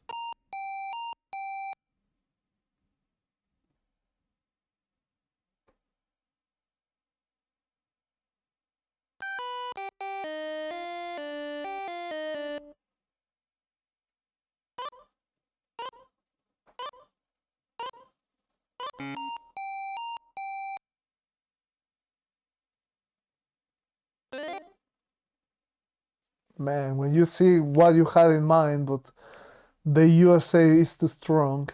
Man, when you see what you had in mind, but the USA is too strong.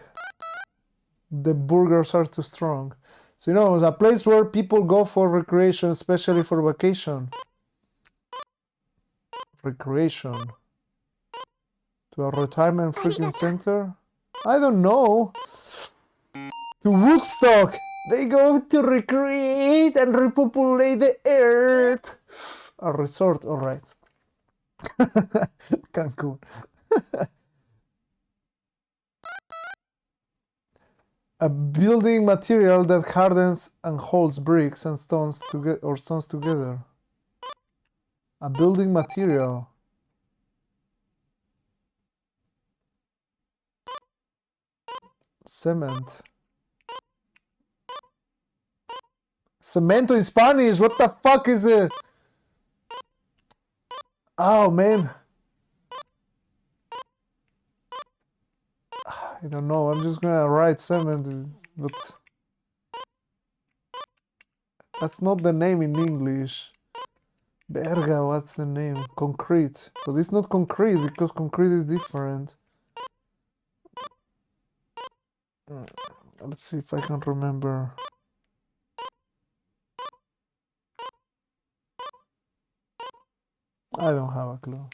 The burgers are too strong. So, you know, it's a place where people go for recreation, especially for vacation. Recreation. To a retirement freaking center? I don't know. To Woodstock! They go to recreate and repopulate the earth. A resort, alright. Cancun. A building material that hardens and holds bricks and stones together. A building material. Cement. Cemento in Spanish. What the fuck is it? Oh man. I don't know. I'm just gonna write cement, but that's not the name in English. Berga, what's the name? Concrete. But it's not concrete because concrete is different. Let's see if I can remember. I don't have a clue.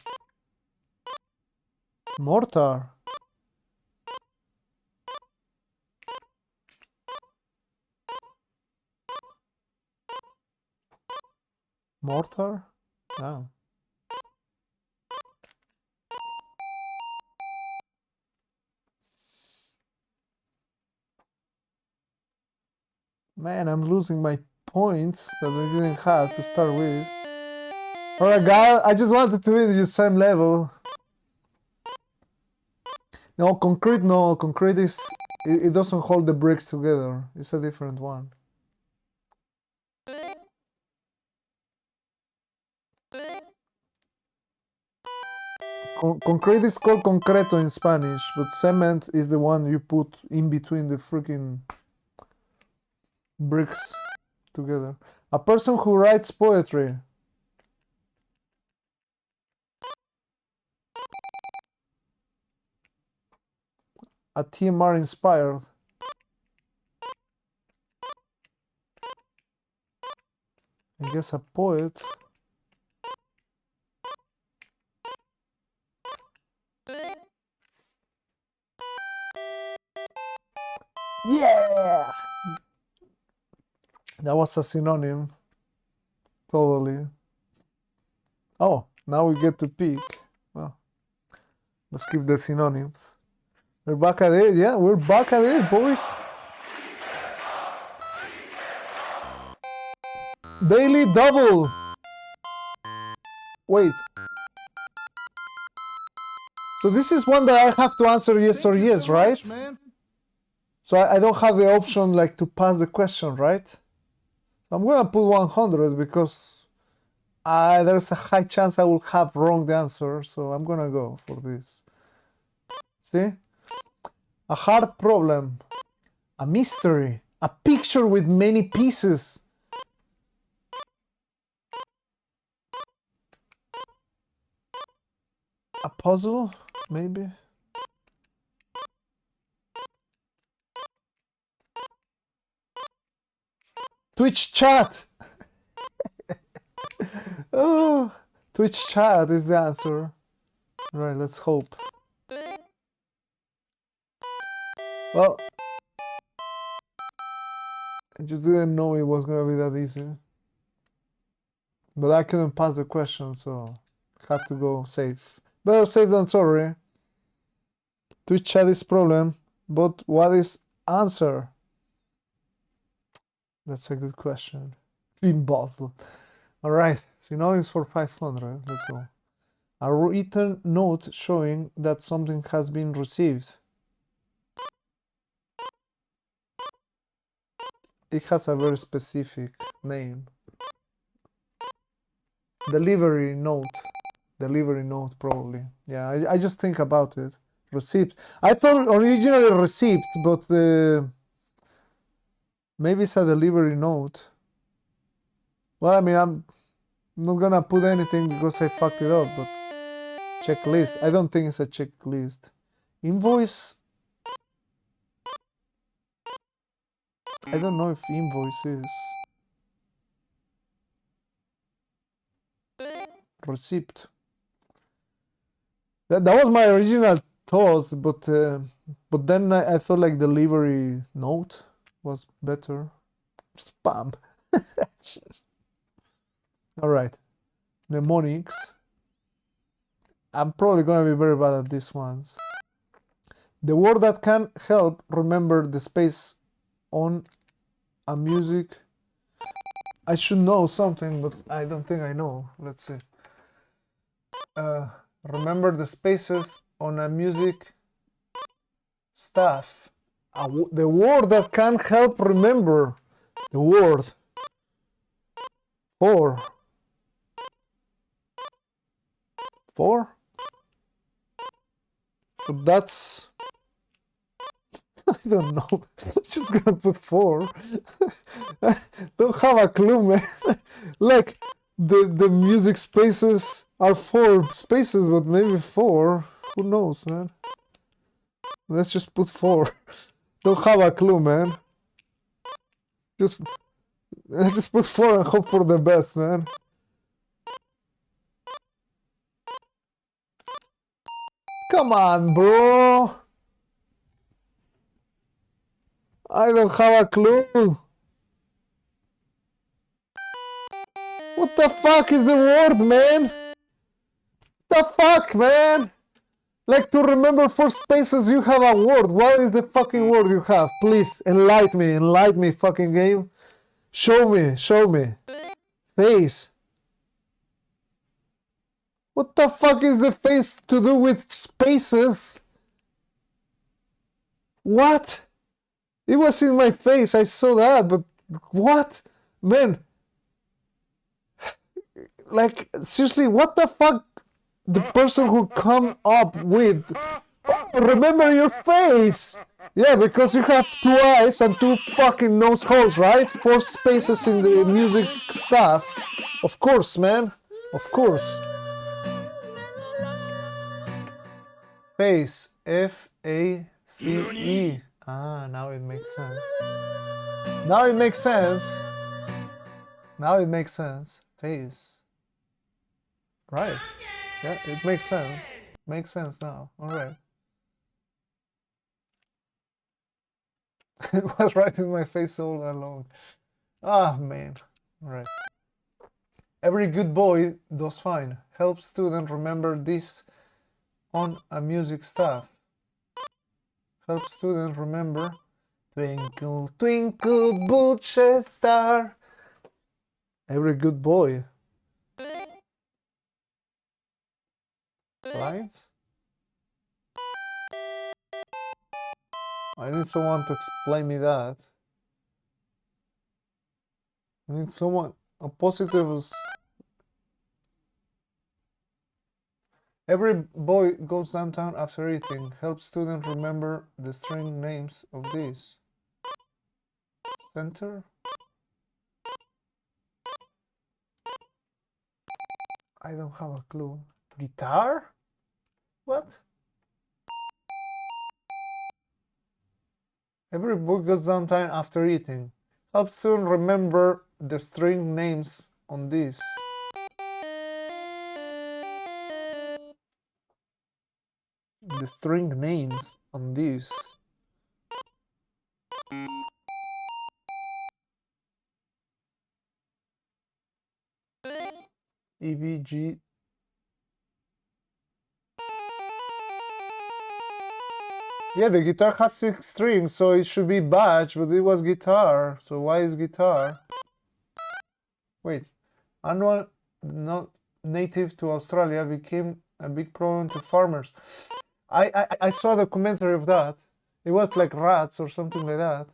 Mortar. Mortar? No. Man, I'm losing my points that I didn't have to start with. Alright, guys, I just wanted to read you same level. No, concrete is... It doesn't hold the bricks together. It's a different one. Concrete is called concreto in Spanish, but cement is the one you put in between the freaking bricks together. A person who writes poetry. A TMR inspired. I guess a poet. Yeah! That was a synonym. Totally. Oh, now we get to pick. Well, let's keep the synonyms. We're back at it, yeah, we're back at it, boys. Daily double. Wait. So this is one that I have to answer yes or yes, right? So I don't have the option like to pass the question, right? So I'm gonna put 100 because there's a high chance I will have wrong the answer, so I'm gonna go for this. See? A hard problem, a mystery, a picture with many pieces. A puzzle, maybe? Twitch chat! Oh, Twitch chat is the answer. Right, let's hope. Well, I just didn't know it was gonna be that easy. But I couldn't pass the question, so had to go safe. Better safe than sorry. Twitch chat is problem, but what is answer? That's a good question. Impossible. Alright, synonyms for 500. Let's go. A written note showing that something has been received. It has a very specific name. Delivery note. Delivery note, probably. Yeah, I just think about it. Receipt. I thought originally receipt, but maybe it's a delivery note. Well, I mean, I'm not gonna put anything because I fucked it up, but checklist. I don't think it's a checklist. Invoice. I don't know if invoice is. Receipt. That was my original thought, but then I thought like delivery note was better. Spam. All right, mnemonics. I'm probably gonna be very bad at these ones. The word that can help remember the space on a music. I should know something, but I don't think I know. Let's see. Remember the spaces on a music stuff. The word that can help remember the word. 4. 4? But that's... I don't know. I'm just gonna put 4. I don't have a clue, man. Like, the music spaces are 4 spaces, but maybe 4. Who knows, man? Let's just put 4. Don't have a clue, man. Let's just put 4 and hope for the best, man. Come on, bro. I don't have a clue. What the fuck is the word, man? The fuck, man? Like, to remember 4 spaces, you have a word. What is the fucking word you have? Please, enlighten me, fucking game. Show me. Face. What the fuck is the face to do with spaces? What? It was in my face, I saw that, but what? Man. Like, seriously, what the fuck? The person who come up with... Oh, remember your face! Yeah, because you have 2 eyes and 2 fucking nose holes, right? 4 spaces in the music stuff. Of course, man. Of course. Face. F-A-C-E. Ah, now it makes sense. Now it makes sense. Face. Right. Yeah, it makes sense. Makes sense now. Alright. It was right in my face all along. Ah, man. Alright. Every good boy does fine. Help student remember this on a music stuff. Help student remember Twinkle, twinkle, bullshit star. Every good boy. Right? I need someone to explain me that. I need someone... A positive... Every boy goes downtown after eating. Help students remember the string names of these. Center? I don't have a clue. Guitar? What? Every boy goes downtown after eating. Help students remember the string names on these. The string names on these. EVG. Yeah, the guitar has 6 strings, so it should be badge, but it was guitar. So why is guitar? Wait. Annual not native to Australia became a big problem to farmers. I saw the documentary of that. It was like rats or something like that.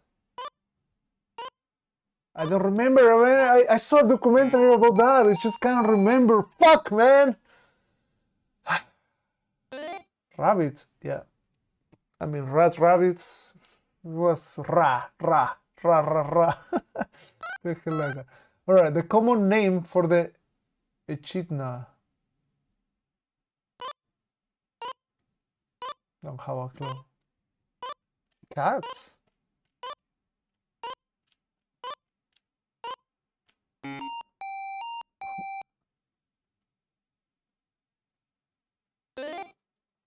I don't remember, man. I saw a documentary about that. I just can't remember. Fuck, man. Rabbits, yeah. I mean, rats, rabbits. It was ra. Alright, the common name for the echidna. Don't have a clue. Cats?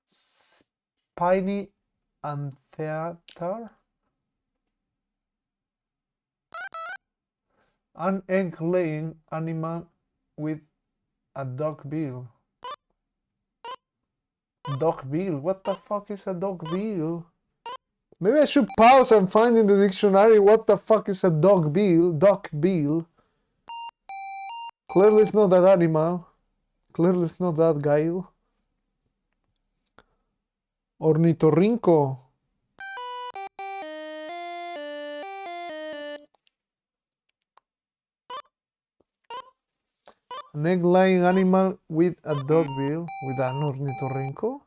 Spiny amphitheater? An egg-laying animal with a dog bill. Dog bill? What the fuck is a dog bill? Maybe I should pause and find in the dictionary what the fuck is a dog bill. Dog bill. Clearly it's not that animal. Clearly it's not that guy. Ornitorrinco. An egg-laying animal with a dog bill, with an ornitorrinco.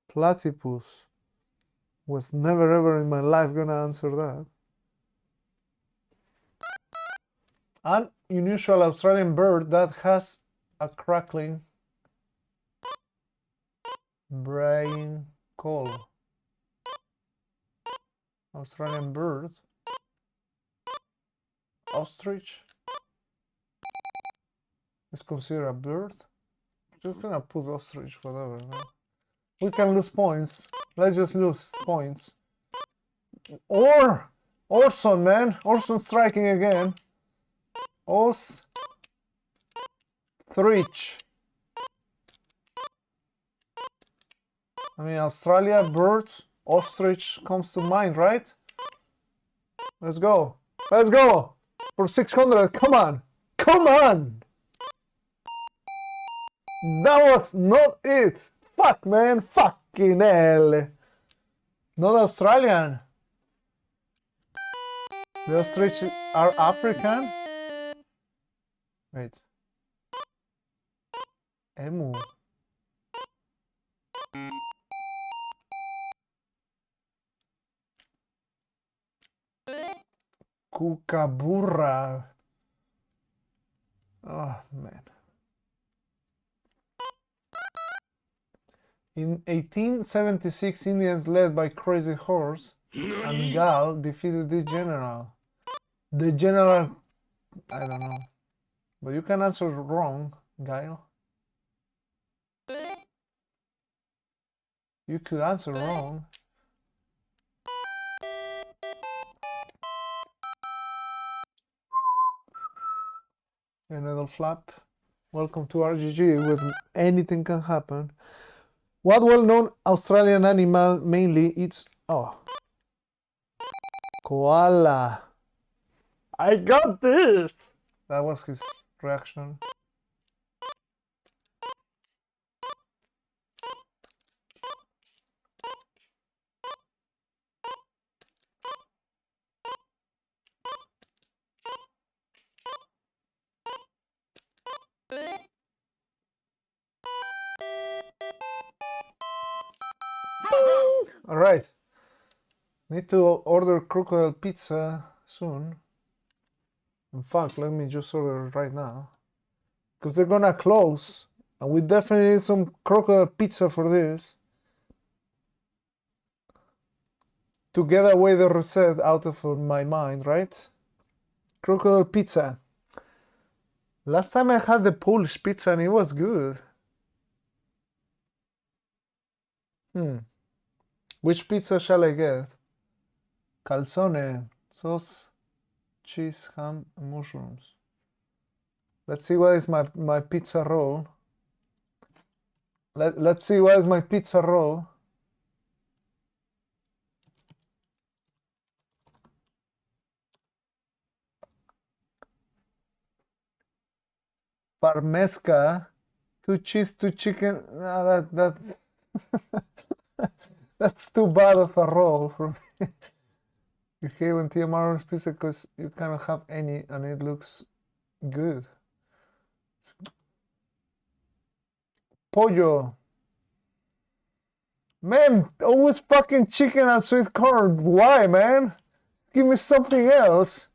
Platypus. Was never ever in my life gonna answer that. An unusual Australian bird that has a crackling braying call. Australian bird. Ostrich. Is considered a bird. Just gonna put ostrich, whatever. Man. We can lose points. Let's just lose points. Or Orson, man. Orson striking again. Ostrich. I mean, Australia, birds, ostrich comes to mind, right? Let's go. Let's go. For 600. Come on. Come on. That was not it. Fuck, man. Fucking hell. Not Australian. The ostrich are African? Wait. Emu. Kookaburra. Oh, man. In 1876, Indians led by Crazy Horse and Gal defeated this general. The general, I don't know. But you can answer wrong, Guile. You could answer wrong. Hey, Nettleflap. Welcome to RGG, where anything can happen. What well-known Australian animal mainly eats... Oh. Koala. I got this! That was his reaction. All right. Need to order crocodile pizza soon. In fact, let me just order it right now. Because they're gonna close. And we definitely need some crocodile pizza for this. To get away the reset out of my mind, right? Crocodile pizza. Last time I had the Polish pizza and it was good. Which pizza shall I get? Calzone, sauce, cheese, ham, and mushrooms. Let's see what is my pizza roll. Let's see what is my pizza roll. Parmesca, 2 cheese, 2 chicken. No, that's too bad of a roll for me. You hate when MCAaronIce pizza because you cannot have any and it looks good. Pollo. Man, always fucking chicken and sweet corn. Why, man? Give me something else.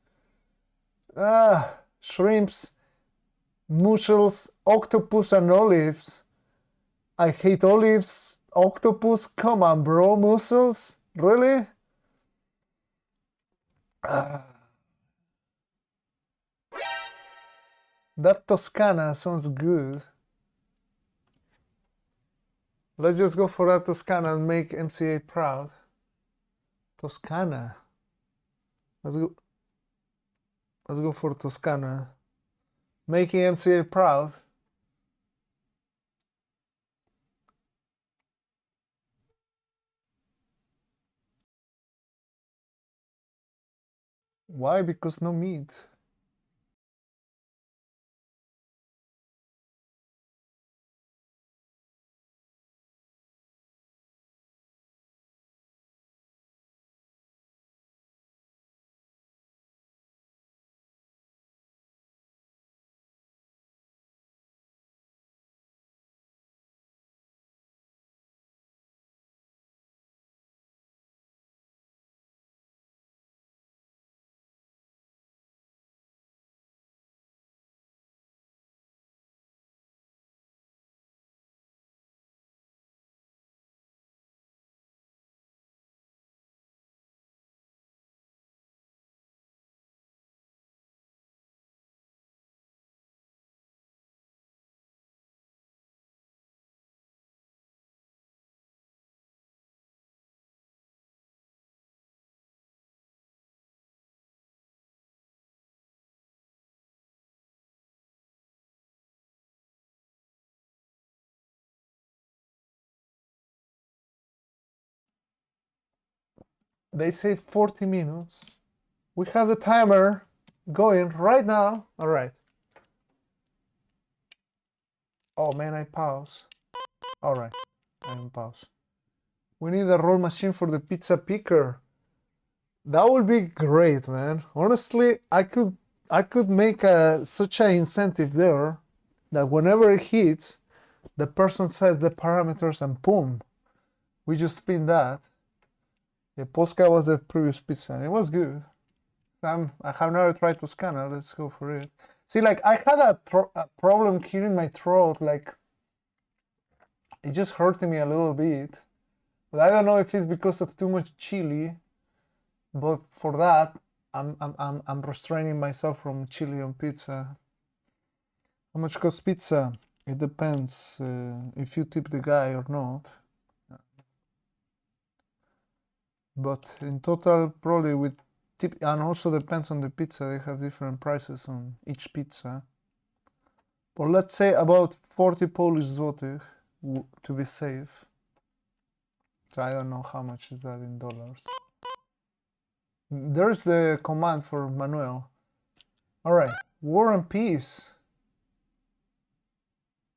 Shrimps, mussels, octopus, and olives. I hate olives. Octopus? Come on, bro. Mussels? Really? That Toscana sounds good. Let's just go for that Toscana and make MCA proud. Toscana. Let's go for Toscana. Making MCA proud. Why? Because no meat. They say 40 minutes. We have the timer going right now. All right. Oh man, I pause. All right, I'm pause. We need a roll machine for the pizza picker. That would be great, man. Honestly, I could make such an incentive there that whenever it hits, the person sets the parameters and boom, we just spin that. The Polska was the previous pizza and it was good. I have never tried Toscana. Let's go for it. See, like I had a problem clearing my throat. Like it just hurting me a little bit, but I don't know if it's because of too much chili. But for that, I'm restraining myself from chili on pizza. How much costs pizza? It depends if you tip the guy or not. But in total, probably with tip, and also depends on the pizza. They have different prices on each pizza. But let's say about 40 Polish złotych to be safe. So I don't know how much is that in dollars. There's the command for Manuel. All right, War and Peace.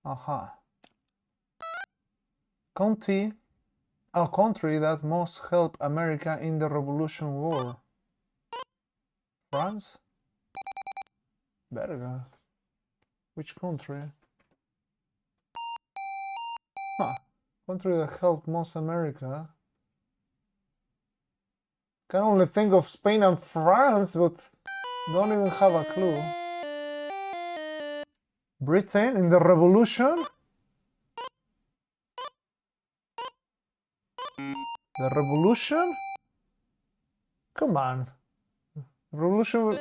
Aha. Country that most helped America in the Revolution War. France? Berga. Which country? Huh. Country that helped most America. Can only think of Spain and France, but don't even have a clue. Britain in the Revolution? The Revolution? Come on. Revolution,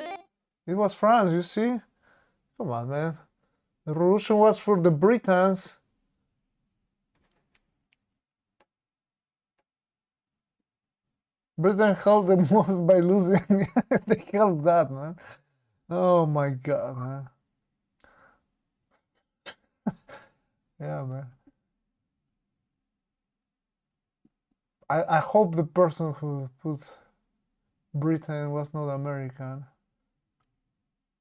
it was France, you see? Come on, man. The Revolution was for the Britons. Britain helped the most by losing. They helped that, man. Oh my god, man. Yeah, man. I hope the person who put Britain was not American.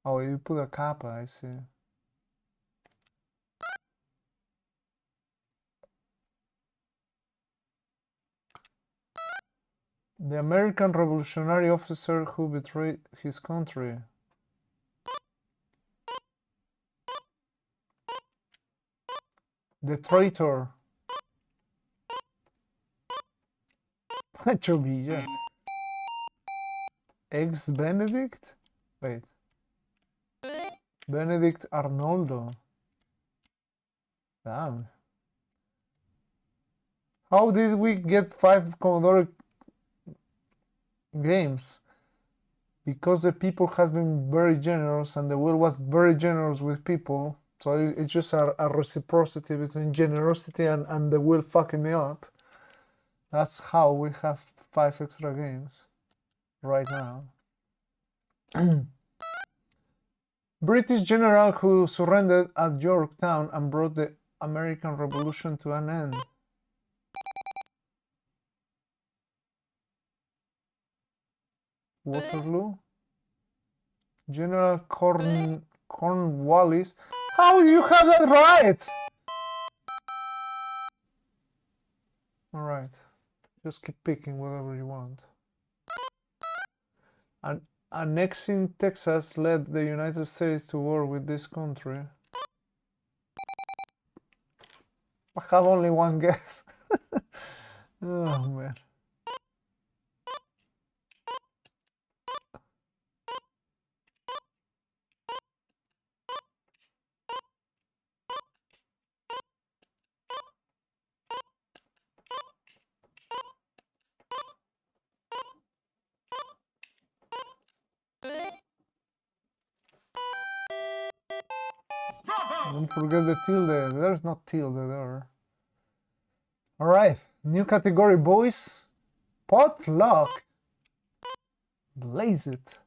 Oh, you put a kappa, I see. The American revolutionary officer who betrayed his country. The traitor. Pancho Villa. Ex-Benedict? Wait. Benedict Arnoldo. Damn. How did we get 5 Commodore games? Because the people have been very generous and the will was very generous with people. So it's just a reciprocity between generosity and the will fucking me up. That's how we have 5 extra games right now. British general who surrendered at Yorktown and brought the American Revolution to an end. Waterloo? General Cornwallis. How do you have that right? Alright. Just keep picking whatever you want. And annexing Texas led the United States to war with this country. I have only one guess. Oh man. Don't forget the tilde. There's no tilde there. Alright, new category, boys. Potluck. Blaze it.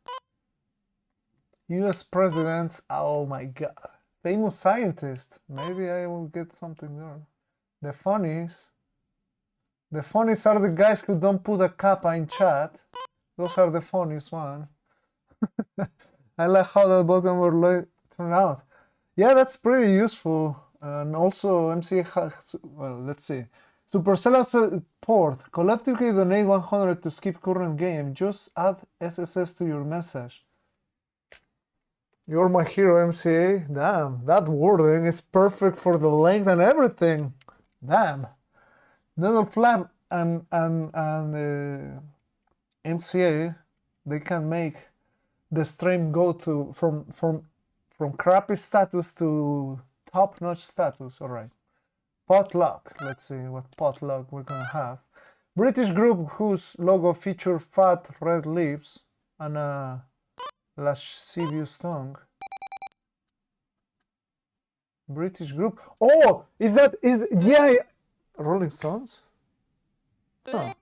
US presidents. Oh my god. Famous scientist. Maybe I will get something there. The funnies. The funniest are the guys who don't put a kappa in chat. Those are the funniest one. I like how that bottom overlay turned out. Yeah, that's pretty useful. And also MCA has, well, let's see. Supercell support. Collectively donate 100 to skip current game. Just add SSS to your message. You're my hero, MCA. Damn, that wording is perfect for the length and everything. Damn. Nettleflap and MCA, they can make the stream go to from crappy status to top-notch status. All right. Potluck. Let's see what potluck we're gonna have. British group whose logo features fat red lips and a lascivious tongue. British group. Oh, yeah, Rolling Stones? Huh.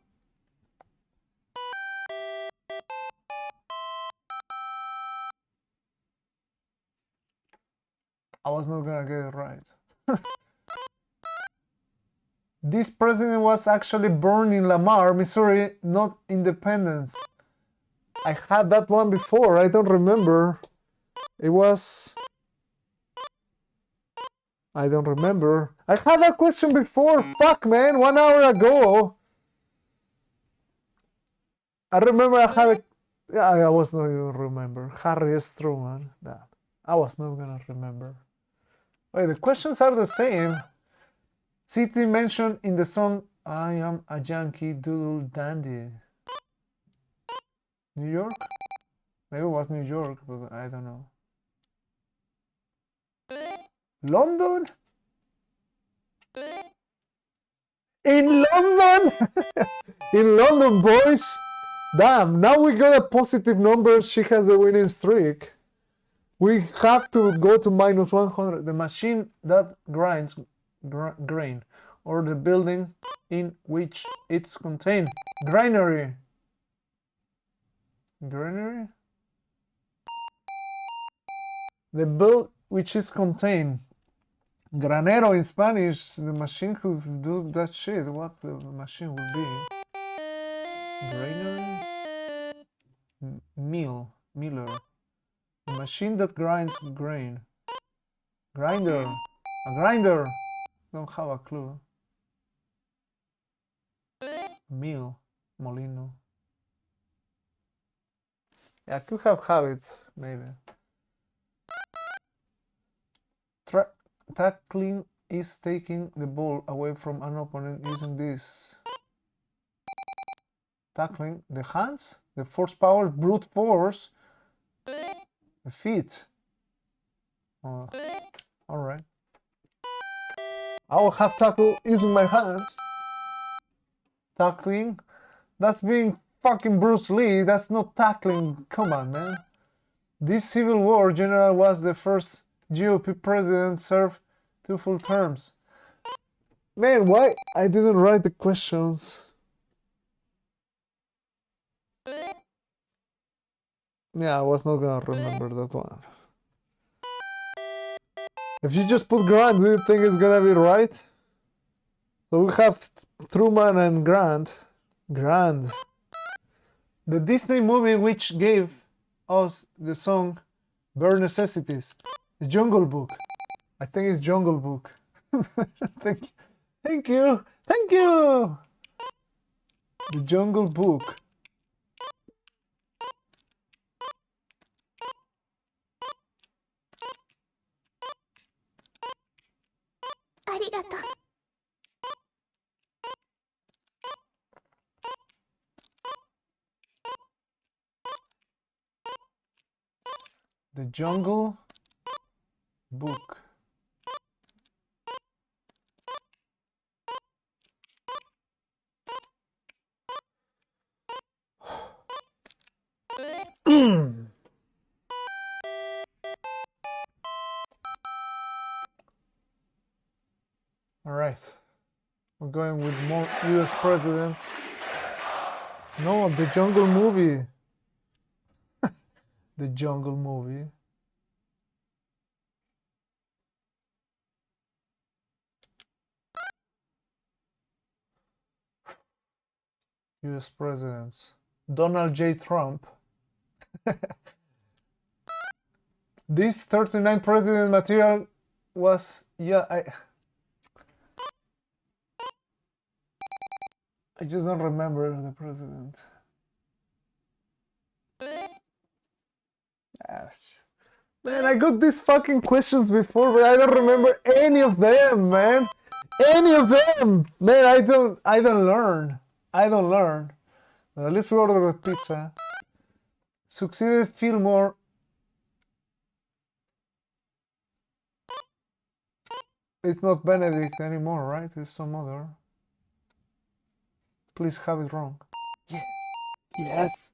I was not gonna get it right. This president was actually born in Lamar, Missouri, not Independence. I had that one before, I don't remember. It was... I don't remember. I had that question before, fuck man, 1 hour ago. I remember I had a... Yeah, I was not even remember. Harry S. Truman. That. I was not gonna remember. Wait, the questions are the same. City mentioned in the song I Am a Yankee Doodle Dandy. New York? Maybe it was New York, but I don't know. London? In London? In London, boys! Damn, now we got a positive number. She has a winning streak. We have to go to minus 100. The machine that grinds grain, or the building in which it's contained. Granary. Granary? The build which is contained. Granero in Spanish. The machine who do that shit. What the machine will be? Granary? Miller. A machine that grinds grain. Grinder. A grinder. Don't have a clue. Mill. Molino. Yeah, I could have habits, maybe. Tackling is taking the ball away from an opponent using this. Tackling the hands, the force power, brute force, the feet. All right. I will have tackle using my hands. Tackling. That's being fucking Bruce Lee. That's not tackling. Come on, man. This Civil War general was the first GOP president served 2 full terms. Man, why I didn't write the questions? Yeah, I was not gonna remember that one. If you just put Grant, do you think it's gonna be right? So we have Truman and Grant. Grant. The Disney movie which gave us the song Bare Necessities. The Jungle Book. I think it's Jungle Book. Thank you. Thank you. Thank you. The Jungle Book. The Jungle Book. All right. We're going with more US presidents. No, the Jungle Movie. The Jungle Movie. US presidents. Donald J. Trump. This 39 president material was, yeah, I just don't remember the president. Man, I got these fucking questions before, but I don't remember any of them, man. Any of them, man. I don't learn. I don't learn. Let's order the pizza. Succeeded Fillmore. It's not Benedict anymore, right? It's some other. Please have it wrong. Yes. Yes.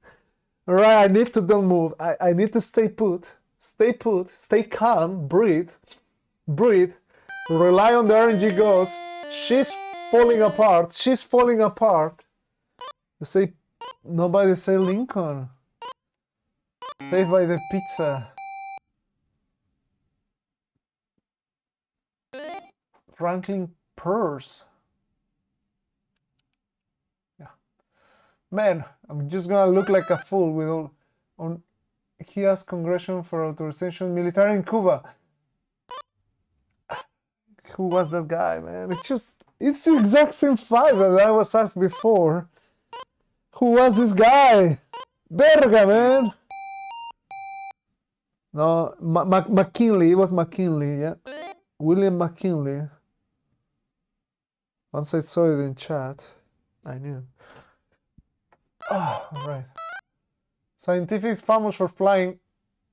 All right, I need to don't move. I need to stay put. Stay put. Stay calm. Breathe. Breathe. Rely on the RNG gods. She's falling apart. She's falling apart. You say, nobody say Lincoln. Saved by the pizza. Franklin Pierce. Yeah. Man, I'm just gonna look like a fool with all on. He asked Congression for authorization military in Cuba. Who was that guy, man? It's the exact same five that I was asked before. Who was this guy? Verga, man. No, McKinley. It was McKinley, yeah. William McKinley. Once I saw it in chat, I knew. Oh, all right. Scientifics famous for flying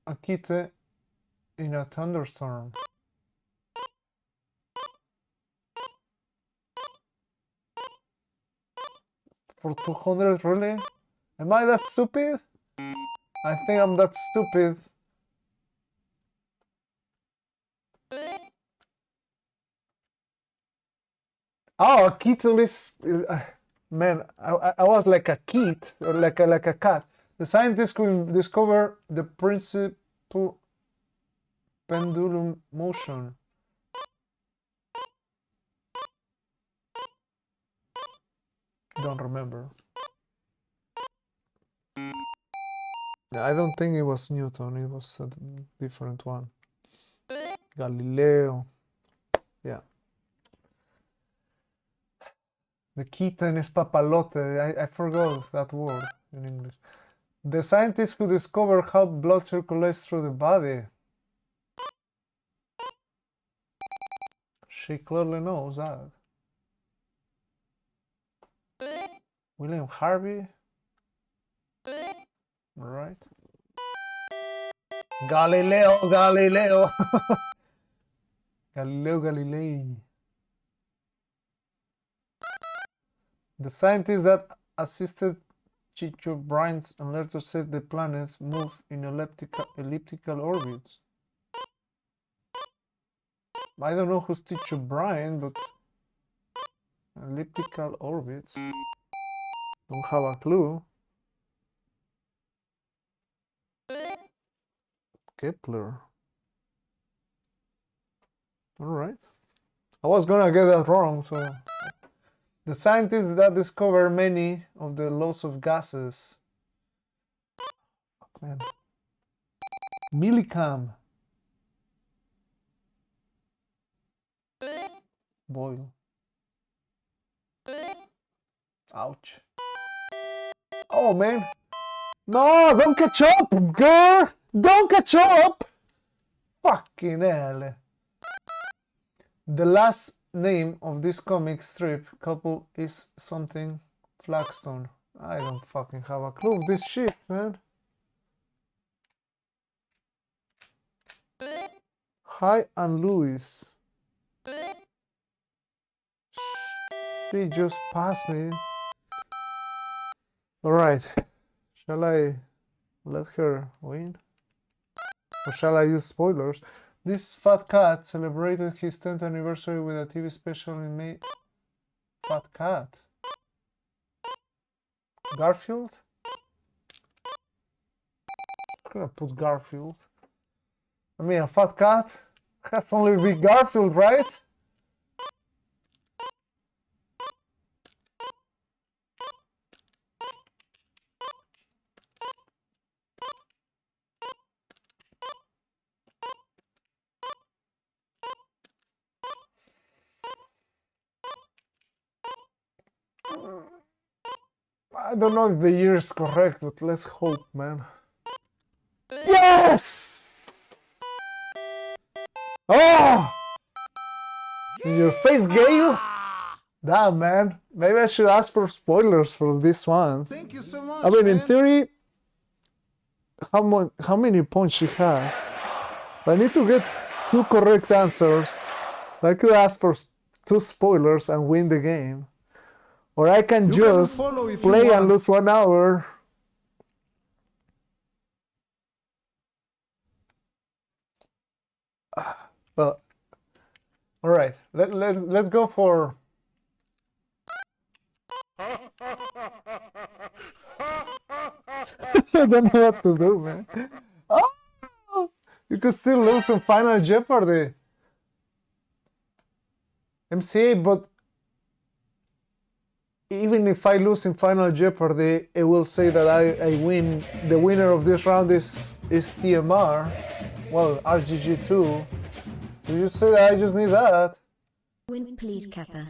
a kite in a thunderstorm. For 200, really? Am I that stupid? I think I'm that stupid. Oh, a kitten is... man, I was like a kid, or like a cat. The scientists could discover the principal pendulum motion. Don't remember. I don't think it was Newton, it was a different one. Galileo. Yeah. The kitten is papalote. I forgot that word in English. The scientists who discovered how blood circulates through the body. She clearly knows that. William Harvey. Right. Galileo Galilei. The scientists that assisted Tycho Brahe and later said the planets move in elliptical orbits. I don't know who's Tycho Brahe, but elliptical orbits. Don't have a clue. Kepler. All right. I was gonna get that wrong, so. The scientists that discover many of the laws of gases. Fuck, man. Millicam. Boyle. Ouch. Oh, man. No, don't catch up, girl. Don't catch up. Fucking hell. The last name of this comic strip couple is something Flagstone. I don't fucking have a clue of this shit, man. Hi and Louis. She just passed me. Alright. Shall I let her win? Or shall I use spoilers? This fat cat celebrated his 10th anniversary with a TV special in May. Fat cat? Garfield? I'm gonna put Garfield. I mean, a fat cat? Cats only be Garfield, right? I don't know if the year is correct, but let's hope, man. Yes! Oh! In your face, Gale? Damn, man. Maybe I should ask for spoilers for this one. Thank you so much. I mean, in man. theory, how many points she has? I need to get 2 correct answers. So I could ask for 2 spoilers and win the game. Or I can You just can follow if you play and want. lose 1 hour. Well, all right. Let's go for. I don't know what to do, man. Oh, you could still lose in Final Jeopardy. MCA, but even if I lose in Final Jeopardy, it will say that I win. The winner of this round is TMR. Well, RGG too. You say that I just need that. Win please, Kappa.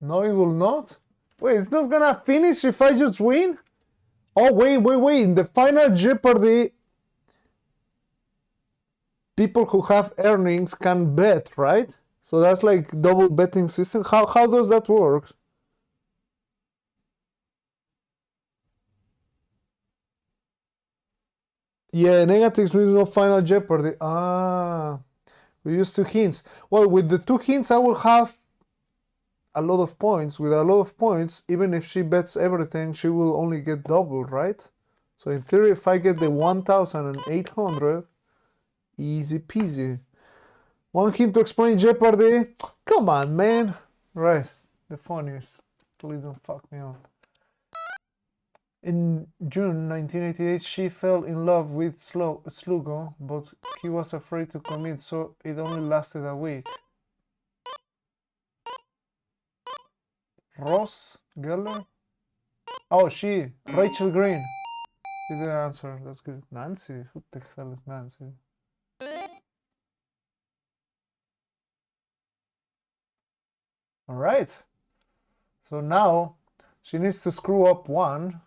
No, it will not. Wait, it's not gonna finish if I just win? Oh, wait. In the Final Jeopardy, people who have earnings can bet, right? So that's like double betting system. How does that work? Yeah, negatives means no Final Jeopardy. Ah, we use 2 hints. Well, with the 2 hints, I will have a lot of points. With a lot of points, even if she bets everything, she will only get double, right? So in theory, if I get the 1,800, easy peasy. 1 hint to explain Jeopardy. Come on, man. Right, the funniest. Please don't fuck me up. In June 1988, she fell in love with Slugo, but he was afraid to commit, so it only lasted a week. Ross Geller? Oh, Rachel Green. She didn't answer. That's good. Nancy? Who the hell is Nancy? All right. So now she needs to screw up 1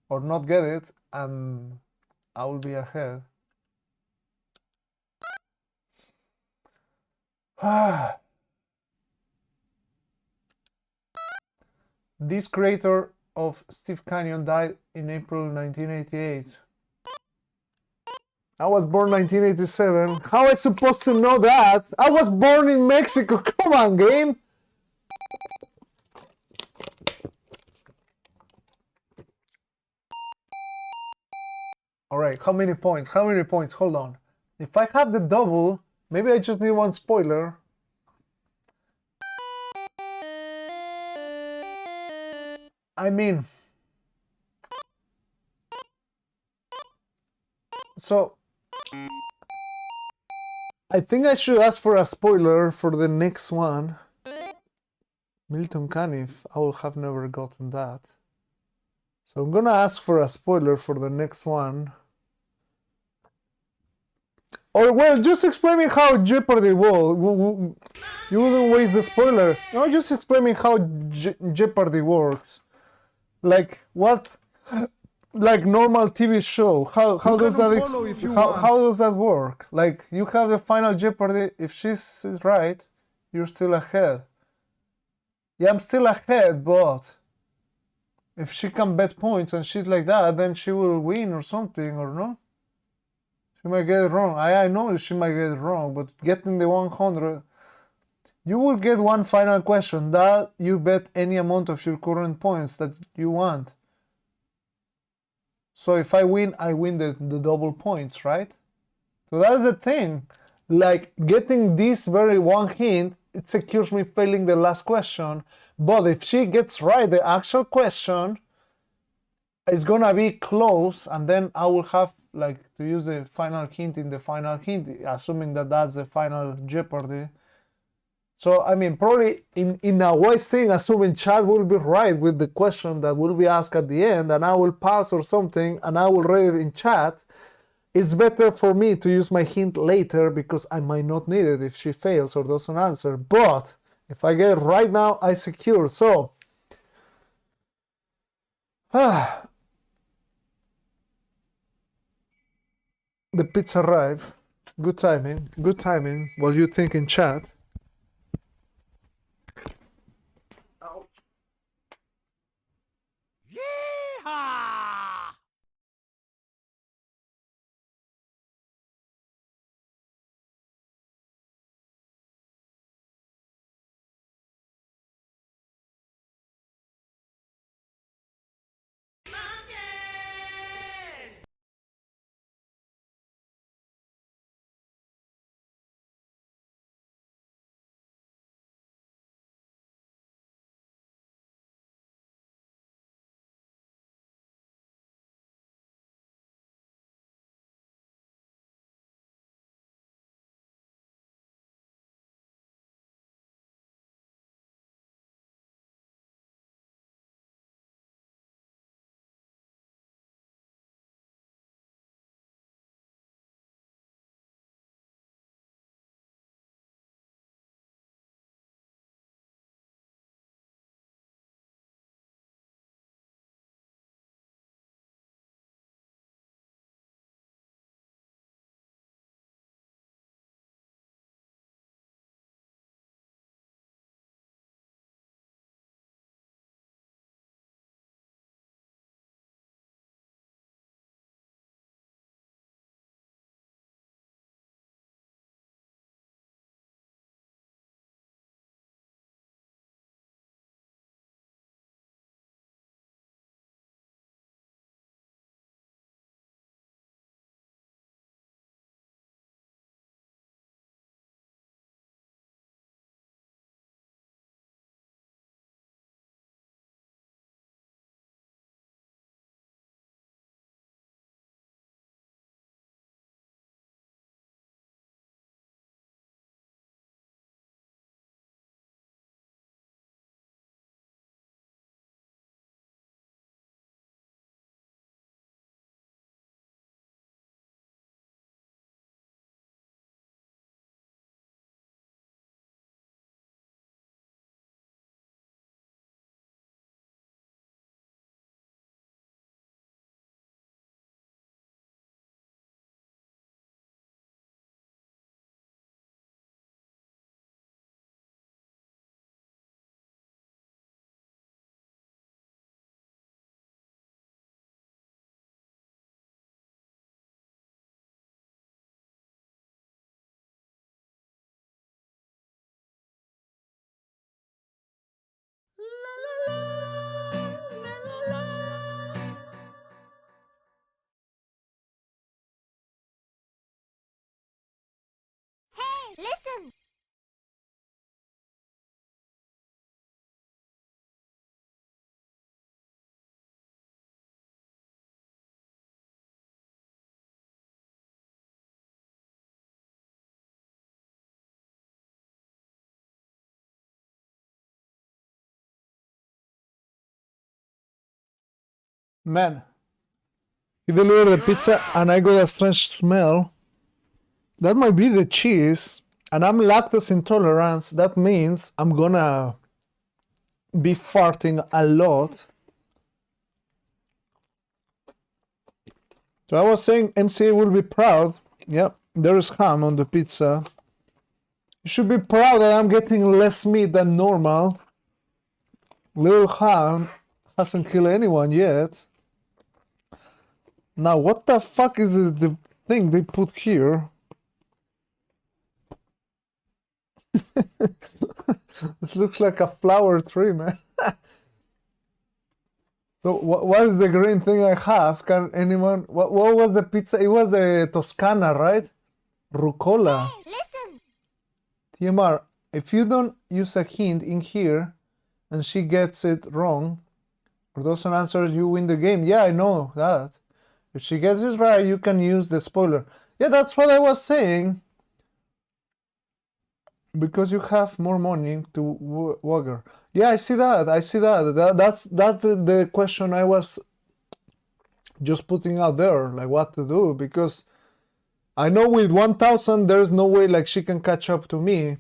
or not get it, and I will be ahead. This creator of Steve Canyon died in April 1988. I was born 1987. How am I supposed to know that? I was born in Mexico. Come on, game. All right, how many points? Hold on. If I have the double, maybe I just need 1 spoiler. I mean, so I think I should ask for a spoiler for the next one. Milton Caniff, I will have never gotten that. So I'm gonna ask for a spoiler for the next one. Or, well, just explain me how Jeopardy works. You wouldn't waste the spoiler. No, just explain me how Jeopardy works. Like, what? Like normal TV show. How does that how does that work? Like, you have the Final Jeopardy. If she's right, you're still ahead. Yeah, I'm still ahead, but if she can bet points and shit like that, then she will win or something, or no? She might get it wrong. I know she might get it wrong, but getting the 100, you will get 1 final question that you bet any amount of your current points that you want. So if I win the double points, right? So that's the thing. Like, getting this very 1 hint, it secures me failing the last question. But if she gets right the actual question, it's gonna be close, and then I will have like to use the final hint in the final hint, assuming that that's the Final Jeopardy. So I mean, probably in a wise thing, assuming Chad will be right with the question that will be asked at the end, and I will pass or something, and I will read it in chat. it's better for me to use my hint later because I might not need it if she fails or doesn't answer. But if I get it right now, I secure. So, the pizza arrived. Good timing. Good timing. While you think in chat. Yeehaw! Hey, listen! Man, he delivered the pizza and I got a strange smell. That might be the cheese. And I'm lactose intolerant. That means I'm gonna be farting a lot. So I was saying MCA will be proud. Yep, there is ham on the pizza. You should be proud that I'm getting less meat than normal. Little ham hasn't killed anyone yet. Now, what the fuck is the thing they put here? This looks like a flower tree, man. So what is the green thing I have? Can anyone... What was the pizza? It was the Toscana, right? Rucola. Hey, listen! TMR, if you don't use a hint in here and she gets it wrong or doesn't answer, you win the game. Yeah, I know that. If she gets it right, you can use the spoiler. Yeah, that's what I was saying. Because you have more money to wager. Yeah, I see that. I see that. That's the question I was just putting out there, like what to do. Because I know with 1000 there's no way like she can catch up to me.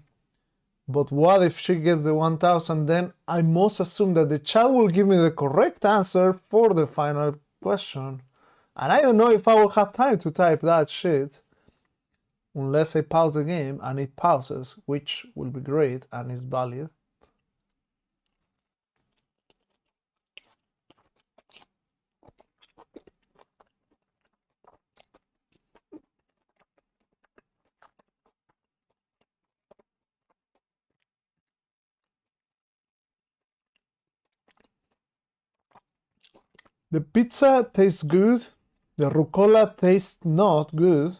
But what if she gets the 1000? Then I must assume that the chat will give me the correct answer for the final question. And I don't know if I will have time to type that shit unless I pause the game and it pauses, which will be great and is valid. The pizza tastes good. The rucola tastes not good.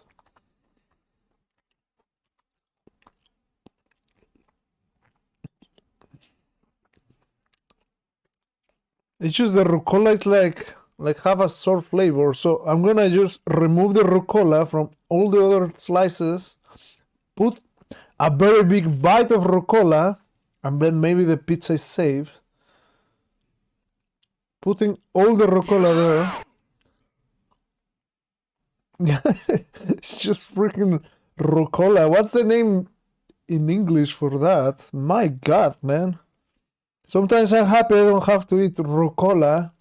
It's just the rucola is like have a sour flavor. So I'm gonna just remove the rucola from all the other slices, put a very big bite of rucola, and then maybe the pizza is safe. Putting all the rucola there. It's just freaking rucola. What's the name in English for that? My God, man. Sometimes I'm happy I don't have to eat rucola.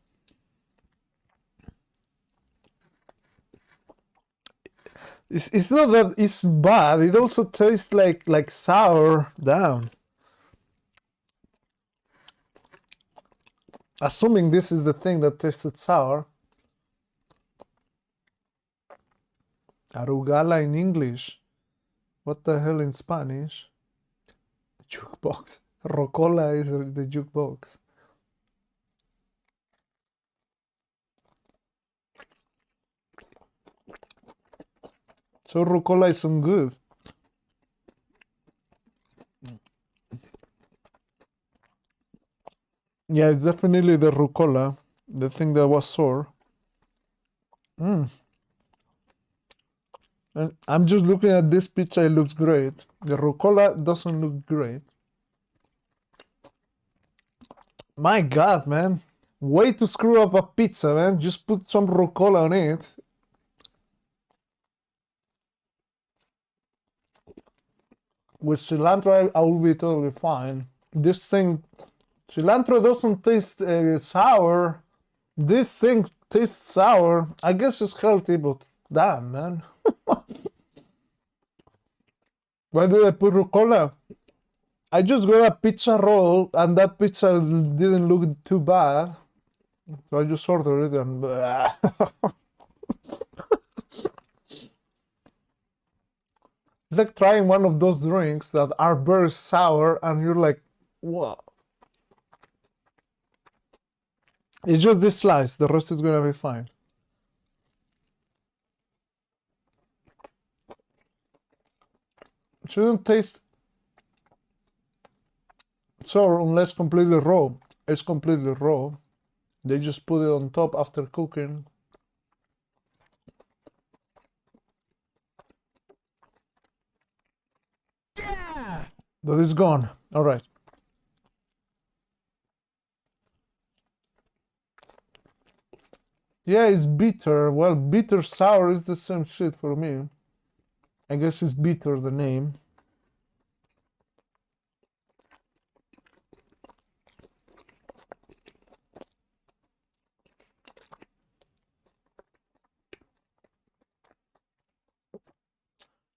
It's not that it's bad. It also tastes like sour. Damn. Assuming this is the thing that tasted sour. Arugala in English. What the hell in Spanish? Jukebox. Rocola is the jukebox. So rucola is some good. Yeah, it's definitely the rucola, the thing that was sour. And I'm just looking at this pizza, it looks great. The rucola doesn't look great. My God, man. Way to screw up a pizza, man. Just put some rucola on it. With cilantro, I will be totally fine. This thing, cilantro doesn't taste sour. This thing tastes sour. I guess it's healthy, but damn, man. Why did I put rucola? I just got a pizza roll, and that pizza didn't look too bad. So I just ordered it and... It's like trying one of those drinks that are very sour and you're like, what? It's just this slice, the rest is gonna be fine. It shouldn't taste sour unless completely raw. It's completely raw. They just put it on top after cooking. Yeah! But it's gone. All right. Yeah, it's bitter. Well, bitter sour is the same shit for me. I guess it's bitter, the name.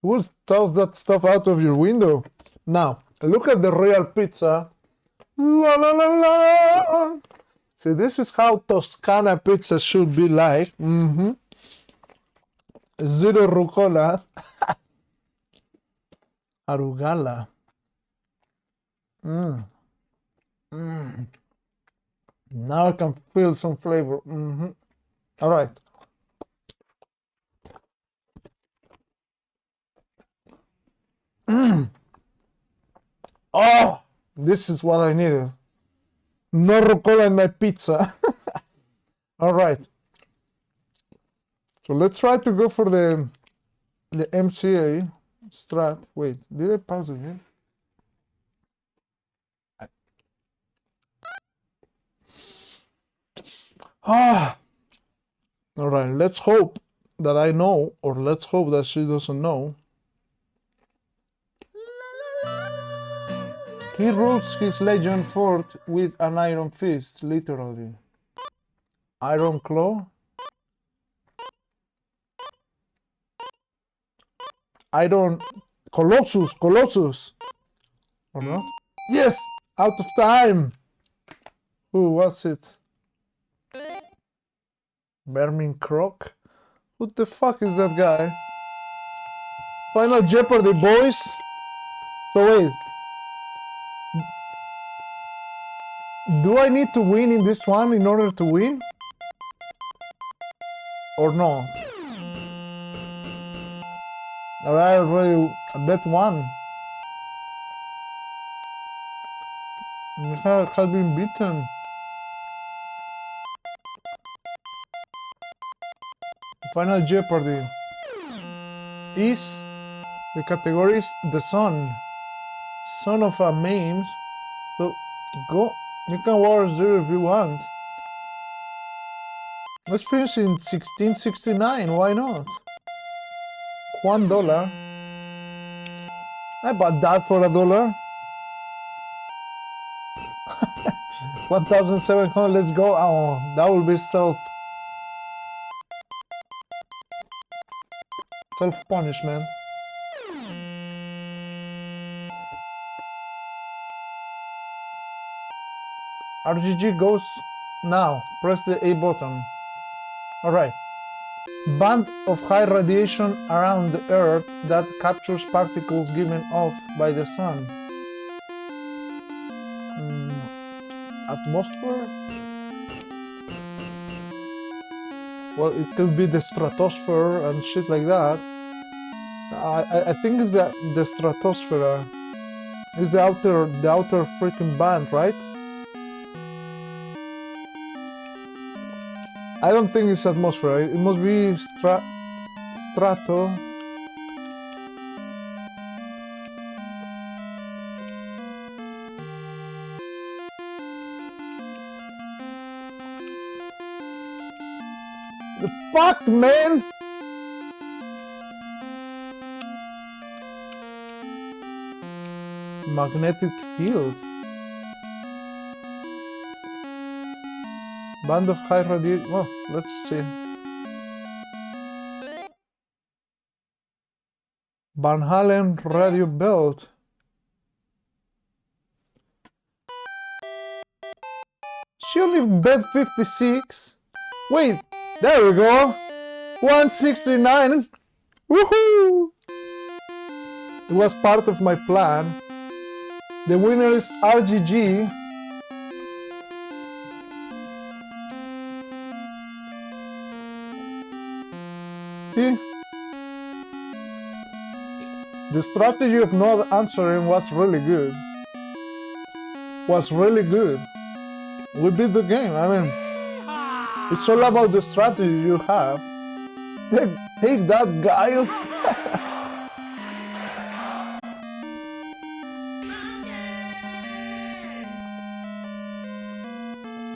We'll toss that stuff out of your window. Now, look at the real pizza. La la la la. See, this is how Toscana pizza should be like. Zero rucola. Arugala. Now I can feel some flavor. All right. Oh, this is what I needed. No rucola in my pizza. All right. So let's try to go for the MCA strat. Wait, did I pause it here? Ah. All right, let's hope that I know, or let's hope that she doesn't know. He rules his legend fort with an iron fist, literally. Iron claw? Iron... Colossus! Or not? Yes! Out of time! Who was it? Vermin Croc? Who the fuck is that guy? Final Jeopardy, boys! So wait. Do I need to win in this one in order to win? Or no? I already bet one. I have been beaten. Final Jeopardy. Is the category is the son. Son of a meme. So go. You can watch there if you want. Let's finish in 1669. Why not? $1. I bought that for $1. 1,700. Let's go. Oh, that will be self-punishment. RGG goes now. Press the A button. Alright. Band of high radiation around the Earth that captures particles given off by the sun. Atmosphere? Well, it could be the stratosphere and shit like that. I think it's the stratosphere. It's the outer freaking band, right? I don't think it's atmosphere. It must be strato. The fuck, man! Magnetic field. Band of high radiation. Well, let's see. Van Halen radio belt. She only bet 56. Wait, there we go. 169. Woohoo! It was part of my plan. The winner is RGG. See? The strategy of not answering was really good. We beat the game. I mean, it's all about the strategy you have. Take that, guy.